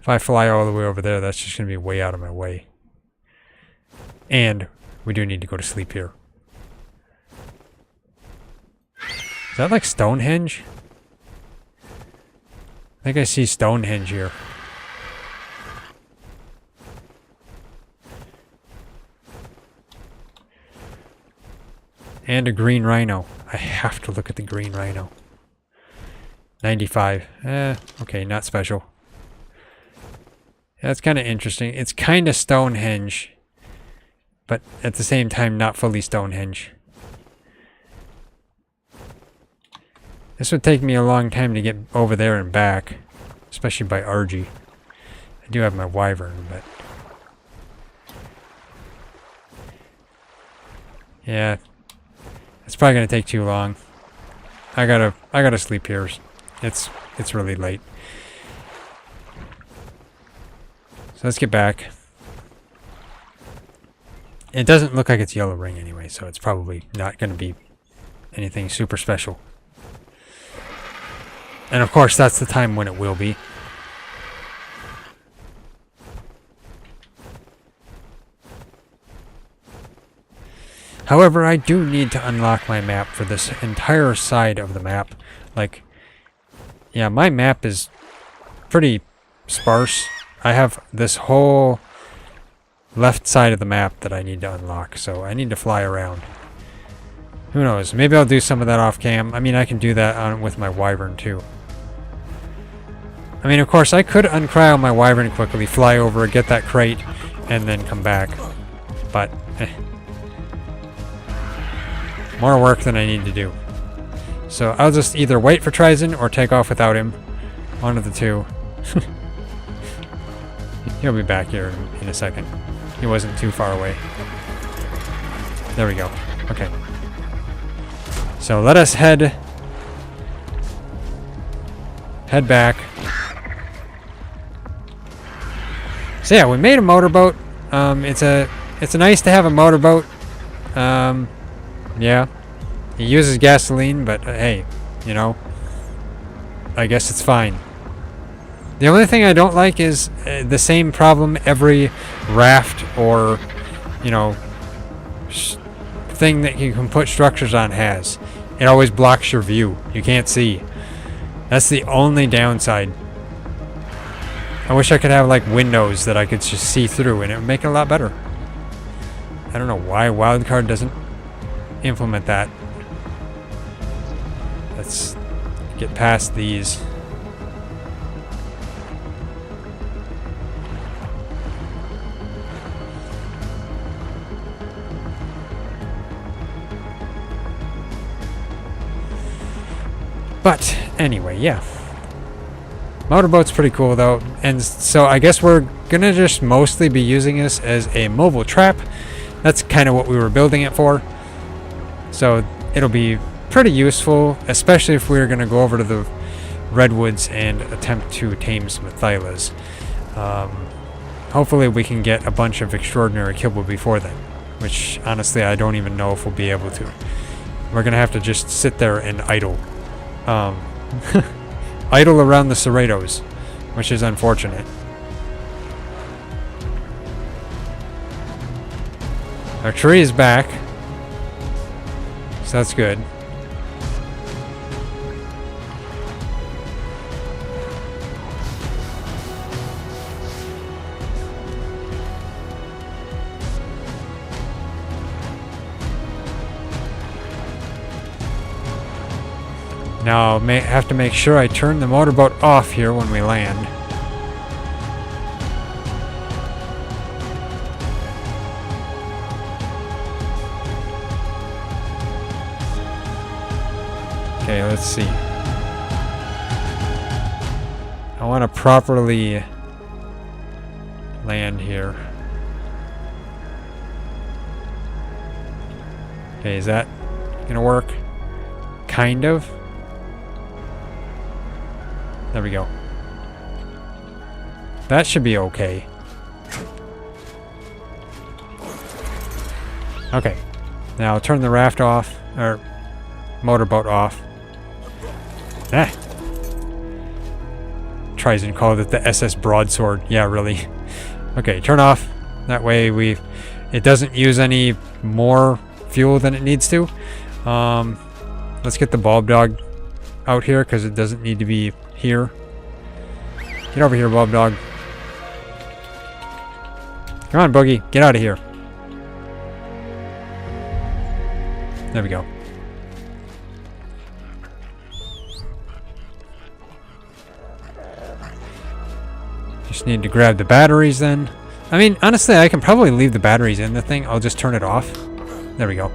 If I fly all the way over there, that's just going to be way out of my way. And we do need to go to sleep here. Is that like Stonehenge? I think I see Stonehenge here. And a green rhino. I have to look at the green rhino. 95. Okay, not special. That's kind of interesting. It's kind of Stonehenge, but at the same time, not fully Stonehenge. This would take me a long time to get over there and back, especially by RG. I do have my Wyvern, but... yeah, it's probably gonna take too long. I gotta sleep here. It's really late. So let's get back. It doesn't look like it's yellow ring anyway, so it's probably not gonna be anything super special. And of course, that's the time when it will be. However, I do need to unlock my map for this entire side of the map. Like, yeah, my map is pretty sparse. I have this whole left side of the map that I need to unlock, so I need to fly around. Who knows? Maybe I'll do some of that off cam. I mean, I can do that with my Wyvern too. I mean, of course, I could uncryo my Wyvern quickly, fly over, get that crate, and then come back. But, more work than I need to do. So I'll just either wait for TriZon or take off without him. One of the two. He'll be back here in a second. He wasn't too far away. There we go. Okay. So let us head back. So yeah, we made a motorboat. It's nice to have a motorboat. Yeah, he uses gasoline, but hey, you know, I guess it's fine. The only thing I don't like is the same problem every raft or, you know, thing that you can put structures on has. It always blocks your view. You can't see. That's the only downside. I wish I could have like windows that I could just see through, and it would make it a lot better. I don't know why Wildcard doesn't implement that. Let's get past these. But anyway, yeah. Motorboat's pretty cool though, and so I guess we're gonna just mostly be using this as a mobile trap. That's kind of what we were building it for. So it'll be pretty useful, especially if we're gonna go over to the redwoods and attempt to tame some Thylas. Hopefully we can get a bunch of extraordinary kibble before then, which honestly I don't even know if we'll be able to. We're gonna have to just sit there and idle. Idle around the Cerrados, which is unfortunate. Our tree is back, so that's good. Now, I may have to make sure I turn the motorboat off here when we land. Okay, let's see. I want to properly land here. Okay, is that gonna work? Kind of. There we go. That should be okay. Okay. Now turn the raft off, or motorboat off. Ah. TriZon called it the SS Broadsword. Yeah, really. Okay, turn off. That way it doesn't use any more fuel than it needs to. Let's get the bulb dog out here because it doesn't need to be here. Get over here, bulb dog. Come on, Boogie. Get out of here. There we go. Just need to grab the batteries then. I mean, honestly, I can probably leave the batteries in the thing. I'll just turn it off. There we go.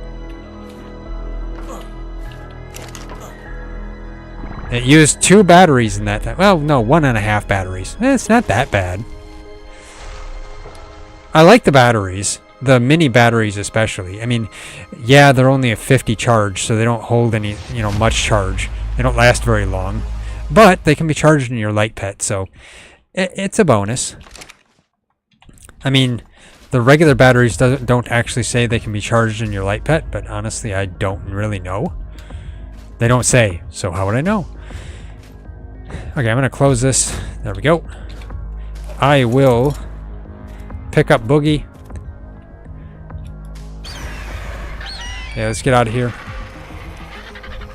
It used 2 batteries in that time. Well, no, 1.5 batteries. It's not that bad. I like the batteries. The mini batteries especially. I mean, yeah, they're only a 50 charge, so they don't hold any, much charge. They don't last very long. But they can be charged in your light pet, so it's a bonus. I mean, the regular batteries don't actually say they can be charged in your light pet, but honestly, I don't really know. They don't say, so how would I know? Okay, I'm going to close this. There we go. I will pick up Boogie. Okay, let's get out of here.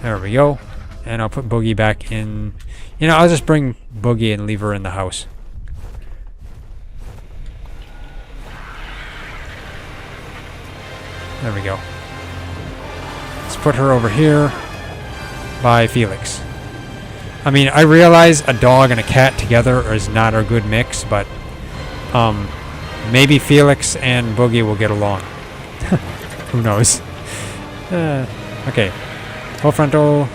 There we go. And I'll put Boogie back in. I'll just bring Boogie and leave her in the house. There we go. Let's put her over here by Felix. I mean, I realize a dog and a cat together is not a good mix, but maybe Felix and Boogie will get along. Who knows? Okay. Full frontal.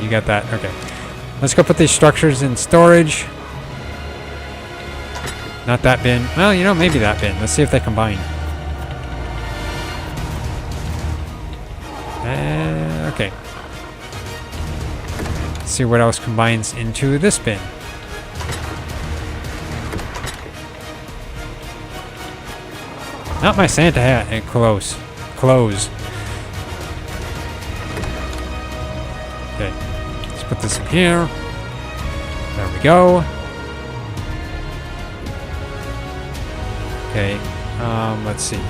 You got that. Okay. Let's go put these structures in storage. Not that bin. Well, maybe that bin. Let's see if they combine. Okay. Let's see what else combines into this bin. Not my Santa hat. Close. Close. Okay. Let's put this in here. There we go. Okay. Let's see.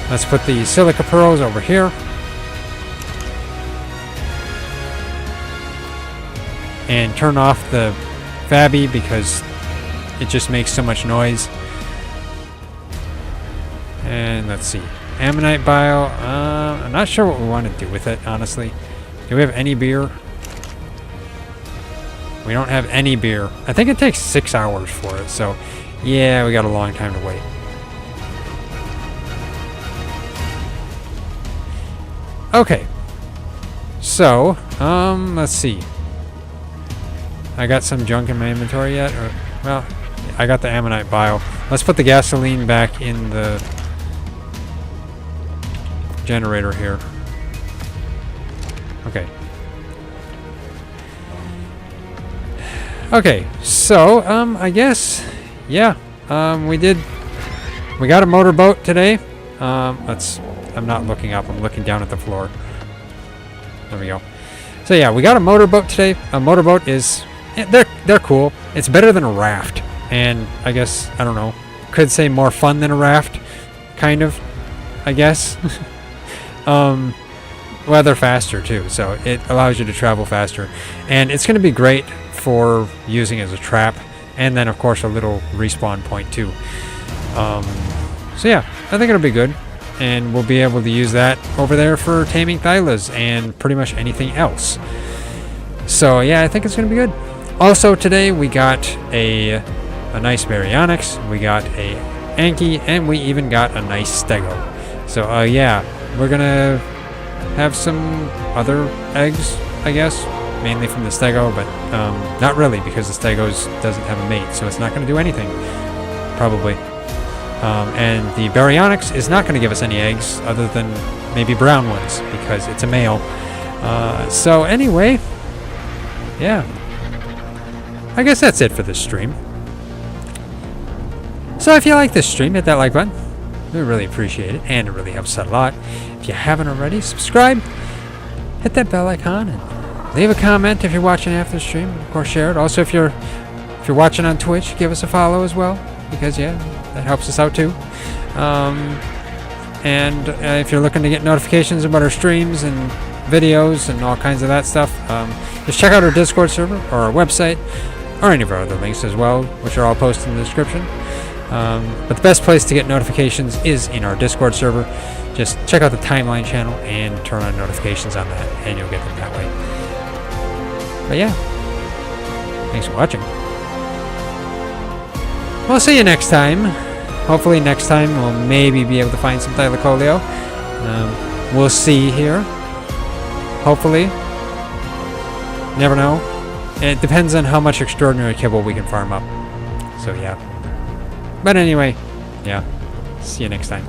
Let's put the silica pearls over here. And turn off the Fabby because it just makes so much noise. And let's see. Ammonite bile. I'm not sure what we want to do with it, honestly. Do we have any beer? We don't have any beer. I think it takes 6 hours for it, so yeah, we got a long time to wait. Okay. So, let's see. I got some junk in my inventory yet? Or, well, I got the ammonite bile. Let's put the gasoline back in the generator here. Okay. Okay, so, I guess, yeah, we got a motorboat today. I'm not looking up, I'm looking down at the floor. There we go. So yeah, we got a motorboat today. A motorboat is, they're cool. It's better than a raft. And I guess, I don't know, could say more fun than a raft, kind of, I guess. Well, they're faster too, so it allows you to travel faster. And it's going to be great for using as a trap, and then of course a little respawn point too. So yeah, I think it'll be good, and we'll be able to use that over there for taming Thylas and pretty much anything else. So yeah, I think it's going to be good. Also today we got a nice Baryonyx, we got a Anki, and we even got a nice Stego. So yeah, we're gonna have some other eggs, I guess, mainly from the Stego, but not really, because the Stegos doesn't have a mate, so it's not going to do anything, probably. And the Baryonyx is not going to give us any eggs, other than maybe brown ones, because it's a male. So anyway, yeah, I guess that's it for this stream. So if you like this stream, hit that like button. We really appreciate it, and it really helps out a lot. If you haven't already, subscribe, hit that bell icon, and leave a comment if you're watching after the stream. Of course, share it. Also, if you're watching on Twitch, give us a follow as well, because yeah, that helps us out too. And if you're looking to get notifications about our streams and videos and all kinds of that stuff, just check out our Discord server or our website, or any of our other links as well, which are all posted in the description. But the best place to get notifications is in our Discord server. Just check out the timeline channel and turn on notifications on that, and you'll get them that way. But yeah, thanks for watching. We'll see you next time. Hopefully next time we'll maybe be able to find some Thylacoleo. We'll see here. Hopefully. Never know. It depends on how much extraordinary kibble we can farm up. So yeah. But anyway, yeah. See you next time.